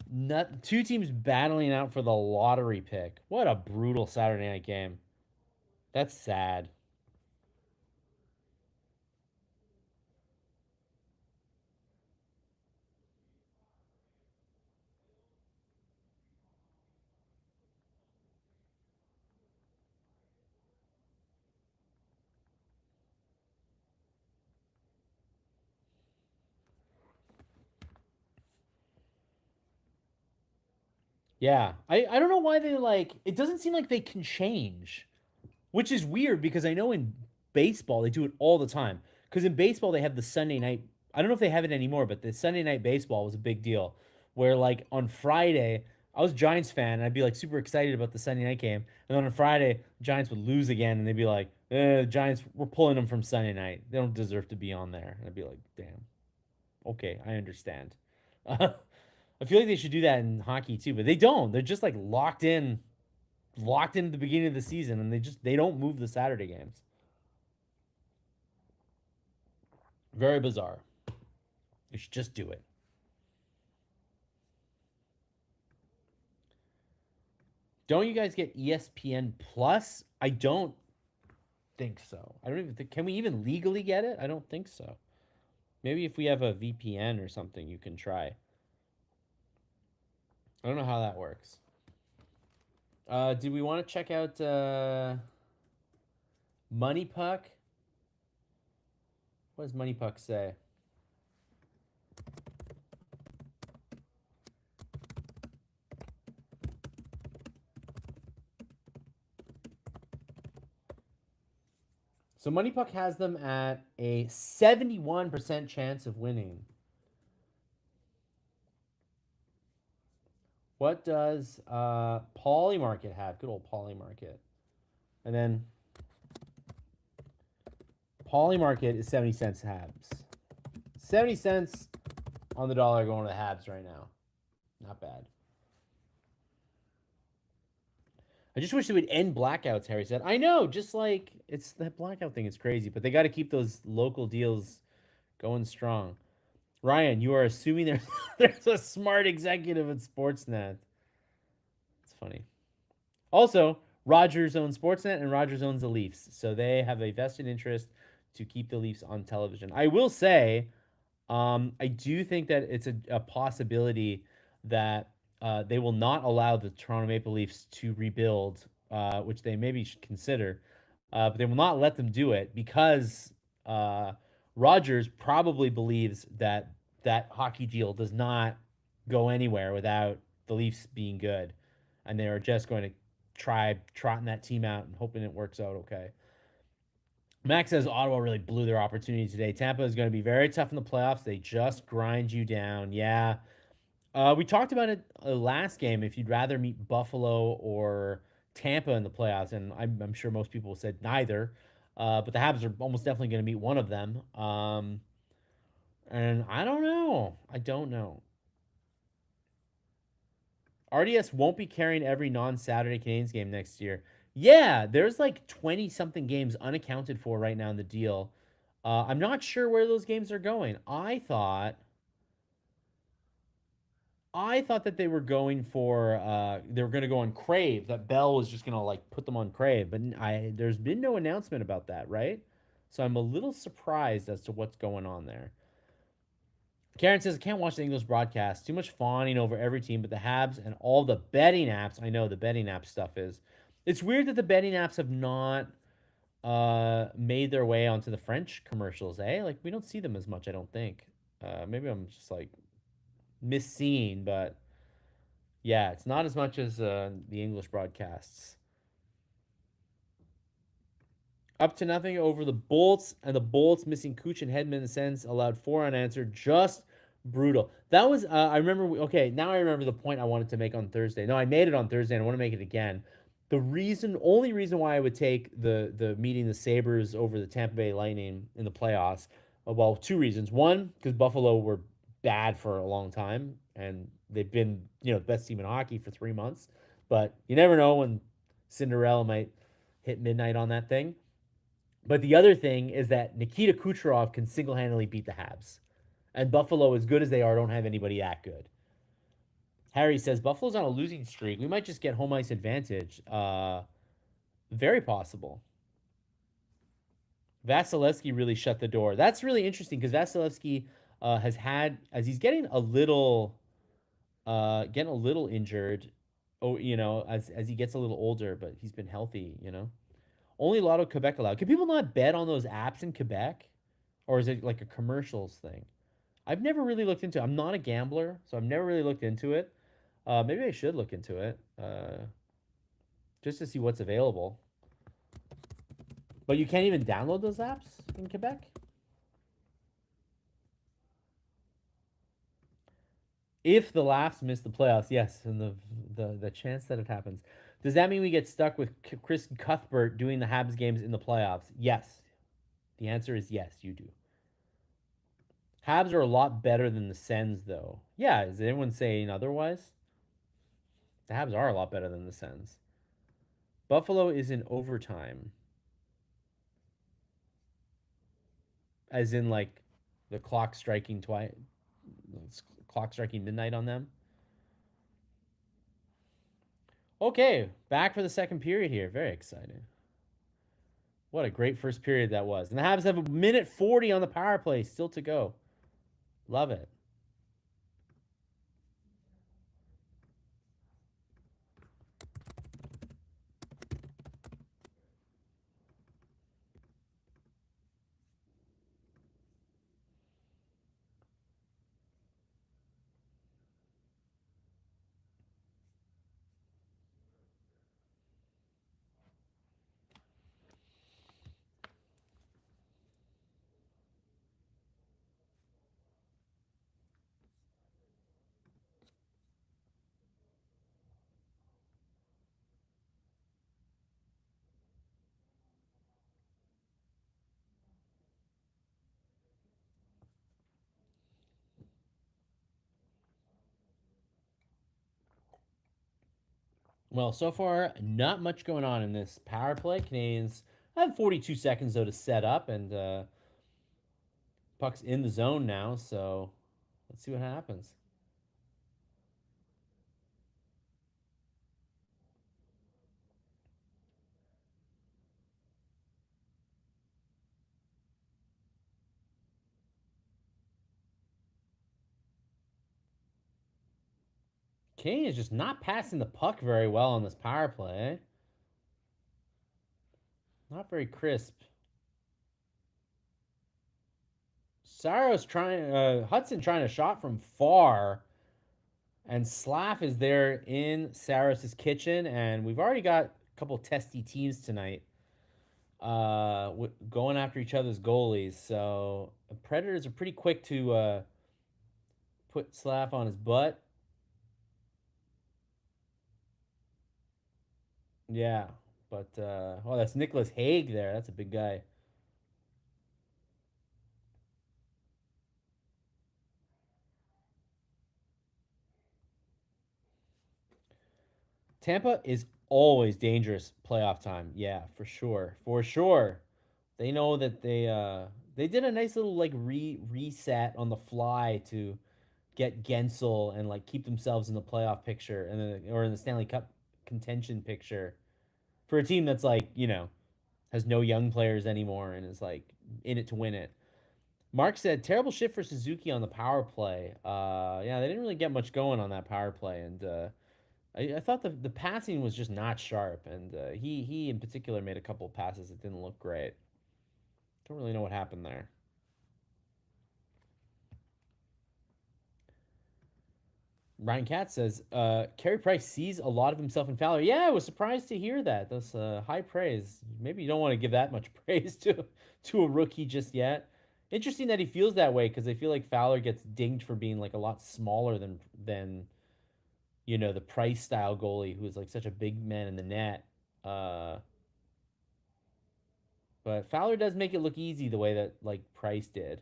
teams battling out for the lottery pick. What a brutal Saturday night game. That's sad. Yeah. I don't know why they like it doesn't seem like they can change. Which is weird because I know in baseball they do it all the time. Because in baseball they have the Sunday night. I don't know if they have it anymore, but the Sunday night baseball was a big deal. Where like on Friday, I was a Giants fan and I'd be like super excited about the Sunday night game, and then on Friday Giants would lose again, and they'd be like, Giants, we're pulling them from Sunday night. They don't deserve to be on there. And I'd be like, damn. Okay, I understand. I feel like they should do that in hockey too, but they don't. They're just like locked in at the beginning of the season, and they don't move the Saturday games. Very bizarre. They should just do it. Don't you guys get ESPN Plus? I don't think so. I don't even think. Can we even legally get it? I don't think so. Maybe if we have a VPN or something, you can try. I don't know how that works. Do we want to check out Money Puck? What does Money Puck say? So Money Puck has them at a 71% chance of winning. What does Polymarket have? Good old Polymarket. And then Polymarket is 70 cents Habs. 70 cents on the dollar going to the Habs right now. Not bad. I just wish they would end blackouts, Harry said. I know, just like it's that blackout thing is crazy, but they got to keep those local deals going strong. Ryan, you are assuming there's a smart executive at Sportsnet. It's funny. Also, Rogers owns Sportsnet and Rogers owns the Leafs, so they have a vested interest to keep the Leafs on television. I will say, I do think that it's a possibility that they will not allow the Toronto Maple Leafs to rebuild, which they maybe should consider, but they will not let them do it because uh, Rogers probably believes that that hockey deal does not go anywhere without the Leafs being good, and they are just going to try trotting that team out and hoping it works out okay. Max says Ottawa really blew their opportunity today. Tampa is going to be very tough in the playoffs. They just grind you down. Yeah. We talked about it last game. If you'd rather meet Buffalo or Tampa in the playoffs, and I'm sure most people said neither, but the Habs are almost definitely going to meet one of them. And I don't know. I don't know. RDS won't be carrying every non-Saturday Canadiens game next year. Yeah, there's like 20 something games unaccounted for right now in the deal. I'm not sure where those games are going. I thought that they were going for they were going to go on Crave. That Bell was just going to like put them on Crave, but there's been no announcement about that, right? So I'm a little surprised as to what's going on there. Karen says, I can't watch the English broadcast. Too much fawning over every team, but the Habs and all the betting apps. I know the betting app stuff is. It's weird that the betting apps have not made their way onto the French commercials, eh? Like, we don't see them as much, I don't think. Maybe I'm just like misseeing, but yeah, it's not as much as the English broadcasts. Up to nothing over the Bolts, and the Bolts missing Cooch and Hedman sends allowed four unanswered. Just brutal. That was I remember. Okay, now I remember the point I wanted to make on Thursday. No, I made it on Thursday, and I want to make it again. Only reason why I would take the meeting the Sabres over the Tampa Bay Lightning in the playoffs. Well, two reasons. One, because Buffalo were bad for a long time, and they've been the best team in hockey for 3 months. But you never know when Cinderella might hit midnight on that thing. But the other thing is that Nikita Kucherov can single handedly beat the Habs. And Buffalo, as good as they are, don't have anybody that good. Harry says Buffalo's on a losing streak. We might just get home ice advantage. Very possible. Vasilevsky really shut the door. That's really interesting because Vasilevsky has had, as he's getting a little injured. Oh, as he gets a little older, but he's been healthy. Only Lotto Quebec allowed. Can people not bet on those apps in Quebec? Or is it like a commercials thing? I've never really looked into it. I'm not a gambler, so I've never really looked into it. Maybe I should look into it just to see what's available. But you can't even download those apps in Quebec? If the Laughs miss the playoffs, yes, and the chance that it happens. Does that mean we get stuck with Chris Cuthbert doing the Habs games in the playoffs? Yes. The answer is yes, you do. Habs are a lot better than the Sens, though. Yeah, is anyone saying otherwise? The Habs are a lot better than the Sens. Buffalo is in overtime, as in like the clock striking twice, clock striking midnight on them. Okay, back for the second period here. Very exciting. What a great first period that was. And the Habs have a minute 40 on the power play still to go. Love it. Well, so far, not much going on in this power play. Canadians have 42 seconds, though, to set up, and puck's in the zone now, so let's see what happens. Kane is just not passing the puck very well on this power play. Not very crisp. Saros trying, Hudson trying to shot from far, and Slav is there in Saros's kitchen, and we've already got a couple testy teams tonight, going after each other's goalies. So the Predators are pretty quick to put Slav on his butt. Yeah, but oh, that's Nicholas Haig there. That's a big guy. Tampa is always dangerous playoff time. Yeah, for sure. For sure. They know that they did a nice little like reset on the fly to get Gensel and like keep themselves in the playoff picture and then or in the Stanley Cup contention picture for a team that's like, has no young players anymore and is like in it to win it. Mark said terrible shift for Suzuki on the power play. Yeah, they didn't really get much going on that power play, and I thought the passing was just not sharp, and he in particular made a couple of passes that didn't look great. Don't really know what happened there. Ryan Katz says, Carey Price sees a lot of himself in Fowler. Yeah, I was surprised to hear that. That's high praise. Maybe you don't want to give that much praise to a rookie just yet. Interesting that he feels that way because I feel like Fowler gets dinged for being like a lot smaller than the Price style goalie who is like such a big man in the net. Uh, but Fowler does make it look easy the way that like Price did.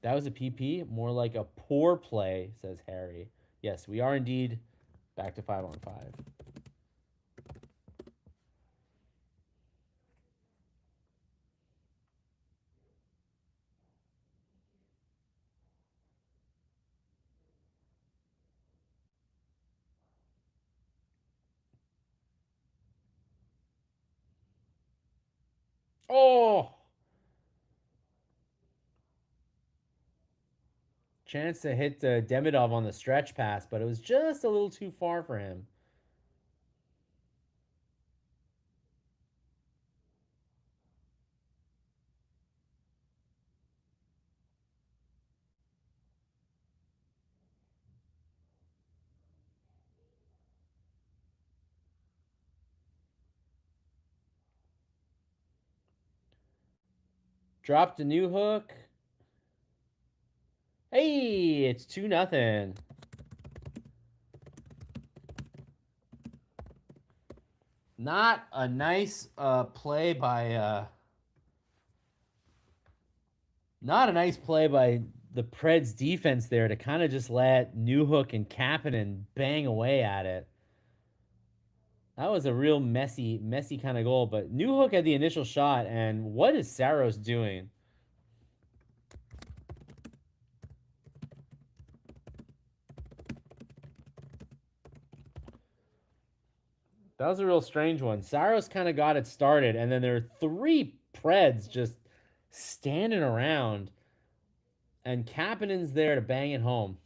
That was a PP, more like a poor play, says Harry. Yes, we are indeed back to 5-on-5. Oh, chance to hit Demidov on the stretch pass, but it was just a little too far for him. Dropped a new hook. Hey, it's 2-0. Not a nice play by not a nice play by the Preds defense there to kind of just let Newhook and Kapanen bang away at it. That was a real messy kind of goal. But Newhook had the initial shot, and what is Saros doing? That was a real strange one. Saros kind of got it started, and then there are three Preds just standing around, and Kapanen's there to bang it home.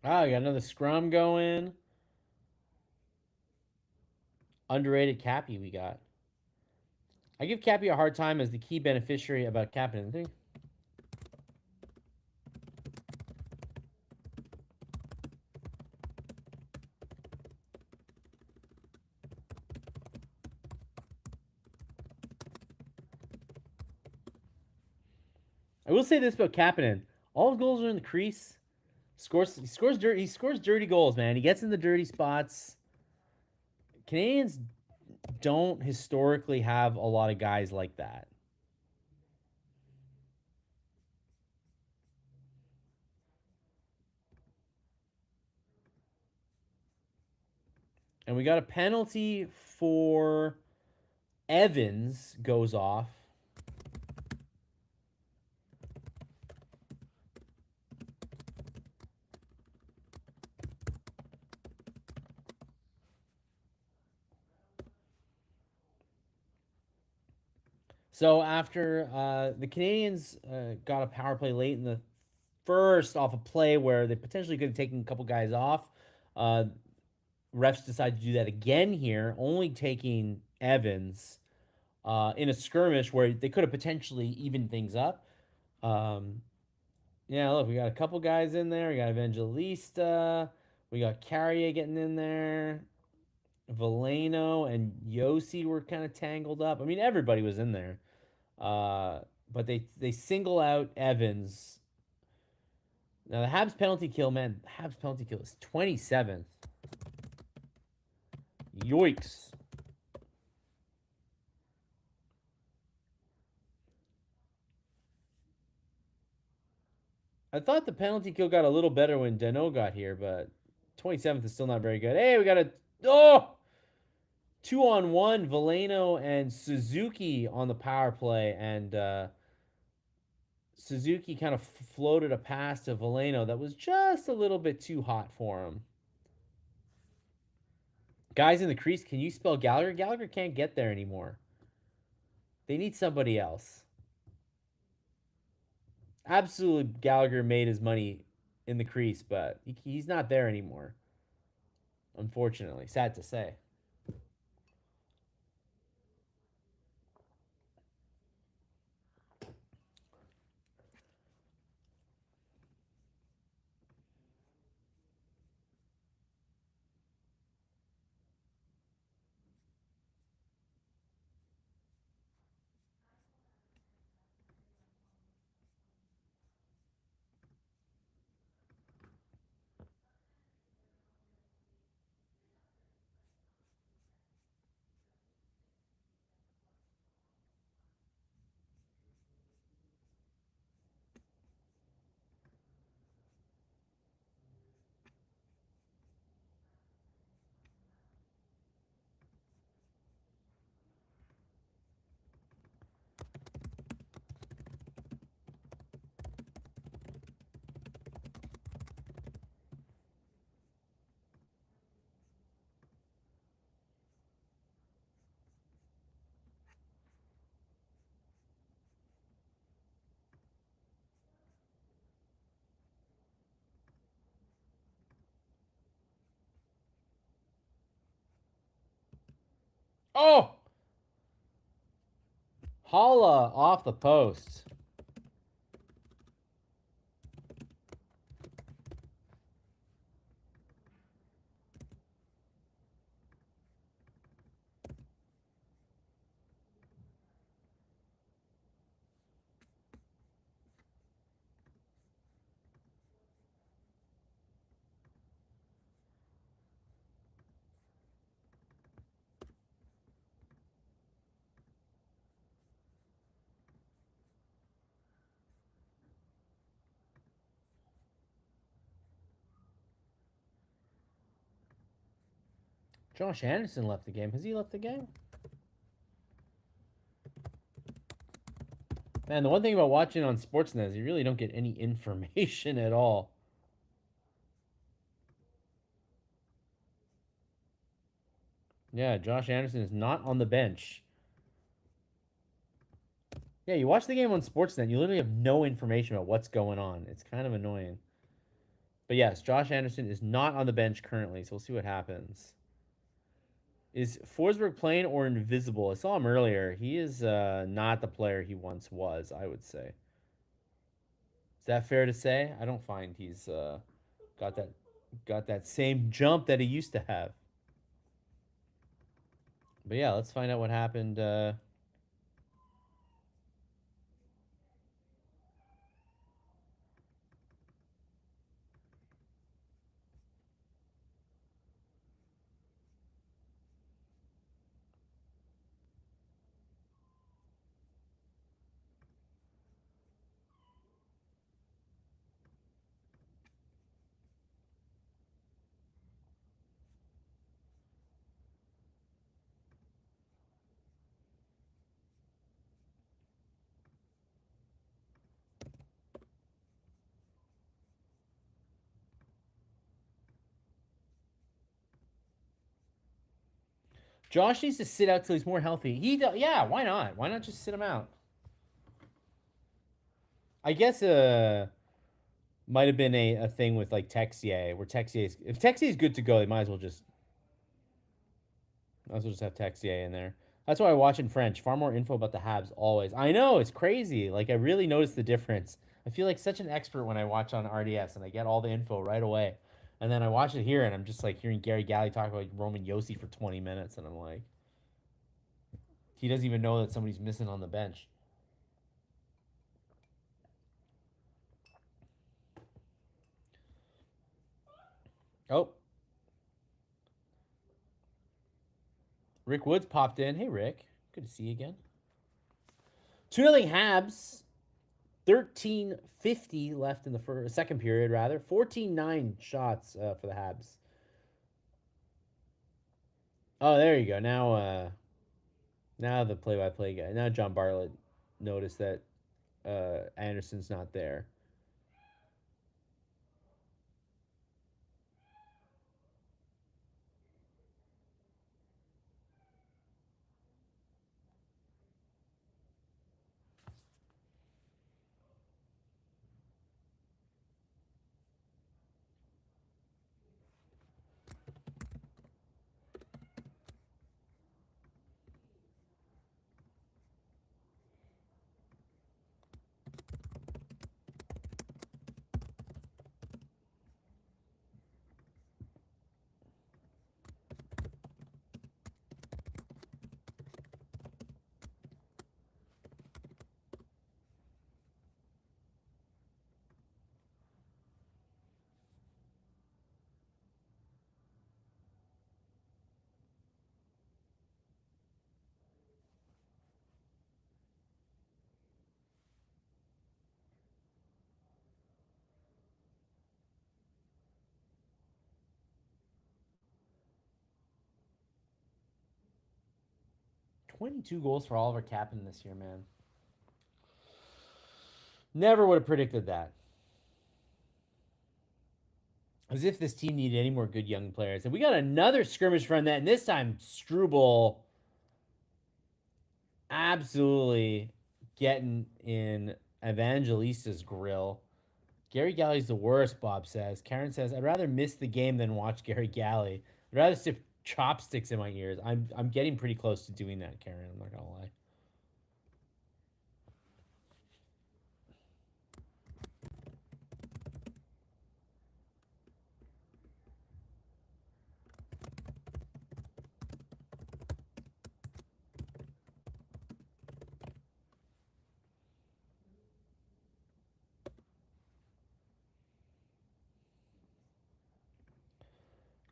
Ah, we got another scrum going. Underrated Cappy we got. I give Cappy a hard time as the key beneficiary about Cappy. I will say this about Kapanen. All his goals are in the crease. He scores dirty goals, man. He gets in the dirty spots. Canadians don't historically have a lot of guys like that. And we got a penalty for Evans goes off. So after the Canadians got a power play late in the first off a play where they potentially could have taken a couple guys off, uh, refs decided to do that again here, only taking Evans in a skirmish where they could have potentially evened things up. Um, yeah, look, we got a couple guys in there. We got Evangelista. We got Carrier getting in there. Veleno and Yossi were kind of tangled up. I mean, everybody was in there. Uh, but they single out Evans. Now the Habs penalty kill, man. Habs penalty kill is 27th. Yoicks. I thought the penalty kill got a little better when Dano got here, but 27th is still not very good. Hey, we got a 2-on-1 Veleno and Suzuki on the power play, and Suzuki kind of floated a pass to Veleno that was just a little bit too hot for him. Guys in the crease, can you spell Gallagher? Gallagher can't get there anymore. They need somebody else. Absolutely, Gallagher made his money in the crease, but he's not there anymore. Unfortunately, sad to say. Oh! Holla off the post. Josh Anderson left the game. Has he left the game? Man, the one thing about watching on Sportsnet is you really don't get any information at all. Yeah, Josh Anderson is not on the bench. Yeah, you watch the game on Sportsnet, you literally have no information about what's going on. It's kind of annoying. But yes, Josh Anderson is not on the bench currently, so we'll see what happens. Is Forsberg playing or invisible? I saw him earlier. He is not the player he once was, I would say. Is that fair to say? I don't find he's got that got that same jump that he used to have. But yeah, let's find out what happened. Josh needs to sit out till he's more healthy. Yeah, why not? Why not just sit him out? I guess might have been a thing with like Texier, where Texier if Texier is good to go, they might as well just have Texier in there. That's why I watch in French. Far more info about the Habs always. I know it's crazy. Like I really noticed the difference. I feel like such an expert when I watch on RDS and I get all the info right away. And then I watch it here and I'm just like hearing Gary Galley talk about Roman Yossi for 20 minutes and I'm like, he doesn't even know that somebody's missing on the bench. Oh, Rick Woods popped in. Hey Rick, good to see you again. 2-0 Habs. 13:50 left in the second period, rather. 14-9 shots for the Habs. Oh, there you go. Now the play-by-play guy. Now John Bartlett noticed that Anderson's not there. 22 goals for Oliver Kapanen this year, man. Never would have predicted that. As if this team needed any more good young players. And we got another skirmish from that, and this time Struble absolutely getting in Evangelista's grill. Gary Galley's the worst, Bob says. Karen says, I'd rather miss the game than watch Gary Galley. I'd rather stick chopsticks in my ears. I'm getting pretty close to doing that, Karen. I'm not gonna lie.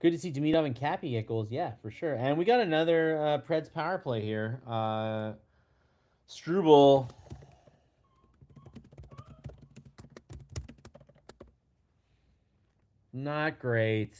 Good to see Demidov and Cappy get goals. Yeah, for sure. And we got another Preds power play here. Struble. Not great.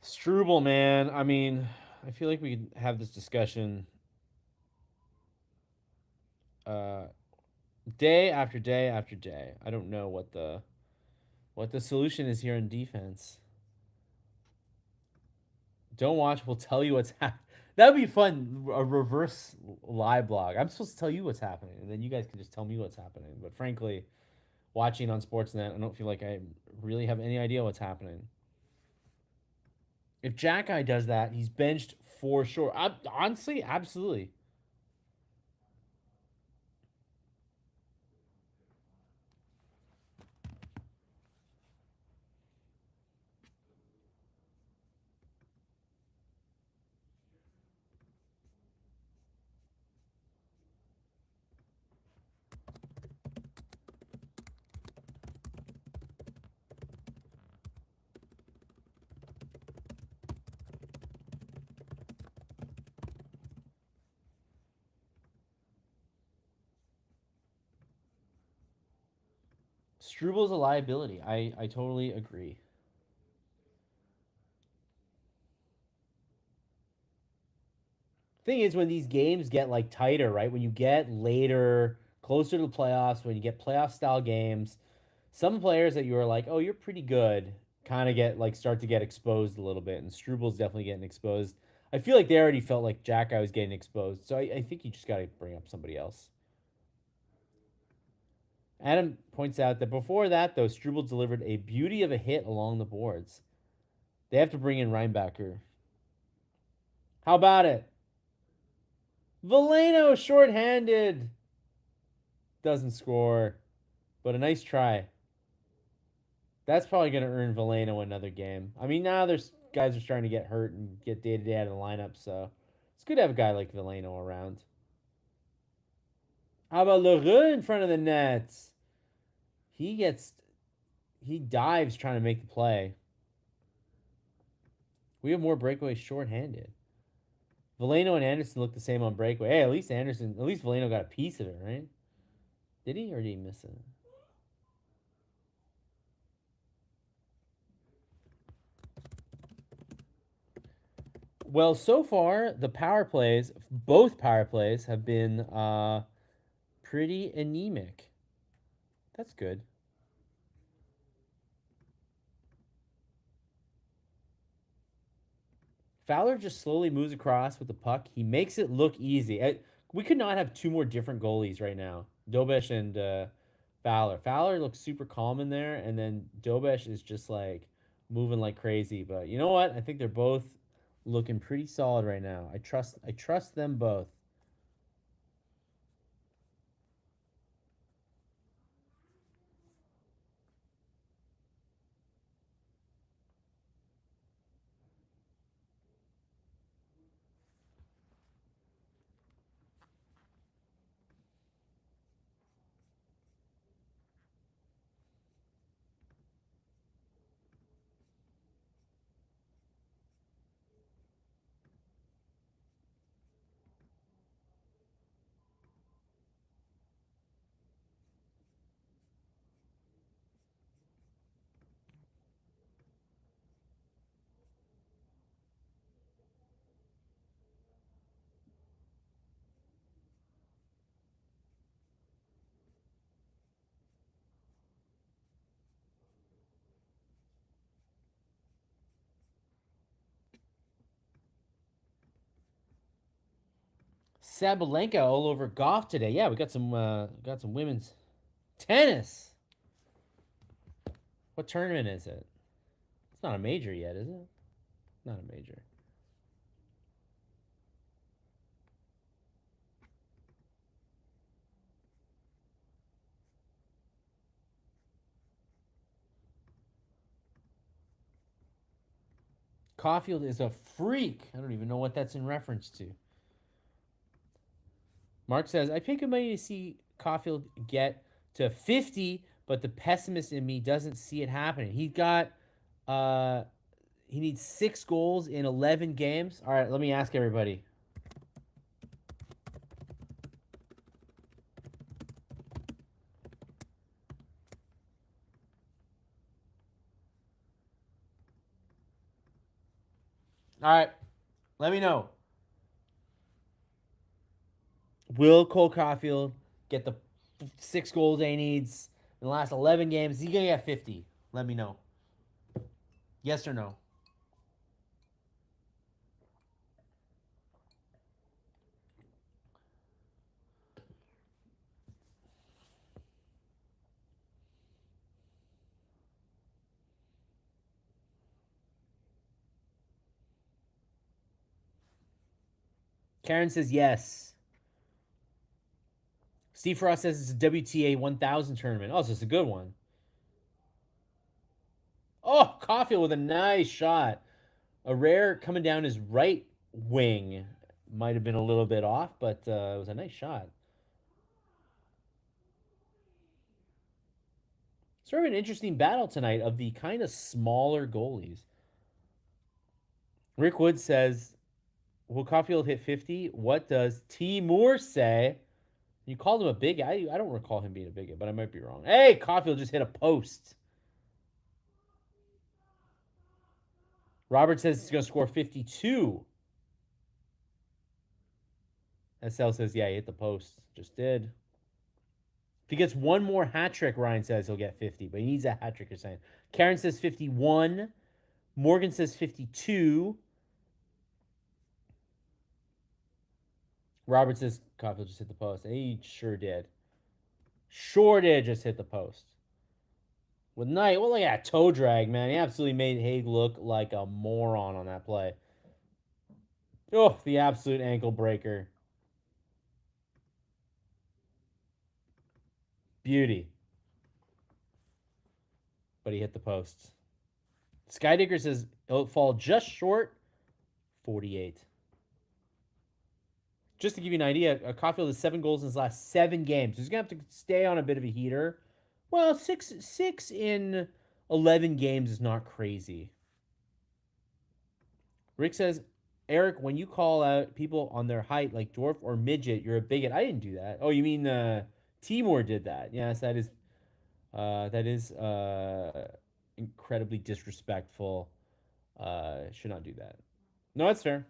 Struble, man. I mean, I feel like we could have this discussion uh, day after day after day. I don't know what the What the solution is here in defense. Don't watch. We'll tell you what's happening. That would be fun. A reverse live blog. I'm supposed to tell you what's happening, and then you guys can just tell me what's happening. But frankly, watching on Sportsnet, I don't feel like I really have any idea what's happening. If Jack Guy does that, he's benched for sure. Honestly, absolutely. Strubal's a liability. I totally agree. Thing is, when these games get like tighter, right? When you get later, closer to the playoffs, when you get playoff style games, some players that you are like, oh, you're pretty good, kind of get like start to get exposed a little bit, and Strubal's definitely getting exposed. I feel like they already felt like Jack Guy was getting exposed, so I think you just got to bring up somebody else. Adam points out that before that, though, Struble delivered a beauty of a hit along the boards. They have to bring in Reinbacher. How about it? Veleno shorthanded. Doesn't score, but a nice try. That's probably going to earn Veleno another game. I mean, now there's guys are starting to get hurt and get day to day out of the lineup, so it's good to have a guy like Veleno around. How about Leroux in front of the nets? He gets he dives trying to make the play. We have more breakaways shorthanded. Veleno and Anderson look the same on breakaway. Hey, at least Veleno got a piece of it, right? Did he, or did he miss it? Well, so far the power plays, both power plays, have been pretty anemic. That's good. Fowler just slowly moves across with the puck. He makes it look easy. We could not have two more different goalies right now. Dobesh and Fowler. Fowler looks super calm in there, and then Dobesh is just like moving like crazy. But you know what? I think they're both looking pretty solid right now. I trust them both. Sabalenka all over golf today. Yeah, we got some women's tennis. What tournament is it? It's not a major yet, is it? Not a major. Caulfield is a freak. I don't even know what that's in reference to. Mark says, I paid good money to see Caulfield get to 50, but the pessimist in me doesn't see it happening. Uh he needs 6 goals in 11 games. All right, let me ask everybody. All right, let me know. Will Cole Caulfield get the 6 goals he needs in the last 11 games? Is he going to get 50? Let me know. Yes or no? Karen says yes. Steve Frost says it's a WTA 1000 tournament. Oh, so it's a good one. Oh, Caulfield with a nice shot. A rare coming down his right wing. Might have been a little bit off, but it was a nice shot. Sort of an interesting battle tonight of the kind of smaller goalies. Rick Wood says, will Caulfield hit 50? What does T. Moore say? You called him a big guy. I don't recall him being a big guy, but I might be wrong. Hey, Caulfield just hit a post. Robert says he's going to score 52. SL says, yeah, he hit the post. Just did. If he gets one more hat trick, Ryan says he'll get 50, but he needs a hat trick, you're saying. Karen says 51. Morgan says 52. Robert says Caulfield just hit the post. And he sure did. Sure did just hit the post. With Knight, well, look at that toe drag, man. He absolutely made Haig look like a moron on that play. Oh, the absolute ankle breaker. Beauty. But he hit the post. Skydigger says it'll fall just short, 48. Just to give you an idea, Caulfield has 7 goals in his last 7 games. So he's gonna have to stay on a bit of a heater. Well, six in 11 games is not crazy. Rick says, Eric, when you call out people on their height like dwarf or midget, you're a bigot. I didn't do that. Oh, you mean Timur did that? Yes, that is incredibly disrespectful. Should not do that. No, that's fair.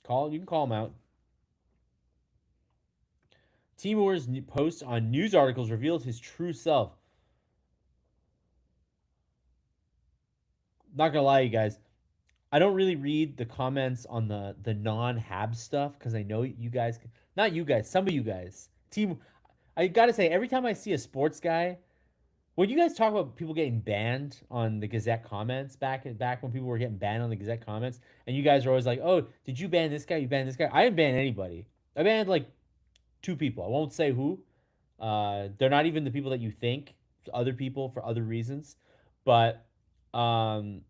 You can call him out. Timur's post on news articles revealed his true self. Not gonna lie, you guys. I don't really read the comments on the non-Habs stuff because I know you guys, not you guys, some of you guys. Team, I gotta say, every time I see a sports guy, when you guys talk about people getting banned on the Gazette comments back when people were getting banned on the Gazette comments, and you guys are always like, "Oh, did you ban this guy? You banned this guy?" I didn't ban anybody. I banned like 2 people. I won't say who. They're not even the people that you think. Other people for other reasons, but um,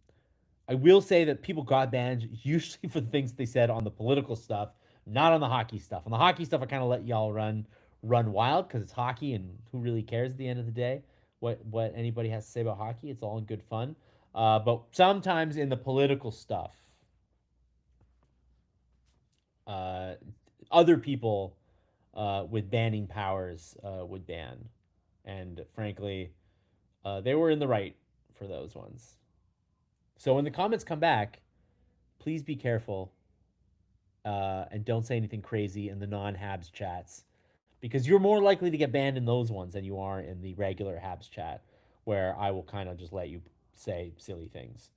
I will say that people got banned usually for the things they said on the political stuff, not on the hockey stuff. On the hockey stuff, I kind of let y'all run wild because it's hockey and who really cares at the end of the day what anybody has to say about hockey. It's all in good fun. But sometimes in the political stuff, uh, other people with banning powers would ban, and frankly, they were in the right for those ones. So when the comments come back, please be careful and don't say anything crazy in the non-Habs chats because you're more likely to get banned in those ones than you are in the regular Habs chat, where I will kind of just let you say silly things.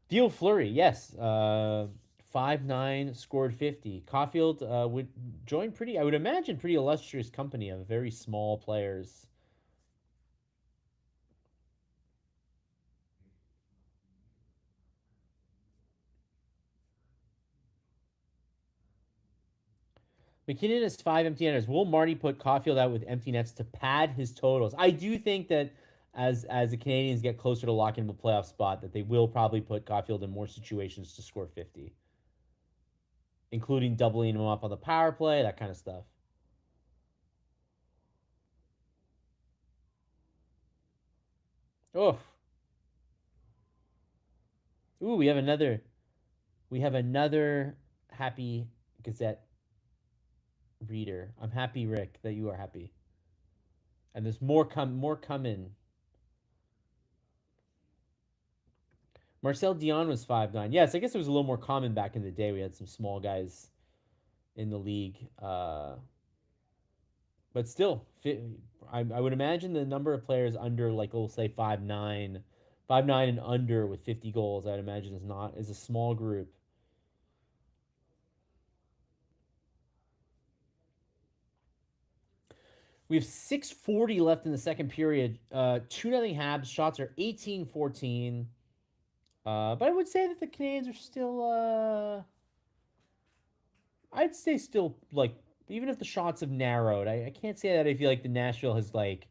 Deal Flurry, yes, 5'9", scored 50. Caulfield would join pretty, I would imagine, pretty illustrious company of very small players. McKinnon has 5 empty netters. Will Marty put Caulfield out with empty nets to pad his totals? I do think that as the Canadiens get closer to locking the playoff spot, that they will probably put Caulfield in more situations to score 50, including doubling him up on the power play, that kind of stuff. Oh, ooh, we have another happy Gazette reader. I'm happy, Rick, that you are happy, and there's more coming. Marcel Dion was 5'9". Yes, I guess it was a little more common back in the day. We had some small guys in the league. But still, I would imagine the number of players under, like, we'll say 5'9", 5'9" and under with 50 goals, I'd imagine is a small group. We have 6:40 left in the second period. 2-0 Habs. Shots are 18-14. But I would say that the Canadiens are still. I'd say still, like, even if the shots have narrowed, I can't say that I feel like the Nashville has, like,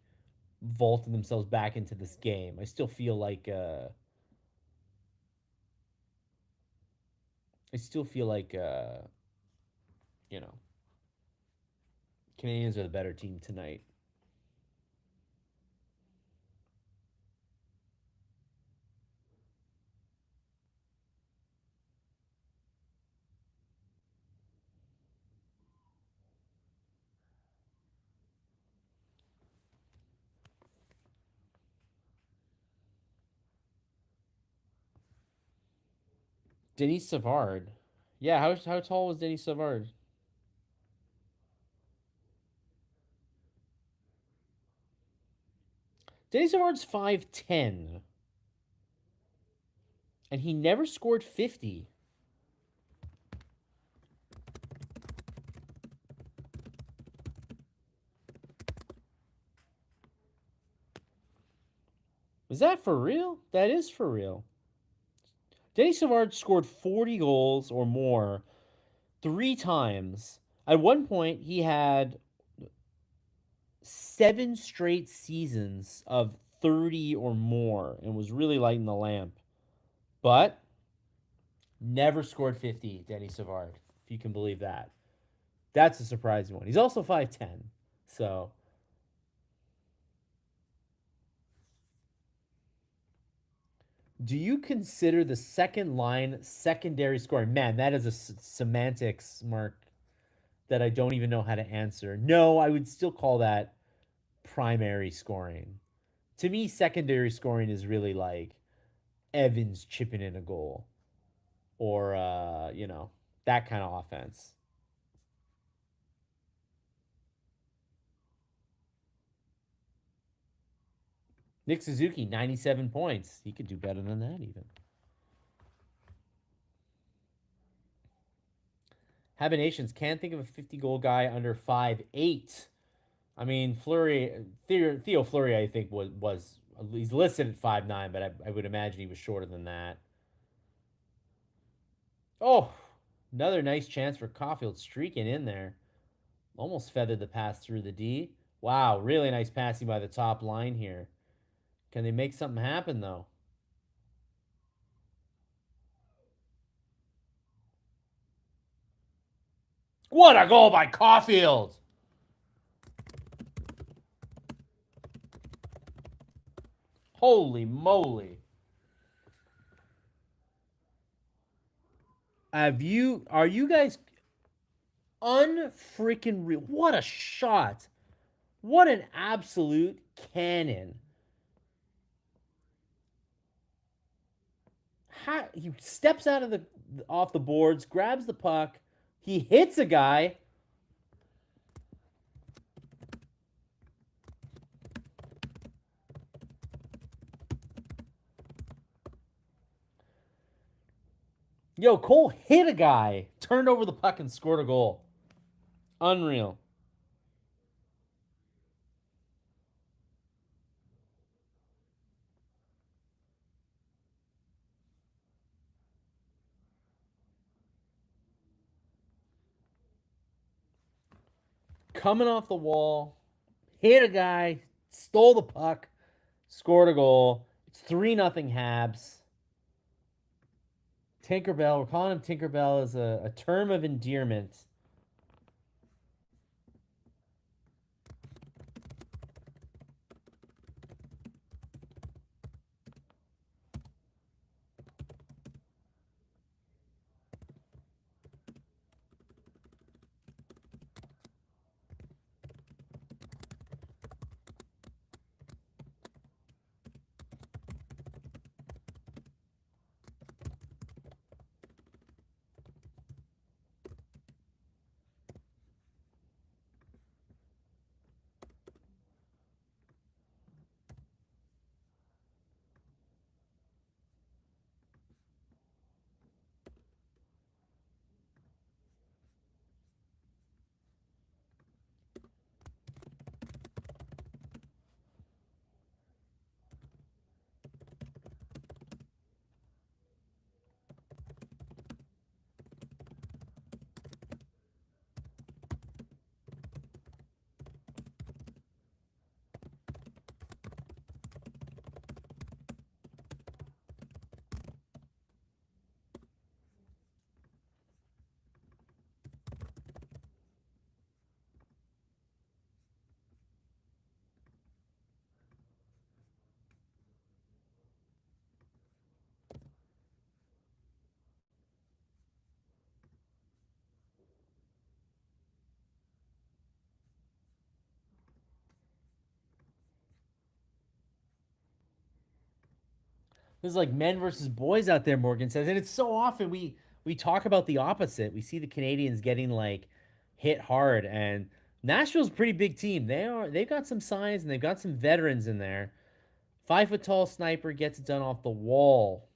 vaulted themselves back into this game. I still feel like I still feel like you know Canadians are the better team tonight. Denis Savard. Yeah, how tall was Denis Savard? Denis Savard's 5'10", and he never scored 50. Is that for real? That is for real. Denis Savard scored 40 goals or more 3 times. At one point, he had 7 straight seasons of 30 or more and was really lighting the lamp. But never scored 50, Denis Savard, if you can believe that. That's a surprising one. He's also 5'10". So, do you consider the second line secondary scoring? Man, that is a semantics, Mark, that I don't even know how to answer. No, I would still call that primary scoring. To me, secondary scoring is really like Evans chipping in a goal or that kind of offense. Nick Suzuki, 97 points. He could do better than that even. Habinations can't think of a 50-goal guy under 5'8". I mean, Theo Fleury, I think was he's listed at 5'9", but I would imagine he was shorter than that. Oh, another nice chance for Caulfield, streaking in there. Almost feathered the pass through the D. Wow, really nice passing by the top line here. Can they make something happen, though? What a goal by Caulfield! Holy moly. Are you guys unfreaking real? What a shot. What an absolute cannon. He steps out of the off the boards, grabs the puck, he hits a guy. Yo, Cole hit a guy, turned over the puck, and scored a goal. Unreal. Coming off the wall, hit a guy, stole the puck, scored a goal. It's 3-0 Habs. Tinkerbell, we're calling him Tinkerbell as a term of endearment. There's like men versus boys out there, Morgan says, and it's so often we talk about the opposite. We see the Canadians getting like hit hard, and Nashville's a pretty big team. They've got some signs and they've got some veterans in there. 5 foot tall sniper gets it done off the wall.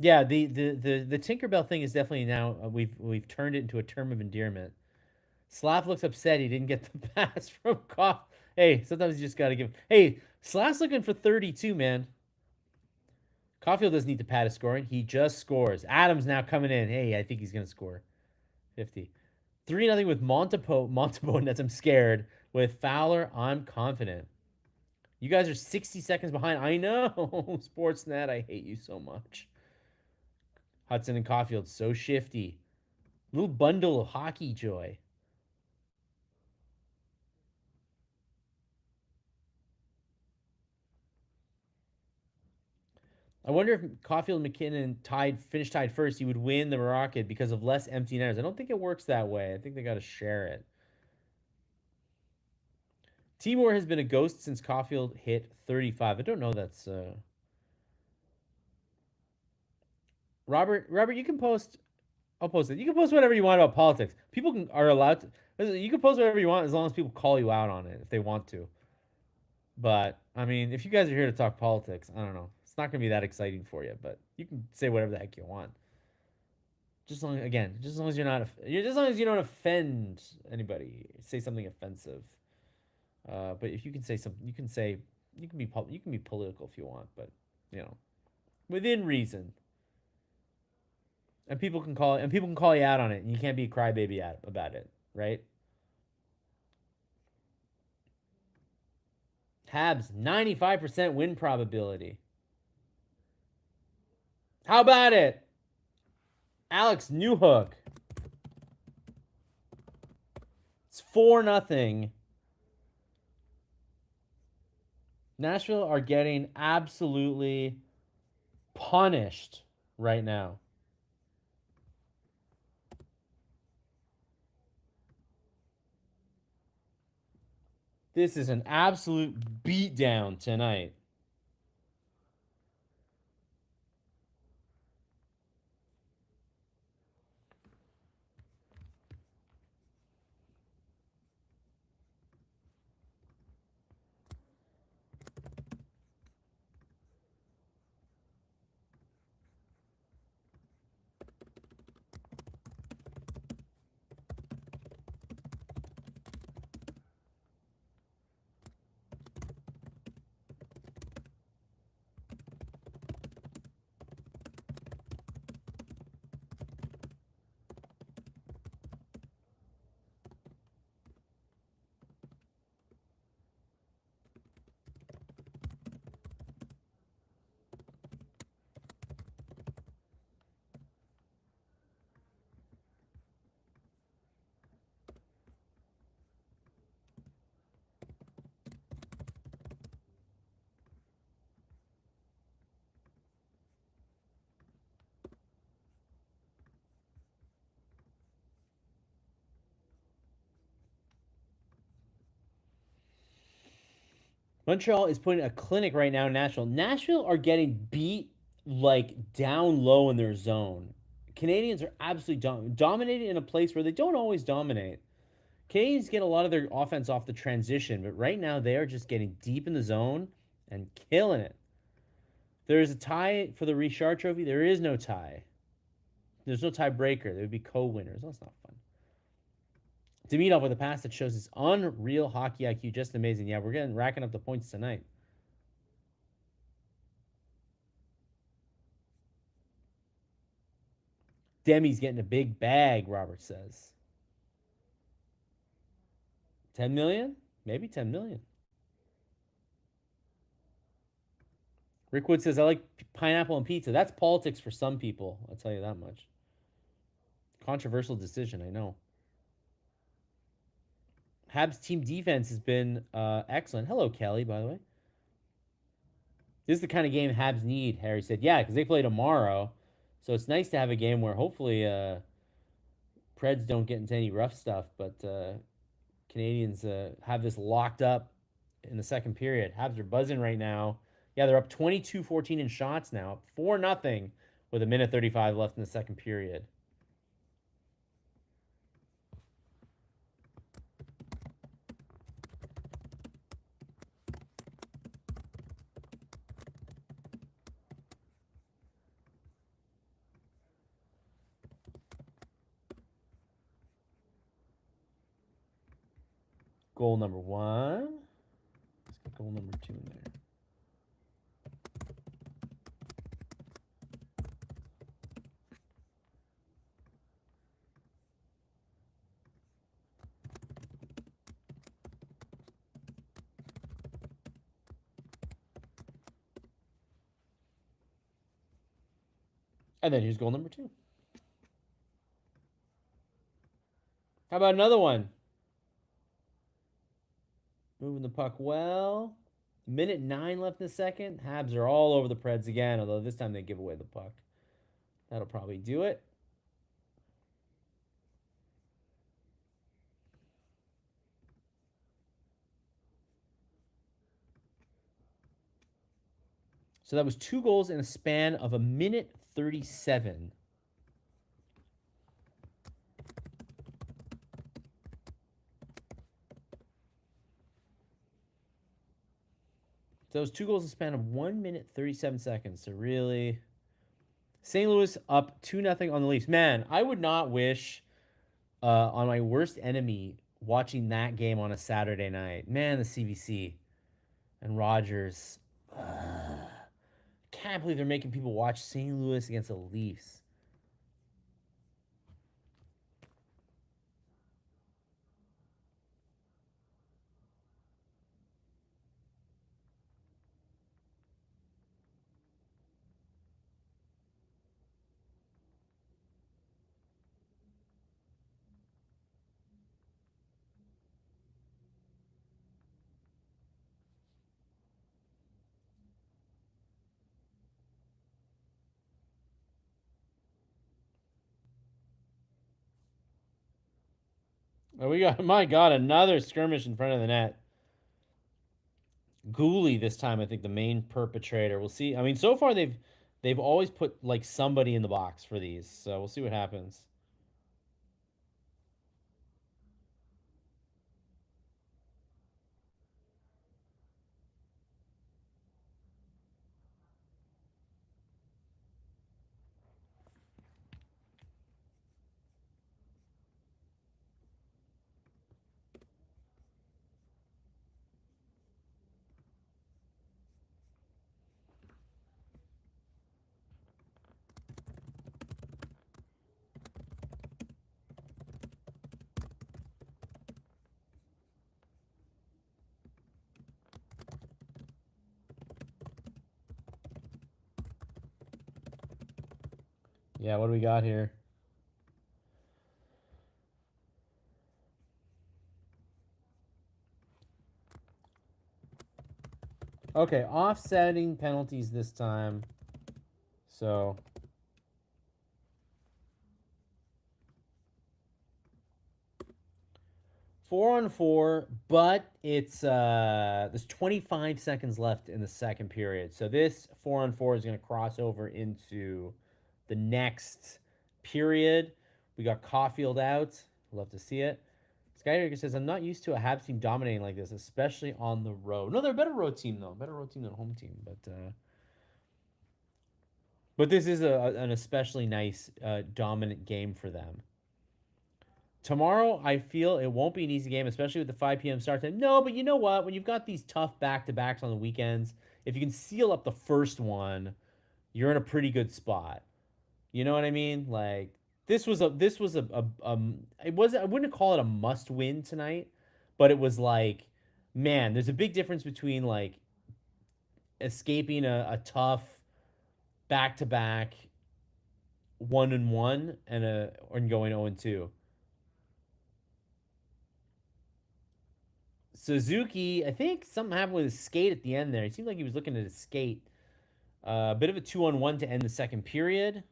Yeah, the Tinkerbell thing is definitely now we've turned it into a term of endearment. Slav looks upset he didn't get the pass from Koff. Hey, sometimes you just gotta give. Hey, Slav's looking for 32, man. Caulfield doesn't need to pad his scoring. He just scores. Adams now coming in. Hey, I think he's gonna score 50. 3-0 with Montepo nets. I'm scared. With Fowler, I'm confident. You guys are 60 seconds behind. I know. Sportsnet, I hate you so much. Hudson and Caulfield, so shifty. Little bundle of hockey joy. I wonder if Caulfield and McKinnon finished tied first, he would win the Rocket because of less empty netters. I don't think it works that way. I think they got to share it. Timor has been a ghost since Caulfield hit 35. I don't know that's Robert, you can post. I'll post it. You can post whatever you want about politics. People are allowed to. You can post whatever you want as long as people call you out on it if they want to. But I mean, if you guys are here to talk politics, I don't know. It's not gonna be that exciting for you, but you can say whatever the heck you want. Just as long as you're not, just as long as you don't offend anybody, say something offensive. But if you can say something, you can be political if you want, but you know, within reason. And people can call you out on it, and you can't be a crybaby about it, right? Habs 95% win probability. How about it, Alex Newhook? It's 4-0. Nashville are getting absolutely punished right now. This is an absolute beatdown tonight. Montreal is putting a clinic right now in Nashville. Nashville are getting beat like down low in their zone. Canadians are absolutely dominated in a place where they don't always dominate. Canadians get a lot of their offense off the transition, but right now they are just getting deep in the zone and killing it. There is a tie for the Richard Trophy. There is no tie. There's no tiebreaker. There would be co-winners. That's not fun. Demidov with a pass that shows his unreal hockey IQ. Just amazing. Yeah, we're getting racking up the points tonight. Demi's getting a big bag, Robert says. 10 million? Maybe 10 million. Rick Wood says, I like pineapple and pizza. That's politics for some people. I'll tell you that much. Controversial decision, I know. Habs team defense has been excellent. Hello, Kelly, by the way. This is the kind of game Habs need, Harry said. Yeah, because they play tomorrow. So it's nice to have a game where hopefully Preds don't get into any rough stuff. But Canadiens have this locked up in the second period. Habs are buzzing right now. Yeah, they're up 22-14 in shots now, 4-0 with a minute 35 left in the second period. Goal number 1. Let's get goal number 2 in there. And then here's goal number 2. How about another one? Moving the puck well. Minute 9 left in the second. Habs are all over the Preds again, although this time they give away the puck. That'll probably do it. So that was 2 goals in a span of a minute 37. So those 2 goals in a span of 1 minute 37 seconds. So really, St. Louis up 2-0 on the Leafs. Man, I would not wish on my worst enemy watching that game on a Saturday night. Man, the CBC and Rogers. Can't believe they're making people watch St. Louis against the Leafs. Oh, we got, my God, another skirmish in front of the net. Goalie this time, I think the main perpetrator. We'll see. I mean, so far they've always put like somebody in the box for these, so we'll see what happens. Yeah, what do we got here? Okay, offsetting penalties this time. So 4-on-4, but it's there's 25 seconds left in the second period. So this 4-on-4 is going to cross over into the next period. We got Caulfield out. Love to see it. Skydraker says, I'm not used to a Habs team dominating like this, especially on the road. No, they're a better road team, though. Better road team than home team. But this is an especially nice, dominant game for them. Tomorrow, I feel it won't be an easy game, especially with the 5 p.m. start time. No, but you know what? When you've got these tough back-to-backs on the weekends, if you can seal up the first one, you're in a pretty good spot. You know what I mean? Like it was I wouldn't call it a must win tonight, but it was like, man, there's a big difference between like escaping a tough back to back 1-1 and going 0-2. Suzuki, I think something happened with his skate at the end there. It seemed like he was looking at his skate. A bit of a 2-on-1 to end the second period.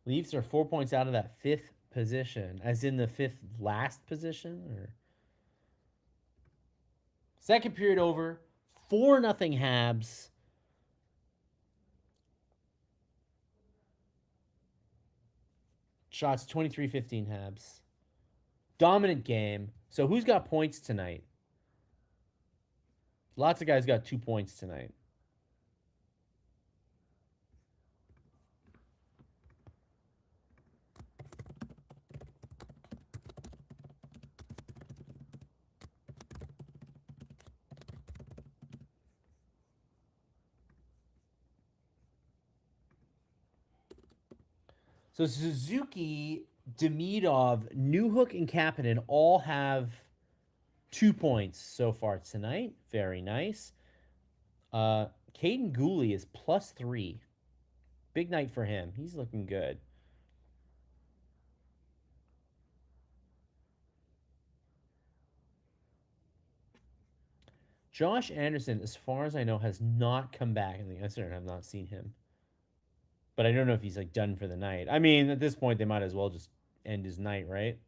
Leafs are 4 points out of that fifth position, as in the fifth last position. Or second period over, 4-0 Habs. Shots 23-15 Habs. Dominant game. So who's got points tonight? Lots of guys got 2 points tonight. So Suzuki, Demidov, Newhook, and Kapanen all have 2 points so far tonight. Very nice. Caden Gooley is +3. Big night for him. He's looking good. Josh Anderson, as far as I know, has not come back in the incident. I have not seen him. But I don't know if he's like done for the night. I mean, at this point, they might as well just end his night, right?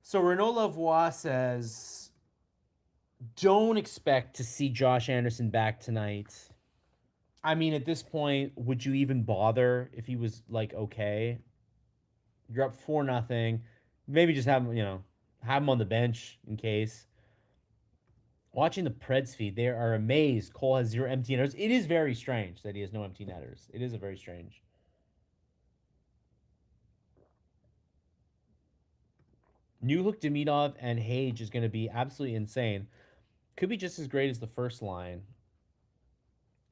So Renaud Lavoie says, don't expect to see Josh Anderson back tonight. I mean, at this point, would you even bother if he was like okay? You're up 4-0. Maybe just have him, have him on the bench in case. Watching the Preds feed, they are amazed Cole has 0 empty netters. It is very strange that he has no empty netters. It is a very strange. Newhook, Demidov, and Hage is going to be absolutely insane. Could be just as great as the first line.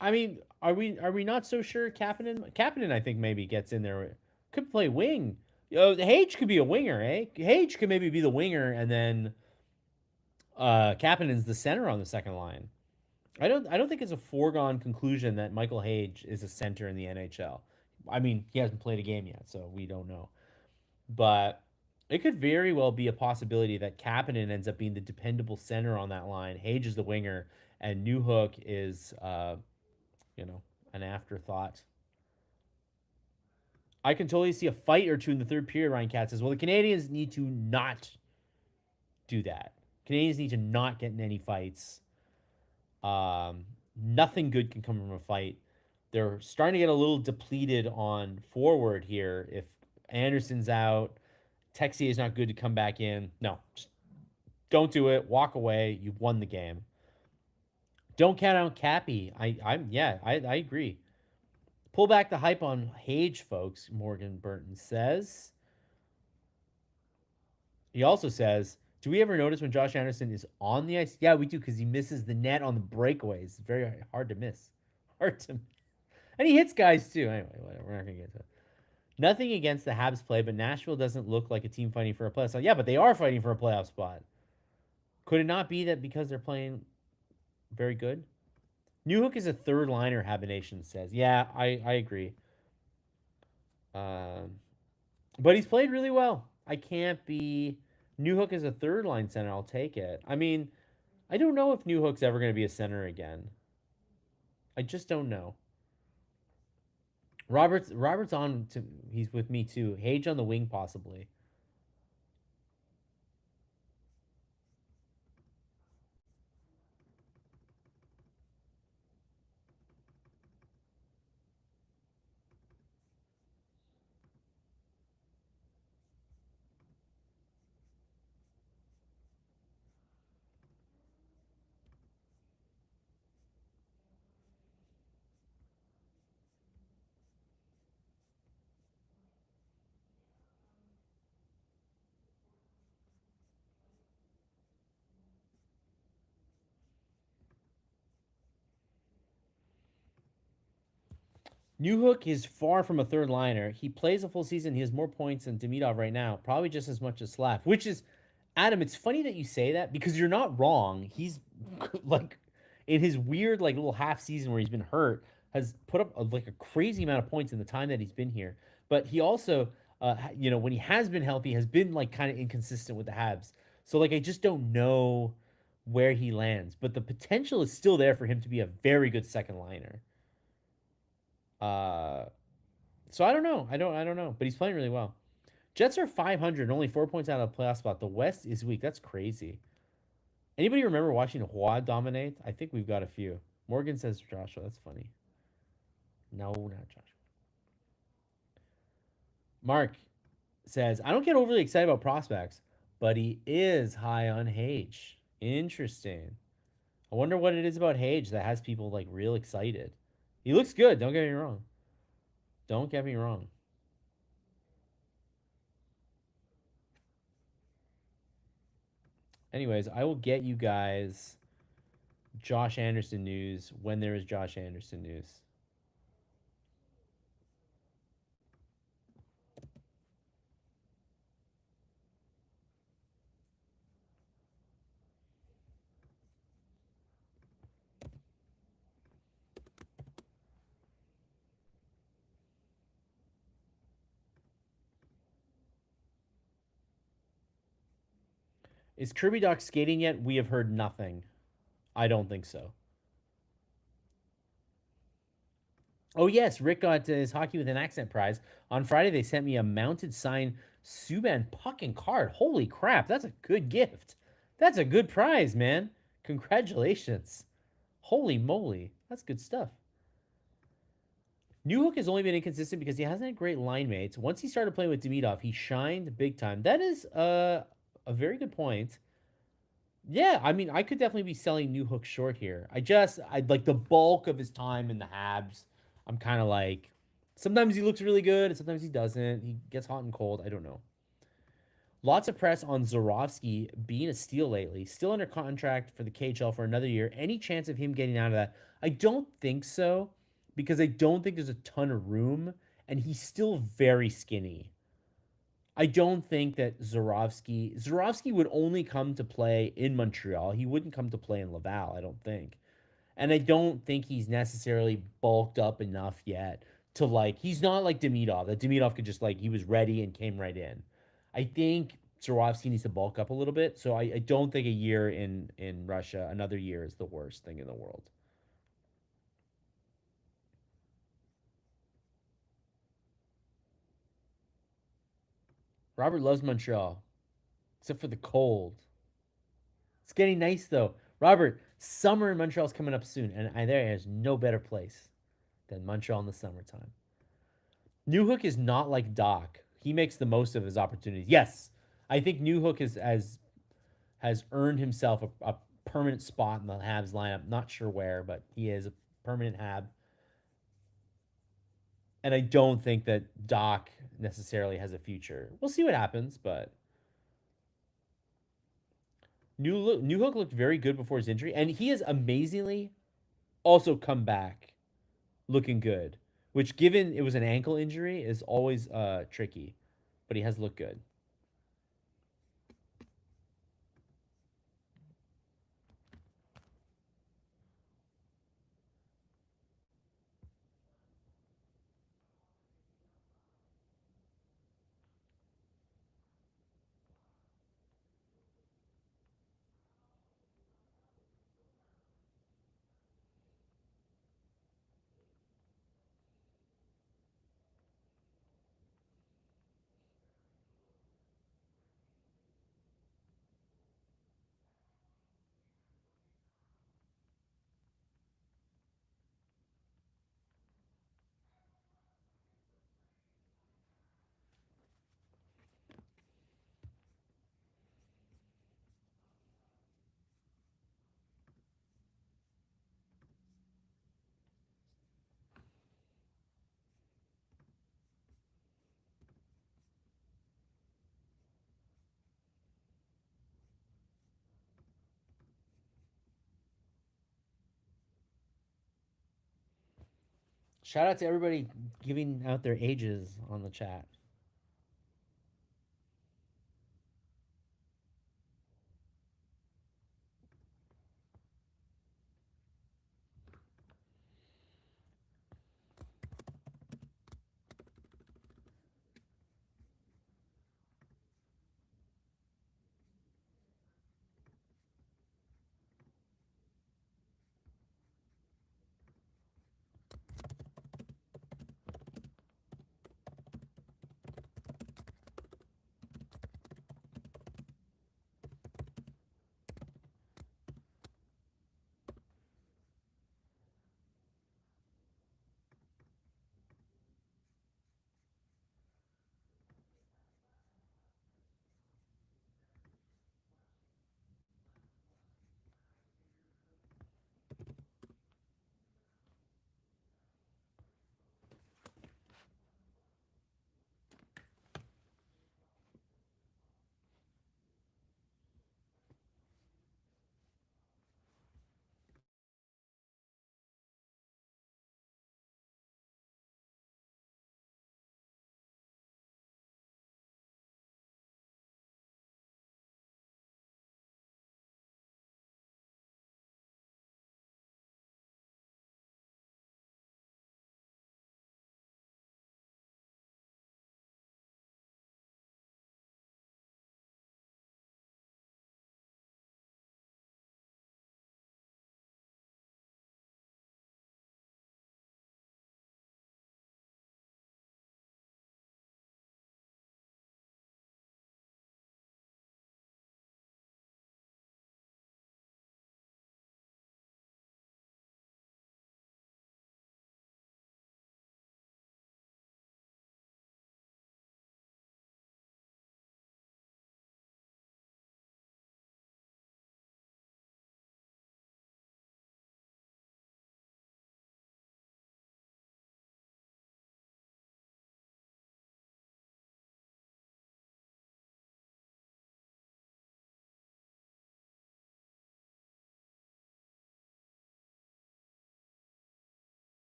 I mean, are we not so sure? Kapanen, I think maybe gets in there. Could play wing. Hage could be a winger, eh? Hage could maybe be the winger, and then Kapanen's the center on the second line. I don't think it's a foregone conclusion that Michael Hage is a center in the NHL. I mean, he hasn't played a game yet, so we don't know. But it could very well be a possibility that Kapanen ends up being the dependable center on that line. Hage is the winger, and Newhook is, an afterthought. I can totally see a fight or two in the third period. Ryan Katz says, well, the Canadiens need to not do that. Canadiens need to not get in any fights. Nothing good can come from a fight. They're starting to get a little depleted on forward here. If Anderson's out, Texier is not good to come back in. No, just don't do it. Walk away. You've won the game. Don't count out Cappy. I agree. Pull back the hype on Hage, folks. Morgan Burton says. He also says, do we ever notice when Josh Anderson is on the ice? Yeah, we do, because he misses the net on the breakaways. It's very hard to miss. Hard to, and he hits guys too. Anyway, whatever. We're not gonna get to it. Nothing against the Habs play, but Nashville doesn't look like a team fighting for a playoff spot. Yeah, but they are fighting for a playoff spot. Could it not be that because they're playing very good? Newhook is a third liner, Habination says. Yeah, I agree. Um, but he's played really well. I can't be. Newhook is a third line center. I'll take it. I mean, I don't know if Newhook's ever going to be a center again. I just don't know. Robert's on. He's with me too. Hage on the wing possibly. Newhook is far from a third liner. He plays a full season. He has more points than Demidov right now, probably just as much as Slav. Which is, Adam. It's funny that you say that because you're not wrong. He's like in his weird like little half season where he's been hurt, has put up like a crazy amount of points in the time that he's been here. But he also, when he has been healthy, has been like kind of inconsistent with the Habs. So like I just don't know where he lands, but the potential is still there for him to be a very good second liner. Uh, so I don't know. I don't know, but he's playing really well. Jets are 500, only 4 points out of the playoff spot. The West is weak. That's crazy. Anybody remember watching Hua dominate? I think we've got a few. Morgan says Joshua. That's funny. No, not Joshua. Mark says, I don't get overly excited about prospects, but he is high on Hage. Interesting. I wonder what it is about Hage that has people like real excited. He looks good. Don't get me wrong. Don't get me wrong. Anyways, I will get you guys Josh Anderson news when there is Josh Anderson news. Is Kirby Doc skating yet? We have heard nothing. I don't think so. Oh yes, Rick got his hockey with an accent prize on Friday. They sent me a mounted signed Subban puck and card. Holy crap, that's a good gift. That's a good prize, man. Congratulations. Holy moly, that's good stuff. Newhook has only been inconsistent because he hasn't had great line mates. Once he started playing with Demidov, he shined big time. That is a very good point. Yeah, I mean, I could definitely be selling Newhook short here. I like the bulk of his time in the Habs. I'm kind of like, sometimes he looks really good, and sometimes he doesn't. He gets hot and cold. I don't know. Lots of press on Zorovsky being a steal lately. Still under contract for the KHL for another year. Any chance of him getting out of that? I don't think so, because I don't think there's a ton of room, and he's still very skinny. I don't think that Zorovsky would only come to play in Montreal. He wouldn't come to play in Laval, I don't think. And I don't think he's necessarily bulked up enough yet to like he's not like Demidov. That Demidov could just like he was ready and came right in. I think Zorovsky needs to bulk up a little bit. So I don't think a year in Russia, another year is the worst thing in the world. Robert loves Montreal, except for the cold. It's getting nice though. Robert, summer in Montreal is coming up soon, and there is no better place than Montreal in the summertime. Newhook is not like Doc. He makes the most of his opportunities. Yes, I think Newhook has earned himself a permanent spot in the Habs lineup. Not sure where, but he is a permanent Hab. And I don't think that Doc necessarily has a future. We'll see what happens, but Newhook looked very good before his injury, and he has amazingly also come back looking good, which given it was an ankle injury is always tricky, but he has looked good. Shout out to everybody giving out their ages on the chat.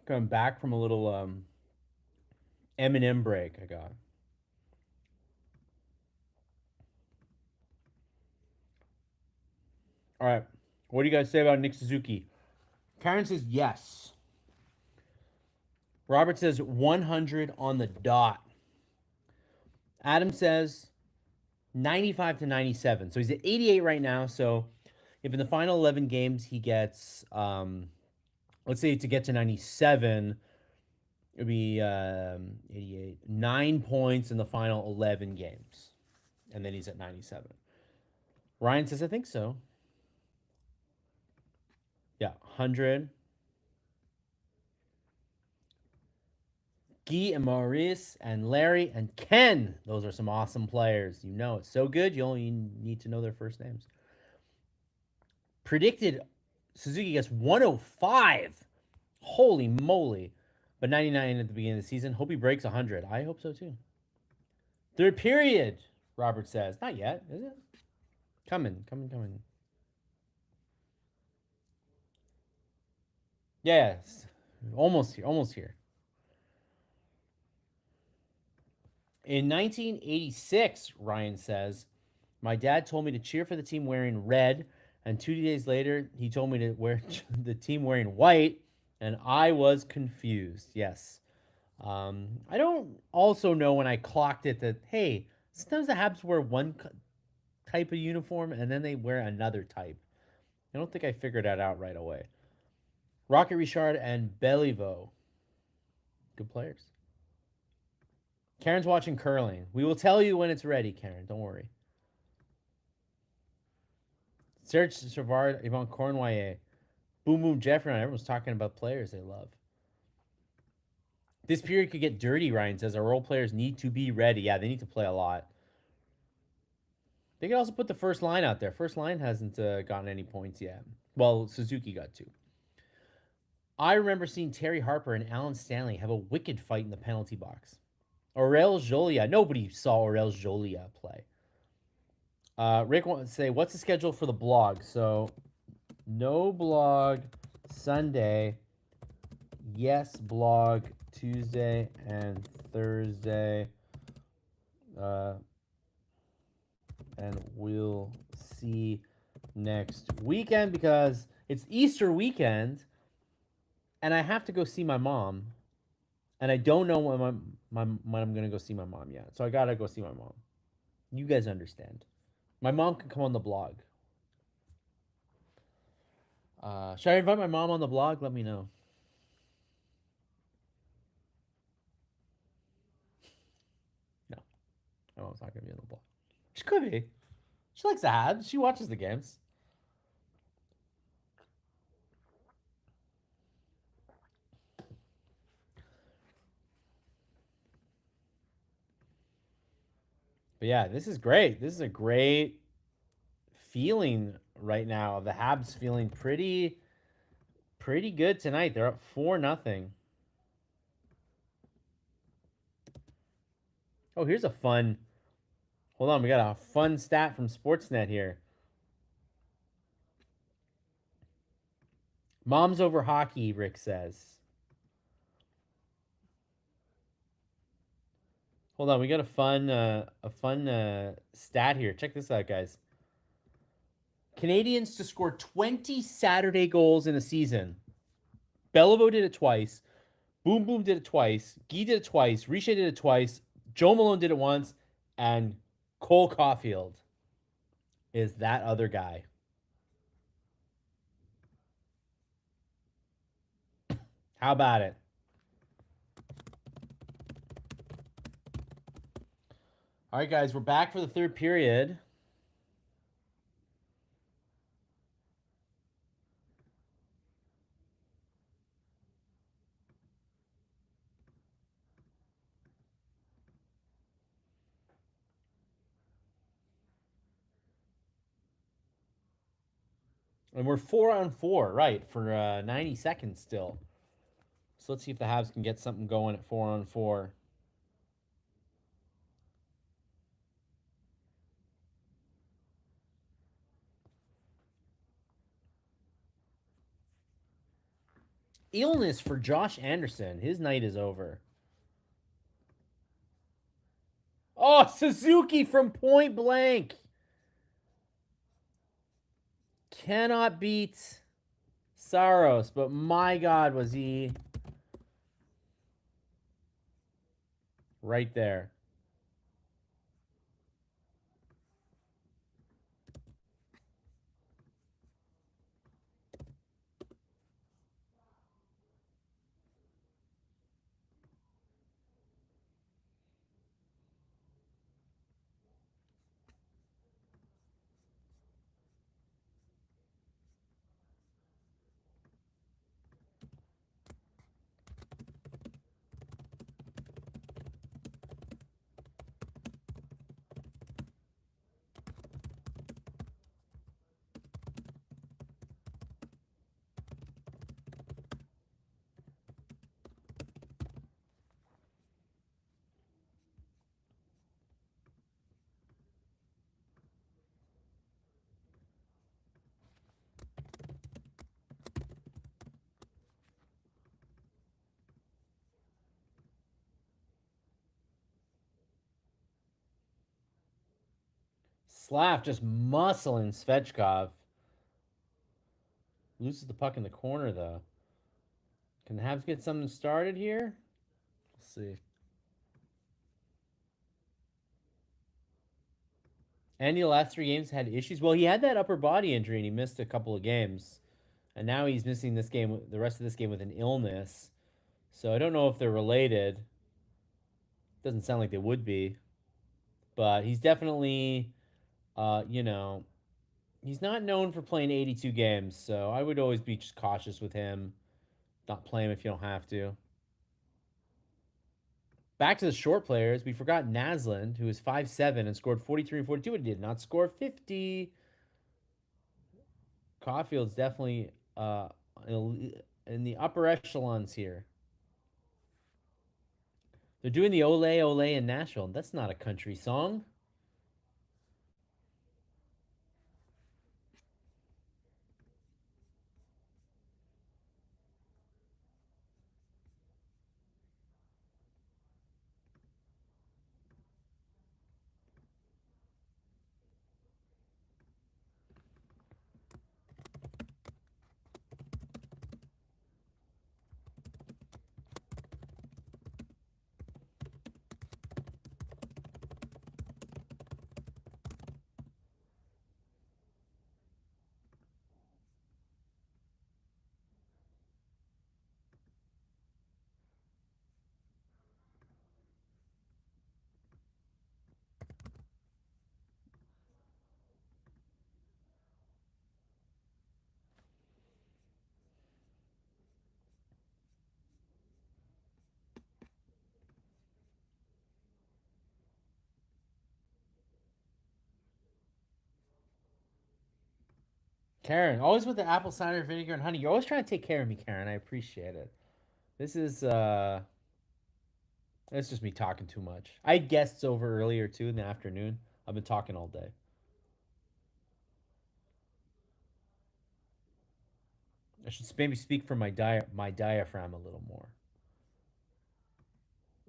Coming back from a little M&M break I got. All right. What do you guys say about Nick Suzuki? Karen says yes. Robert says 100 on the dot. Adam says 95 to 97. So he's at 88 right now. So if in the final 11 games he gets, let's say to get to 97, it would be 88, 9 points in the final 11 games. And then he's at 97. Ryan says, I think so. Yeah, 100. Guy and Maurice and Larry and Ken. Those are some awesome players. You know it's so good, you only need to know their first names. Predicted Suzuki gets 105. Holy moly. But 99 at the beginning of the season. Hope he breaks 100. I hope so too. Third period, Robert says. Not yet, is it? Coming. Yes. Almost here. In 1986, Ryan says, my dad told me to cheer for the team wearing red, and 2 days later, he told me to wear the team wearing white, and I was confused. Yes. I don't also know when I clocked it that, hey, sometimes the Habs wear one type of uniform and then they wear another type. I don't think I figured that out right away. Rocket Richard and Beliveau. Good players. Karen's watching curling. We will tell you when it's ready, Karen. Don't worry. Serge Savard, Yvonne Cornwallet, Boom Boom Jeffrey. Everyone's talking about players they love. This period could get dirty, Ryan says. Our role players need to be ready. Yeah, they need to play a lot. They could also put the first line out there. First line hasn't gotten any points yet. Well, Suzuki got 2. I remember seeing Terry Harper and Alan Stanley have a wicked fight in the penalty box. Aurel Jolia. Nobody saw Aurel Jolia play. Rick wants to say, what's the schedule for the blog? So, no blog Sunday. Yes, blog Tuesday and Thursday. And we'll see next weekend because it's Easter weekend and I have to go see my mom. And I don't know when I'm going to go see my mom yet. So I got to go see my mom. You guys understand. My mom can come on the blog. Should I invite my mom on the blog? Let me know. No. My mom's not going to be on the blog. She could be. She likes the Habs. She watches the games. But yeah, this is great. This is a great feeling right now of the Habs feeling pretty good tonight. They're up 4-0. Oh, here's a fun. Hold on, we got a fun stat from Sportsnet here. Moms over hockey, Rick says. Hold on, we got a fun stat here. Check this out, guys. Canadiens to score 20 Saturday goals in a season. Beliveau did it twice. Boom Boom did it twice. Guy did it twice. Richer did it twice. Joe Malone did it once. And Cole Caulfield is that other guy. How about it? All right, guys, we're back for the third period. And we're 4-on-4, right, for 90 seconds still. So let's see if the Habs can get something going at 4-on-4. Illness for Josh Anderson. His night is over. Oh, Suzuki from Point Blank. Cannot beat Saros, but my God, was he right there. Slav just muscling Svechkov. Loses the puck in the corner, though. Can the Habs get something started here? Let's see. And the last 3 games had issues. Well, he had that upper body injury and he missed a couple of games. And now he's missing this game, the rest of this game with an illness. So I don't know if they're related. Doesn't sound like they would be. But he's definitely, you know, he's not known for playing 82 games. So I would always be just cautious with him. Not play him if you don't have to. Back to the short players, we forgot Naslund, who is 5'7" and scored 43 and 42, and did not score 50. Caulfield's definitely in the upper echelons here. They're doing the Ole Ole in Nashville. That's not a country song. Karen, always with the apple cider vinegar and honey. You're always trying to take care of me, Karen. I appreciate it. This is it's just me talking too much. I had guests over earlier too in the afternoon. I've been talking all day. I should maybe speak from my diaphragm a little more.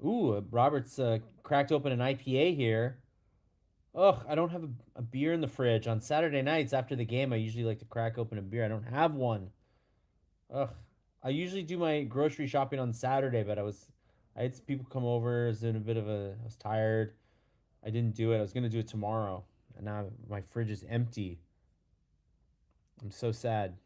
Ooh, Robert's cracked open an IPA here. Ugh, I don't have a beer in the fridge. On Saturday nights after the game, I usually like to crack open a beer. I don't have one. Ugh. I usually do my grocery shopping on Saturday, but I had some people come over. I was in a bit of a, I was tired. I didn't do it. I was gonna do it tomorrow, and now my fridge is empty. I'm so sad.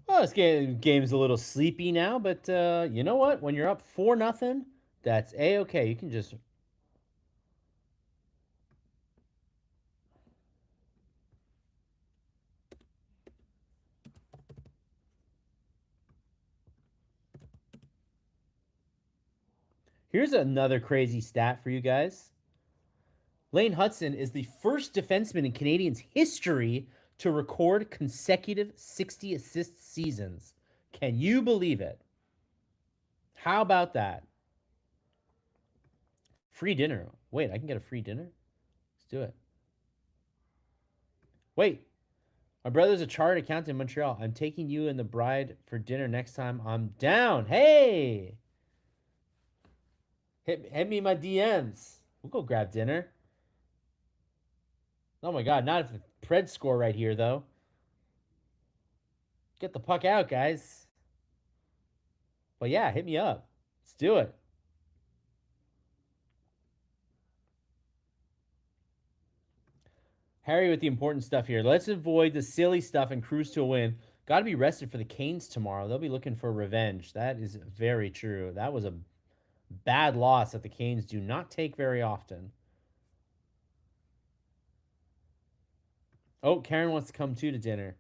Well, this game's a little sleepy now, but you know what? When you're up 4-0, that's a okay. You can just Here's another crazy stat for you guys. Lane Hudson is the first defenseman in Canadiens history to record consecutive 60 assist seasons. Can you believe it? How about that? Free dinner. Wait, I can get a free dinner? Let's do it. Wait, my brother's a chartered accountant in Montreal. I'm taking you and the bride for dinner next time I'm down. Hey, hit me my DMs. We'll go grab dinner. Oh my God, not if the Pred score right here, though. Get the puck out, guys. But yeah, hit me up. Let's do it. Harry with the important stuff here. Let's avoid the silly stuff and cruise to a win. Got to be rested for the Canes tomorrow. They'll be looking for revenge. That is very true. That was a bad loss that the Canes do not take very often. Oh, Karen wants to come too to dinner.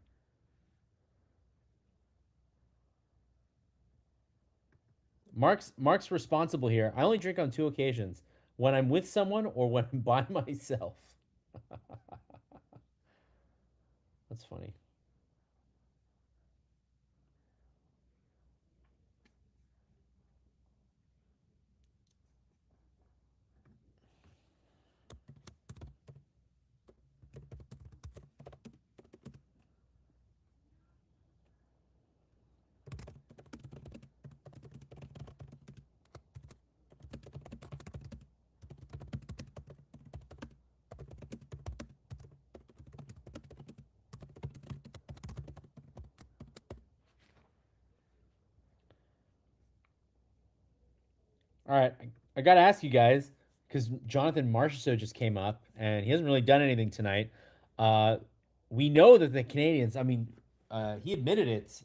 Mark's responsible here. I only drink on two occasions: when I'm with someone or when I'm by myself. That's funny. All right, I got to ask you guys because Jonathan Marchessault just came up and he hasn't really done anything tonight. Uh, we know that the Canadiens. I mean, he admitted it.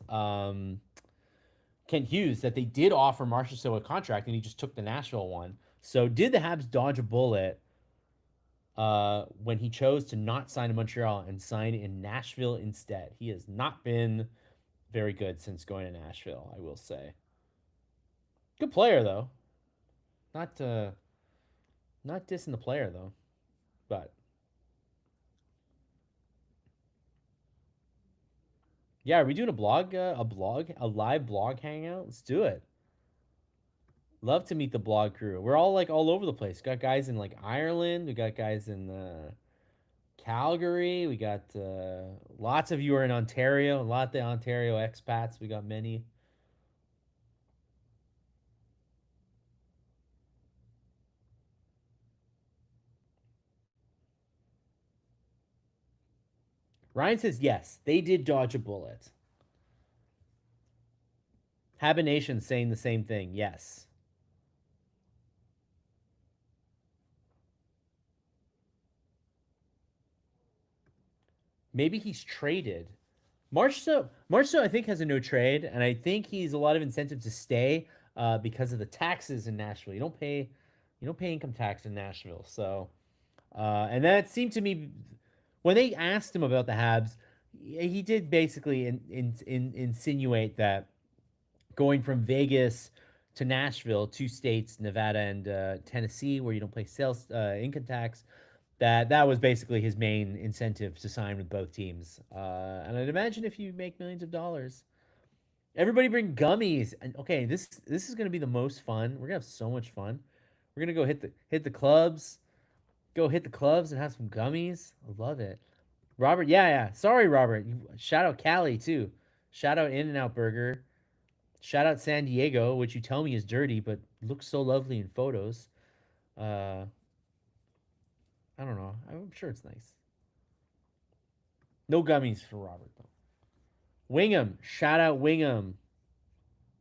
Kent Hughes that they did offer Marchessault a contract and he just took the Nashville one. So did the Habs dodge a bullet when he chose to not sign in Montreal and sign in Nashville instead? He has not been very good since going to Nashville. I will say, good player though. Not not dissing the player though, but yeah, are we doing a live blog hangout? Let's do it. Love to meet the blog crew. We're all like all over the place. Got guys in like Ireland. We got guys in Calgary. We got lots of you are in Ontario. A lot of the Ontario expats. We got many. Ryan says yes, they did dodge a bullet. Habination saying the same thing. Yes. Maybe he's traded. Marchessault, I think, has a no trade, and I think he's a lot of incentive to stay because of the taxes in Nashville. You don't pay income tax in Nashville, so and that seemed to me when they asked him about the Habs, he did basically insinuate that going from Vegas to Nashville, two states, Nevada and Tennessee, where you don't pay sales income tax, that was basically his main incentive to sign with both teams. And I'd imagine if you make millions of dollars, everybody bring gummies. And okay, this is gonna be the most fun. We're gonna have so much fun. We're gonna go hit the clubs, go hit the clubs and have some gummies. I love it. Robert, yeah, yeah. Sorry, Robert. Shout out Cali too. Shout out In and Out Burger. Shout out San Diego, which you tell me is dirty, but looks so lovely in photos. Uh, I don't know. I'm sure it's nice. No gummies for Robert though. Wingham, shout out Wingham.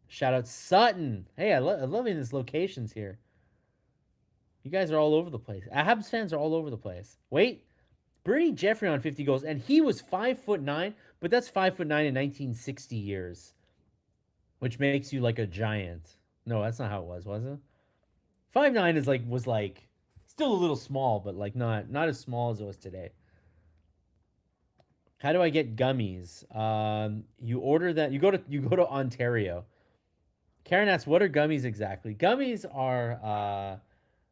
Shout out Sutton. Hey, I'm loving these locations here. You guys are all over the place. Habs fans are all over the place. Wait, Bernie Jeffrey on 50 goals, and he was 5'9", but that's 5'9" in 1960 years, which makes you like a giant. No, that's not how it was it? 5'9" is like was like still a little small, but like not as small as it was today. How do I get gummies? You order that. You go to Ontario. Karen asks, "What are gummies exactly?" Gummies are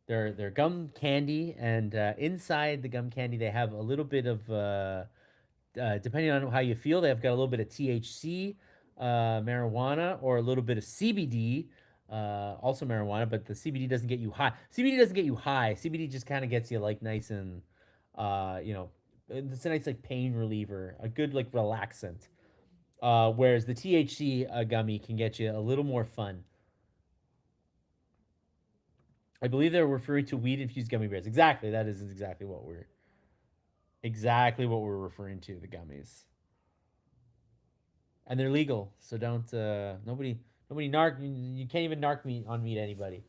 they're gum candy, and inside the gum candy they have a little bit of depending on how you feel, they've got a little bit of THC, marijuana, or a little bit of CBD, also marijuana. But the CBD doesn't get you high. CBD doesn't get you high. CBD just kind of gets you like nice and, you know, it's a nice like pain reliever, a good like relaxant. Whereas the THC gummy can get you a little more fun. I believe they're referring to weed infused gummy bears. Exactly, that is exactly what we're referring to. The gummies, and they're legal, so don't nobody narc. You can't even narc me on me to anybody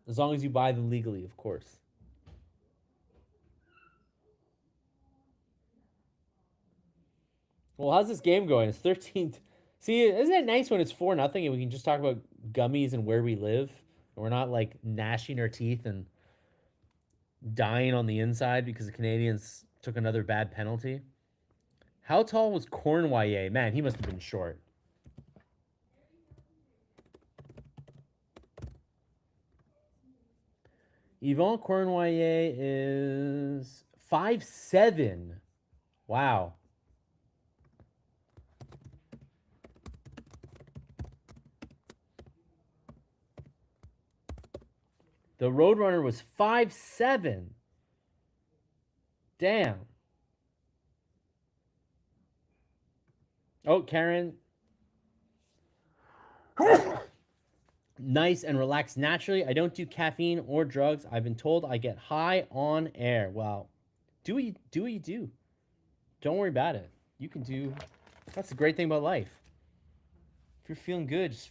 as long as you buy them legally, of course. Well, how's this game going? It's 13th. See, isn't it nice when it's 4-0 and we can just talk about gummies and where we live, and we're not like gnashing our teeth and dying on the inside because the Canadians took another bad penalty. How tall was Cornwall? Man, he must have been short. Yvon Cornwall is 5'7". Wow. The Roadrunner was 5'7". Damn. Oh, Karen. Nice and relaxed naturally. I don't do caffeine or drugs. I've been told I get high on air. Well, do what you do. Don't worry about it. You can do. That's the great thing about life. If you're feeling good, just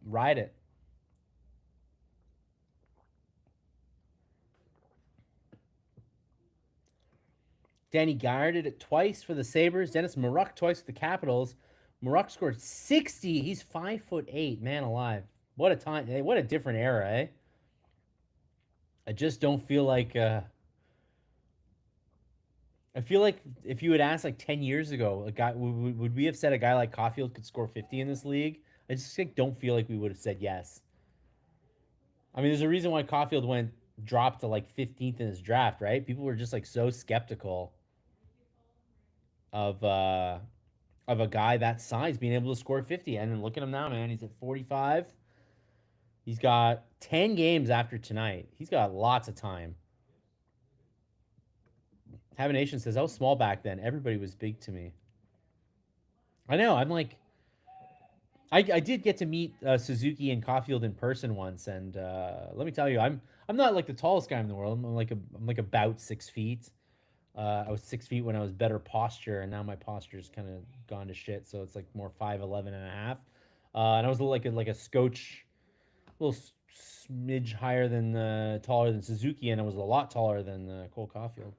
ride it. Danny Geyer did it twice for the Sabres. Dennis Maruk twice for the Capitals. Maruk scored 60. He's 5'8". Man alive. What a time. What a different era, eh? I just don't feel like I feel like if you had asked like 10 years ago, a guy would we have said a guy like Caulfield could score 50 in this league? I just like, don't feel like we would have said yes. I mean, there's a reason why Caulfield went dropped to like 15th in his draft, right? People were just like so skeptical of a guy that size being able to score 50. And then look at him now, man. He's at 45. He's got 10 games after tonight. He's got lots of time. Have Nation says I was small back then. Everybody was big to me. I know. I'm like, I did get to meet Suzuki and Caulfield in person once, and let me tell you, I'm not like the tallest guy in the world. I'm like about 6 feet. I was 6 feet when I was better posture, and now my posture's kind of gone to shit. So it's like more 5'11" and a half. And I was like a scotch, a little smidge higher than taller than Suzuki, and I was a lot taller than Cole Caulfield.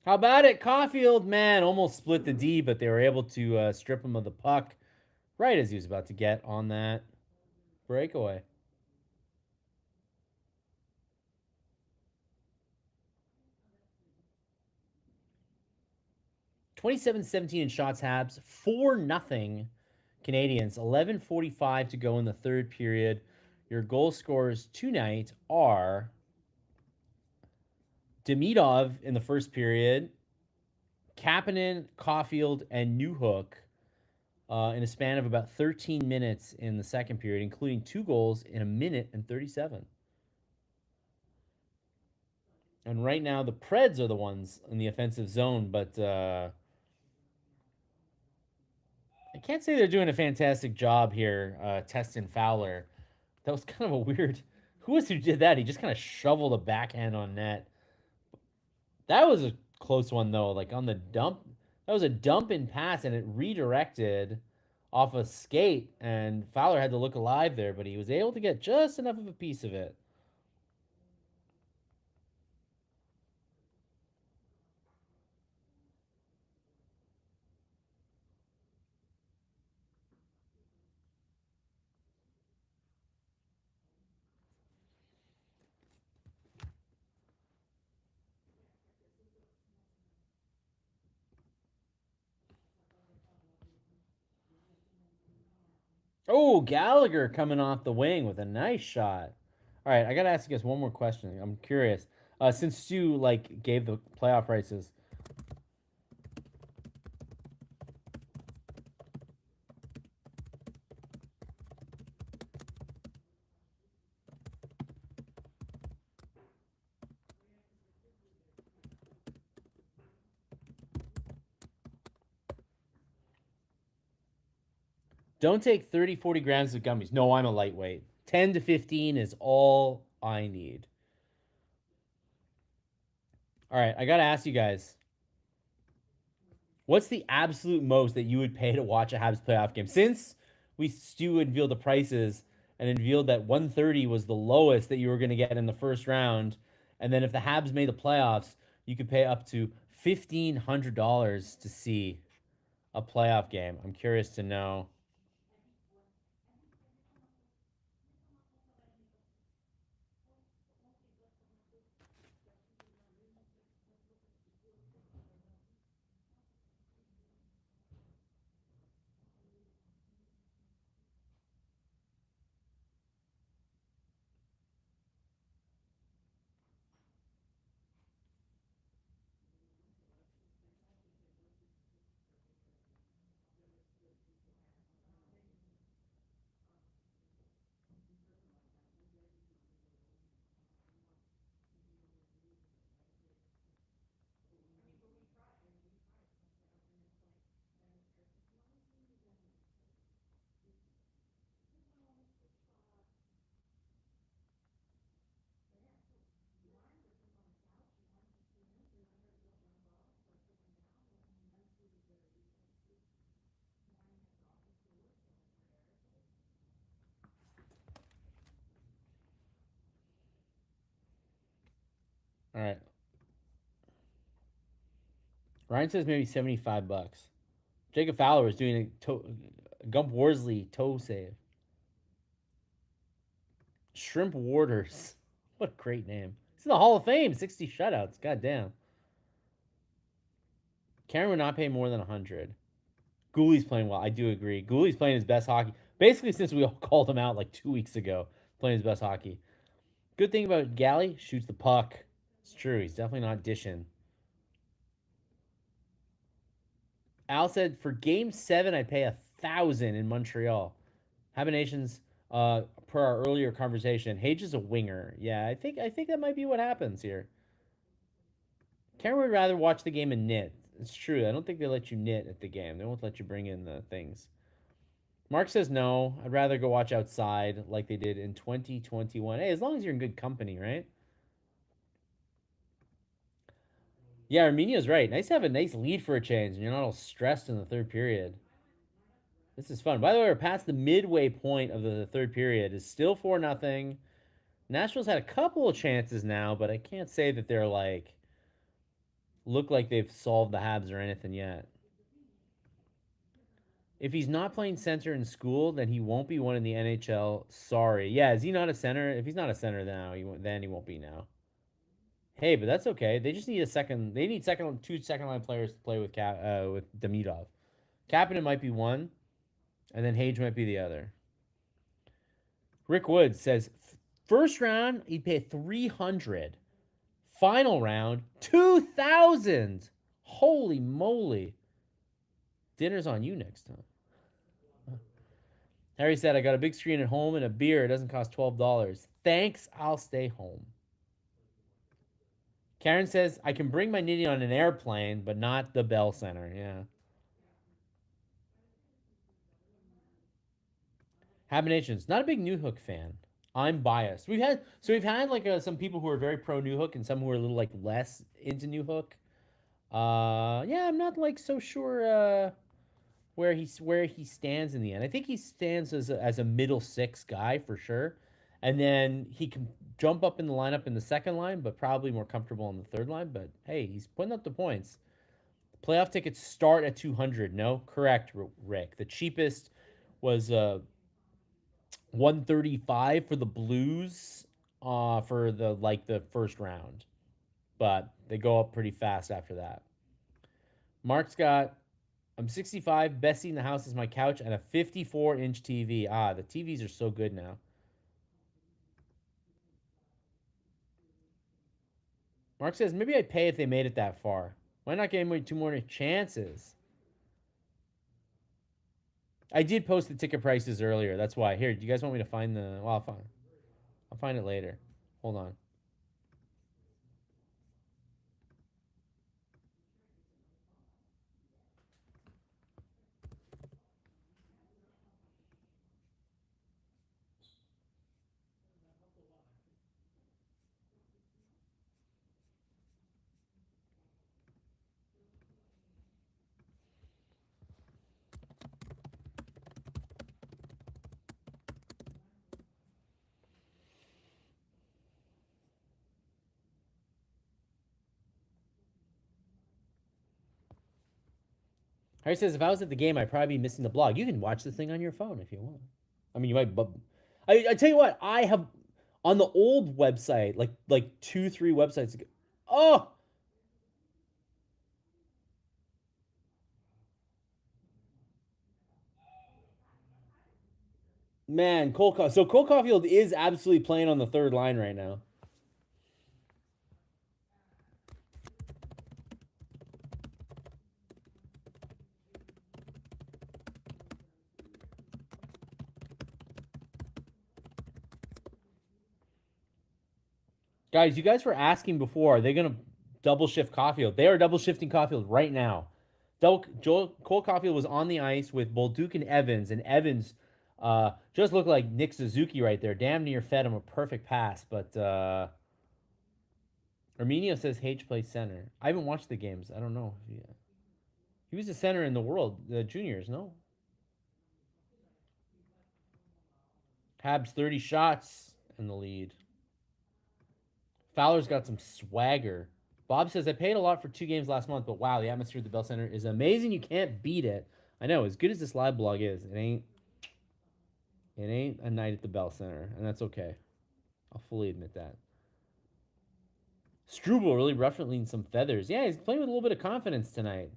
How about it, Caulfield? Man, almost split the D, but they were able to strip him of the puck right as he was about to get on that breakaway. 27-17 in shots Habs, 4-0 Canadians, 11:45 to go in the third period. Your goal scorers tonight are Demidov in the first period, Kapanen, Caulfield, and Newhook in a span of about 13 minutes in the second period, including 2 goals in a minute and 37. And right now, the Preds are the ones in the offensive zone, but I can't say they're doing a fantastic job here testing Fowler. That was kind of a weird. Who was it who did that? He just kind of shoveled a backhand on net. That was a close one though. Like on the dump, that was a dump and pass, and it redirected off a skate, and Fowler had to look alive there, but he was able to get just enough of a piece of it. Oh, Gallagher coming off the wing with a nice shot. All right, I gotta ask you guys one more question. I'm curious. Since Stu like gave the playoff prices, don't take 30, 40 grams of gummies. No, I'm a lightweight. 10 to 15 is all I need. All right, I gotta ask you guys. What's the absolute most that you would pay to watch a Habs playoff game? Since we Stu unveiled the prices and unveiled that 130 was the lowest that you were going to get in the first round, and then if the Habs made the playoffs, you could pay up to $1,500 to see a playoff game. I'm curious to know. All right. Ryan says maybe 75 bucks. Jacob Fowler is doing a Gump Worsley toe save. Shrimp Warders. What a great name. He's in the Hall of Fame. 60 shutouts. God damn. Karen would not pay more than 100. Goolie's playing well. I do agree. Goolie's playing his best hockey. Basically, since we all called him out like 2 weeks ago, playing his best hockey. Good thing about Galley, shoots the puck. It's true. He's definitely not dishing. Al said for game 7, I'd pay 1,000 in Montreal. Habinations, per our earlier conversation, Hage is a winger. Yeah, I think that might be what happens here. Karen would rather watch the game and knit. It's true. I don't think they let you knit at the game. They won't let you bring in the things. Mark says no. I'd rather go watch outside like they did in 2021. Hey, as long as you're in good company, right? Yeah, Armenia's right. Nice to have a nice lead for a change, and you're not all stressed in the third period. This is fun. By the way, we're past the midway point of the third period. It's still 4-0. Nashville's had a couple of chances now, but I can't say that they're like look like they've solved the Habs or anything yet. If he's not playing center in school, then he won't be one in the NHL. Sorry. Yeah, is he not a center? If he's not a center now, then he won't be now. Hey, but that's okay. They just need a second. They need two second line players to play with Demidov. Kapanen might be one, and then Hage might be the other. Rick Woods says first round he'd pay 300. Final round 2,000. Holy moly! Dinner's on you next time. Harry said, I got a big screen at home and a beer. It doesn't cost $12. Thanks, I'll stay home. Karen says, I can bring my knitting on an airplane, but not the Bell Center. Yeah. Habinations, not a big New Hook fan. I'm biased. We've had like some people who are very pro New Hook and some who are a little like less into New Hook. Yeah, I'm not like so sure where he stands in the end. I think he stands as a middle six guy for sure, and then he can jump up in the lineup in the second line, but probably more comfortable on the third line. But hey, he's putting up the points. Playoff tickets start at 200. No, correct, Rick. The cheapest was 135 for the Blues, for the first round, but they go up pretty fast after that. Mark's got I'm 65. Best seat in the house is my couch and a 54-inch TV. Ah, the TVs are so good now. Mark says maybe I'd pay if they made it that far. Why not give me two more chances? I did post the ticket prices earlier. That's why. Here, do you guys want me to find the? Well, I'll find it later. Hold on. Harry says if I was at the game, I'd probably be missing the blog. You can watch the thing on your phone if you want. I mean, you might, but I tell you what, I have on the old website, like 2, 3 websites ago. Oh man, so Cole Caulfield is absolutely playing on the third line right now. Guys, you guys were asking before, are they gonna double shift Caulfield? They are double shifting Caulfield right now. Cole Caulfield was on the ice with Bolduc and Evans just looked like Nick Suzuki right there. Damn near fed him a perfect pass, but Arminio says H plays center. I haven't watched the games. I don't know. He was a center in the world, the juniors, no? Habs 30 shots in the lead. Fowler's got some swagger. Bob says, I paid a lot for 2 games last month, but wow, the atmosphere at the Bell Center is amazing. You can't beat it. I know, as good as this live blog is, it ain't a night at the Bell Center, and that's okay. I'll fully admit that. Struble really ruffling some feathers. Yeah, he's playing with a little bit of confidence tonight.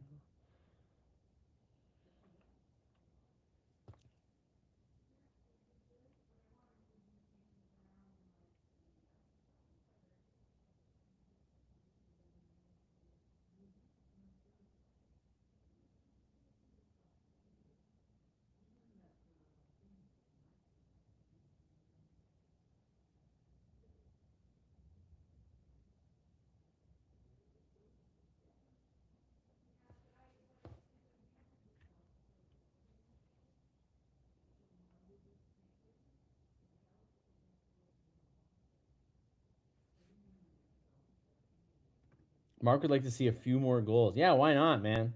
Mark would like to see a few more goals. Yeah, why not, man?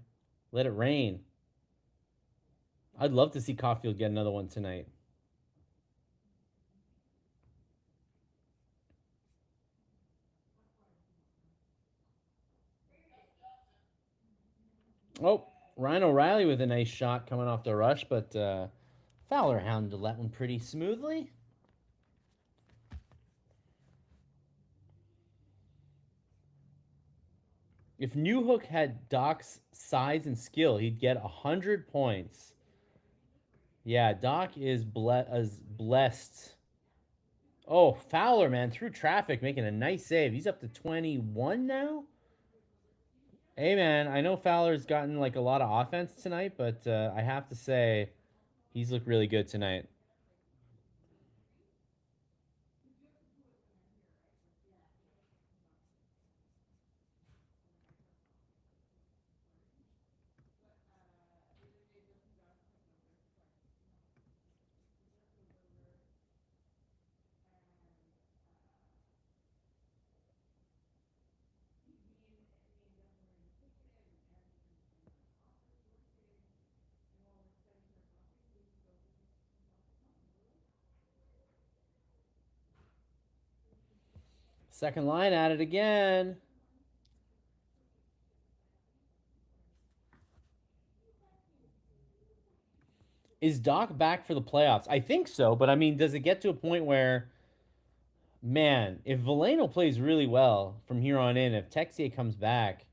Let it rain. I'd love to see Caulfield get another one tonight. Oh, Ryan O'Reilly with a nice shot coming off the rush, but Fowler handled that one pretty smoothly. If Newhook had Doc's size and skill, he'd get 100 points. Yeah, Doc is blessed. Oh, Fowler, man, through traffic, making a nice save. He's up to 21 now. Hey, man, I know Fowler's gotten like a lot of offense tonight, but I have to say, he's looked really good tonight. Second line at it again. Is Doc back for the playoffs? I think so, but I mean, does it get to a point where, man, if Valeno plays really well from here on in, if Texier comes back,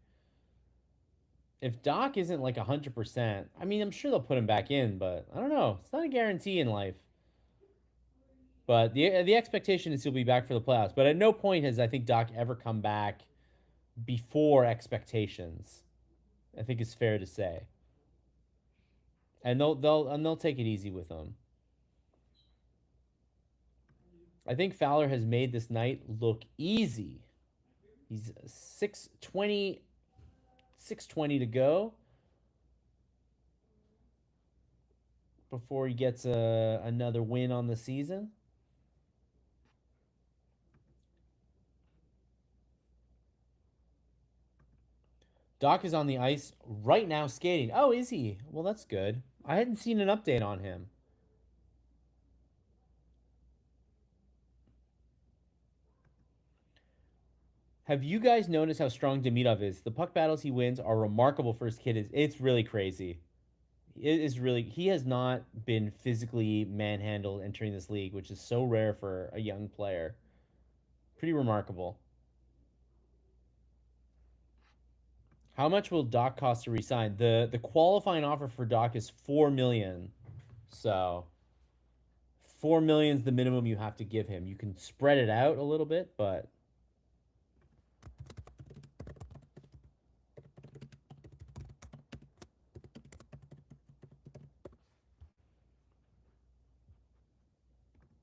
if Doc isn't like 100%, I mean, I'm sure they'll put him back in, but I don't know. It's not a guarantee in life. But the expectation is he'll be back for the playoffs. But at no point has I think Doc ever come back before expectations. I think it's fair to say, and they'll take it easy with him. I think Fowler has made this night look easy. He's 620, 620 to go before he gets another win on the season. Doc is on the ice right now skating. Oh, is he? Well, that's good. I hadn't seen an update on him. Have you guys noticed how strong Demidov is? The puck battles he wins are remarkable for his kid. It's really crazy. It is really he has not been physically manhandled entering this league, which is so rare for a young player. Pretty remarkable. How much will Doc cost to resign? The qualifying offer for Doc is 4 million. So 4 million is the minimum you have to give him. You can spread it out a little bit, but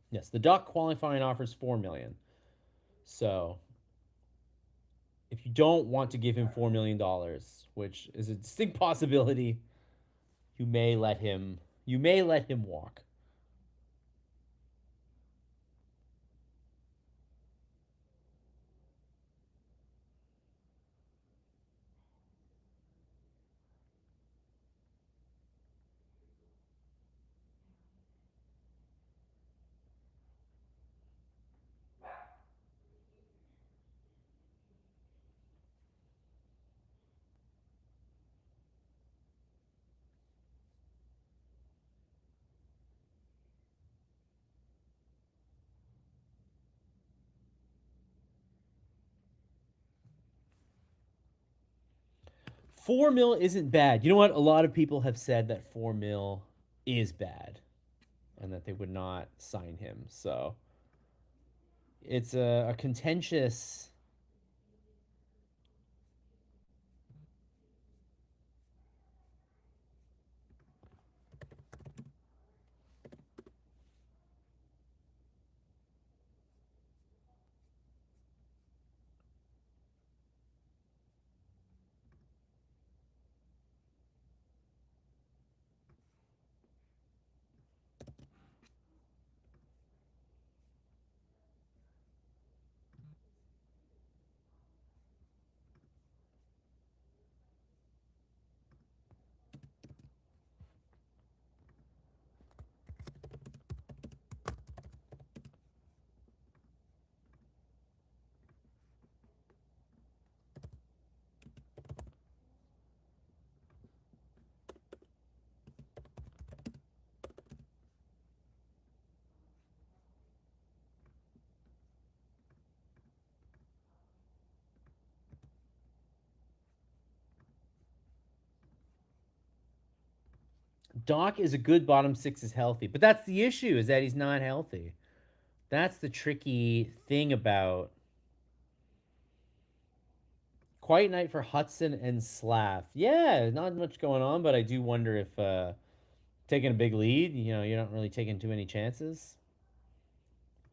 yes, the Doc qualifying offer is 4 million. So if you don't want to give him $4 million, which is a distinct possibility, you may let him walk. $4 million isn't bad. You know what? A lot of people have said that $4 million is bad, and that they would not sign him. So it's a contentious. Doc is a good bottom six is healthy, but that's the issue is that he's not healthy. That's the tricky thing about quiet night for Hudson and Slav. Yeah, not much going on, but I do wonder if taking a big lead, you're not really taking too many chances.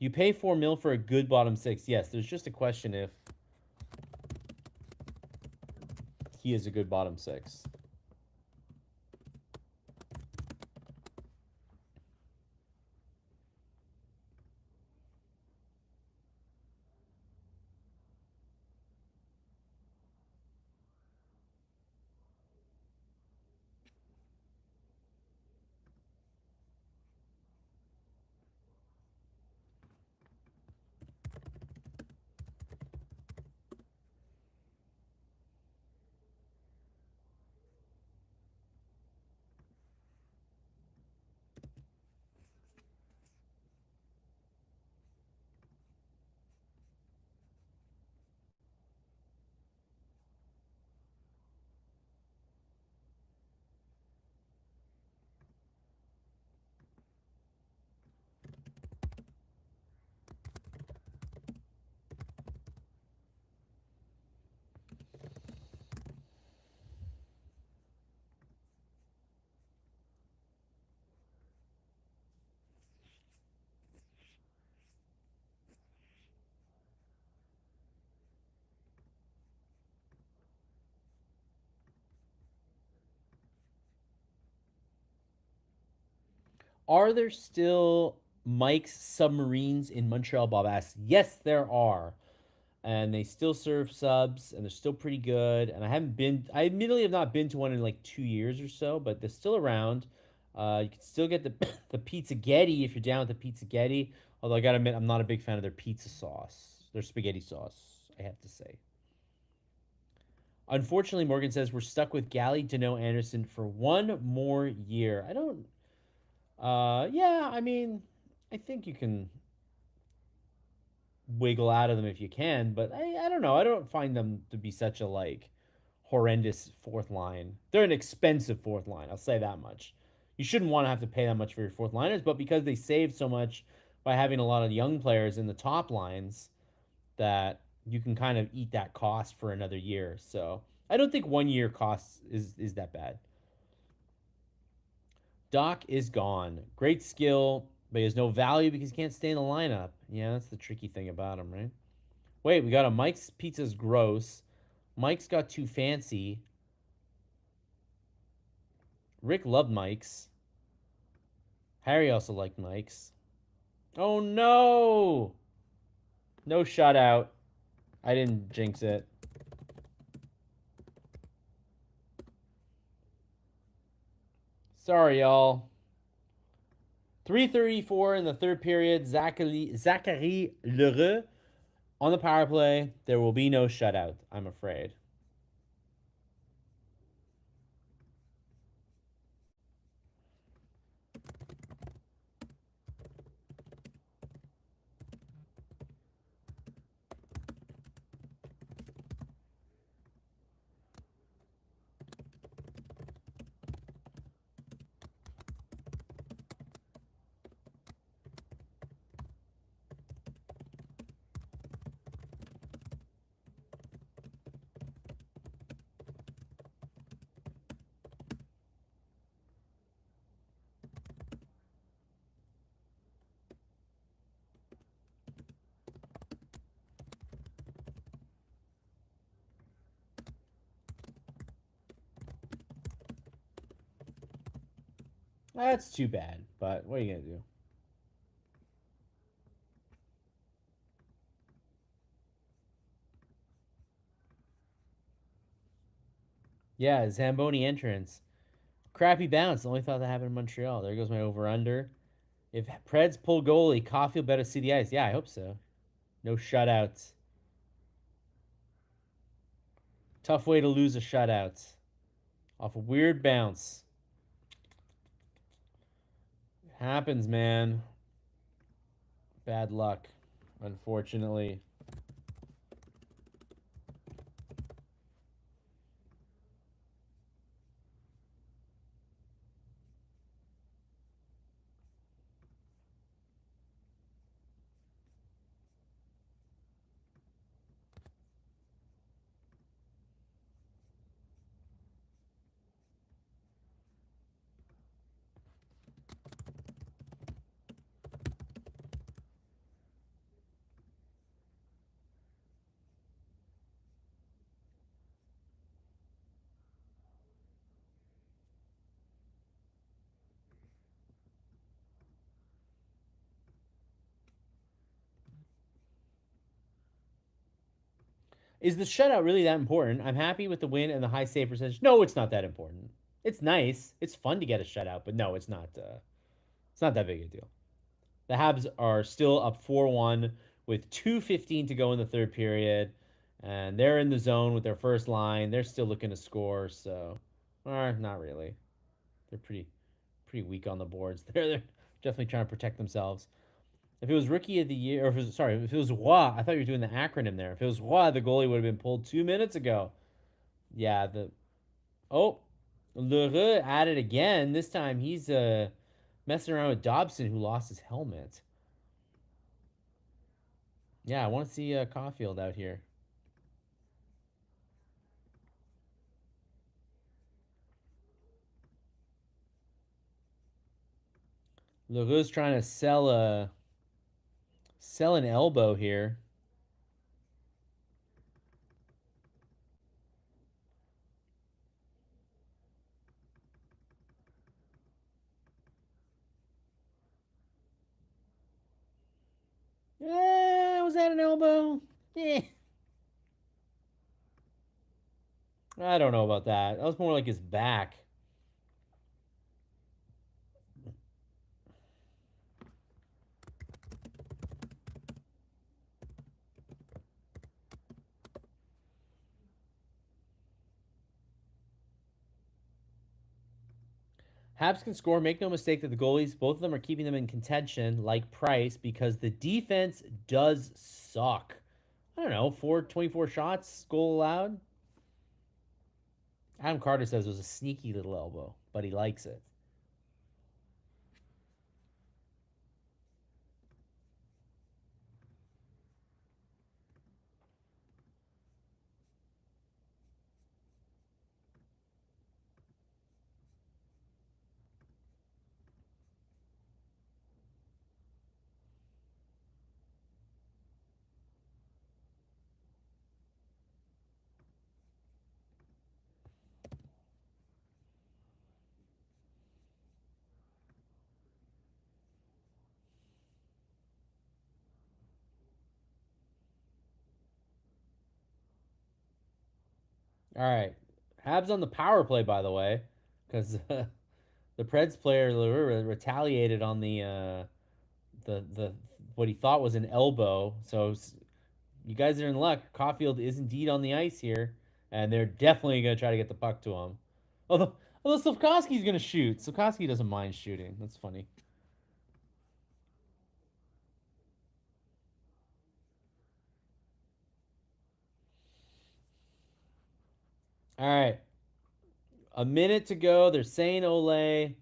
You pay 4 million for a good bottom six. Yes, there's just a question if he is a good bottom six. Are there still Mike's Submarines in Montreal? Bob asks. Yes, there are. And they still serve subs, and they're still pretty good. And I admittedly have not been to one in like 2 years or so, but they're still around. You can still get the the pizza Getty if you're down with the pizza Getty. Although I gotta admit, I'm not a big fan of their pizza sauce, their spaghetti sauce. I have to say. Unfortunately, Morgan says we're stuck with Gally, Deneau, Anderson for one more year. I don't. Yeah, I mean, I think you can wiggle out of them if you can, but I don't know. I don't find them to be such a like horrendous fourth line. They're an expensive fourth line. I'll say that much. You shouldn't want to have to pay that much for your fourth liners, but because they save so much by having a lot of young players in the top lines, that you can kind of eat that cost for another year. So I don't think 1 year cost is that bad. Doc is gone. Great skill, but he has no value because he can't stay in the lineup. Yeah, that's the tricky thing about him, right? Wait, we got a Mike's Pizza's gross. Mike's got too fancy. Rick loved Mike's. Harry also liked Mike's. Oh no! No shutout. I didn't jinx it. Sorry, y'all. 3:34 in the third period. Zachary Lheureux on the power play. There will be no shutout, I'm afraid. That's too bad, but what are you going to do? Yeah, Zamboni entrance. Crappy bounce. The only thought that happened in Montreal. There goes my over under. If Preds pull goalie, Caulfield better see the ice. Yeah, I hope so. No shutouts. Tough way to lose a shutout. Off a weird bounce. Happens, man. Bad luck, unfortunately. Is the shutout really that important? I'm happy with the win and the high save percentage. No, it's not that important. It's nice. It's fun to get a shutout, but no, it's not. It's not that big a deal. The Habs are still up 4-1 with 2:15 to go in the third period, and they're in the zone with their first line. They're still looking to score, so, not really. They're pretty weak on the boards. They're definitely trying to protect themselves. If it was rookie of the year, or if it was, sorry, if it was Roy, I thought you were doing the acronym there. If it was Roy, the goalie would have been pulled 2 minutes ago. Yeah, the oh, Lheureux at it again. This time he's messing around with Dobson, who lost his helmet. Yeah, I want to see Caulfield out here. Lheureux's trying to sell an elbow here. Was that an elbow? Eh, I don't know about that. That was more like his back. Habs can score. Make no mistake that the goalies, both of them are keeping them in contention, like Price, because the defense does suck. I don't know, 424 shots, goal allowed. Adam Carter says it was a sneaky little elbow, but he likes it. All right. Habs on the power play, by the way, because the Preds player retaliated on the what he thought was an elbow. So you guys are in luck. Caulfield is indeed on the ice here, and they're definitely going to try to get the puck to him. Although Slavkovsky's going to shoot. Slavkovsky doesn't mind shooting. That's funny. All right. A minute to go. They're saying Ole.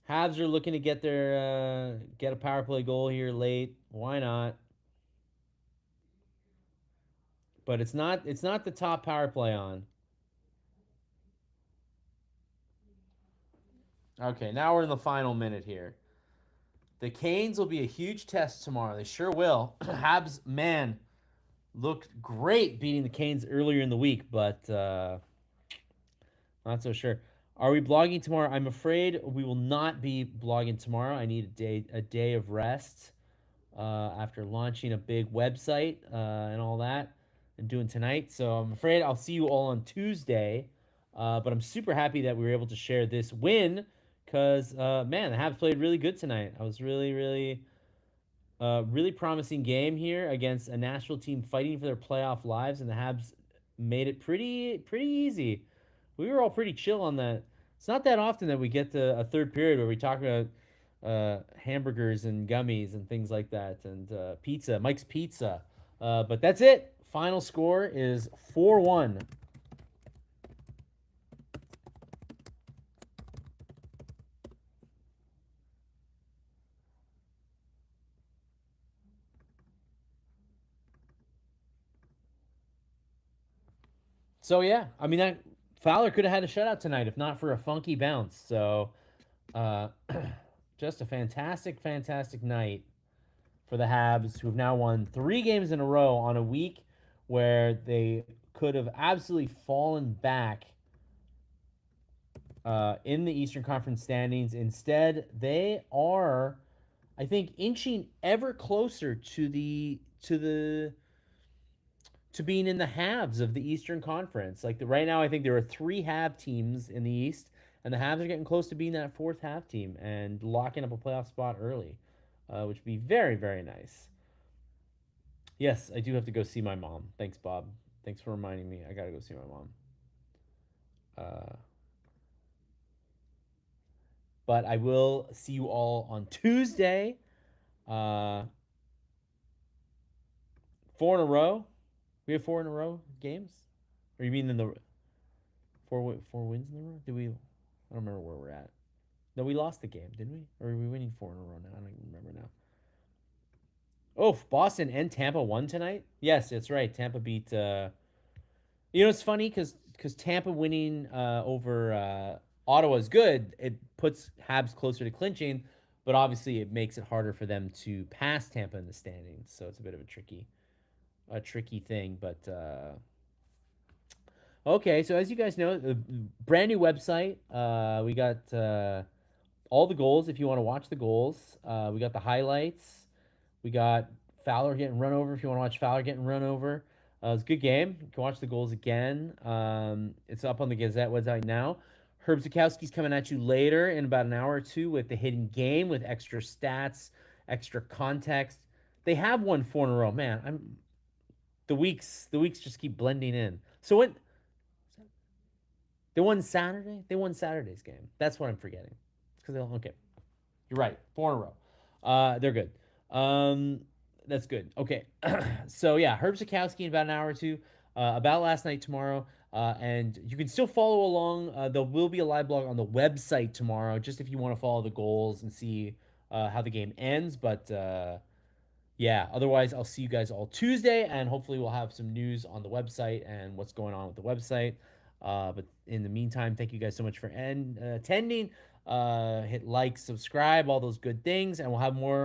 Habs are looking to get a power play goal here late. Why not? But it's not the top power play on. Okay, now we're in the final minute here. The Canes will be a huge test tomorrow. They sure will. Habs, man, looked great beating the Canes earlier in the week, but not so sure. Are we blogging tomorrow? I'm afraid we will not be blogging tomorrow. I need a day of rest after launching a big website and all that and doing tonight. So I'm afraid I'll see you all on Tuesday. But I'm super happy that we were able to share this win because, man, the Habs played really good tonight. I was really promising game here against a Nashville team fighting for their playoff lives, and the Habs made it pretty easy. We were all pretty chill on that. It's not that often that we get to a third period where we talk about hamburgers and gummies and things like that, and pizza, Mike's Pizza. But that's it. Final score is 4-1. So yeah, I mean that Fowler could have had a shutout tonight if not for a funky bounce. So uh, just a fantastic night for the Habs, who have now won 3 games in a row on a week where they could have absolutely fallen back in the Eastern Conference standings. Instead, they are, I think, inching ever closer to being in the halves of the Eastern Conference. Like right now, I think there are 3 half teams in the East, and the Habs are getting close to being that fourth half team and locking up a playoff spot early, which would be very nice. Yes, I do have to go see my mom. Thanks, Bob. Thanks for reminding me. I gotta go see my mom. Uh, but I will see you all on Tuesday. Uh, 4 in a row. We have 4 in a row games. Or you mean in the four wins in a row? Did we? I don't remember where we're at. No, we lost the game, didn't we? Or are we winning 4 in a row now? I don't even remember now. Oh, Boston and Tampa won tonight. Yes, that's right. Tampa beat. It's funny because Tampa winning over Ottawa is good. It puts Habs closer to clinching, but obviously it makes it harder for them to pass Tampa in the standings. So it's a bit of a tricky thing. But okay, so as you guys know, the brand new website. We got all the goals if you want to watch the goals. We got the highlights. We got Fowler getting run over. If you want to watch Fowler getting run over, it was a good game. You can watch the goals again. It's up on the Gazette website now. Herb Zukowski's coming at you later in about an hour or two with the hidden game with extra stats, extra context. They have won 4 in a row. Man, I'm the weeks just keep blending in. So what they won Saturday? They won Saturday's game. That's what I'm forgetting. Because they okay. You're right. 4 in a row. They're good. Um, that's good. Okay. So yeah, Herb Zukowski in about an hour or two. About last night tomorrow. And you can still follow along. There will be a live blog on the website tomorrow, just if you want to follow the goals and see how the game ends. But yeah, otherwise, I'll see you guys all Tuesday, and hopefully, we'll have some news on the website and what's going on with the website. But in the meantime, thank you guys so much for attending. Hit like, subscribe, all those good things, and we'll have more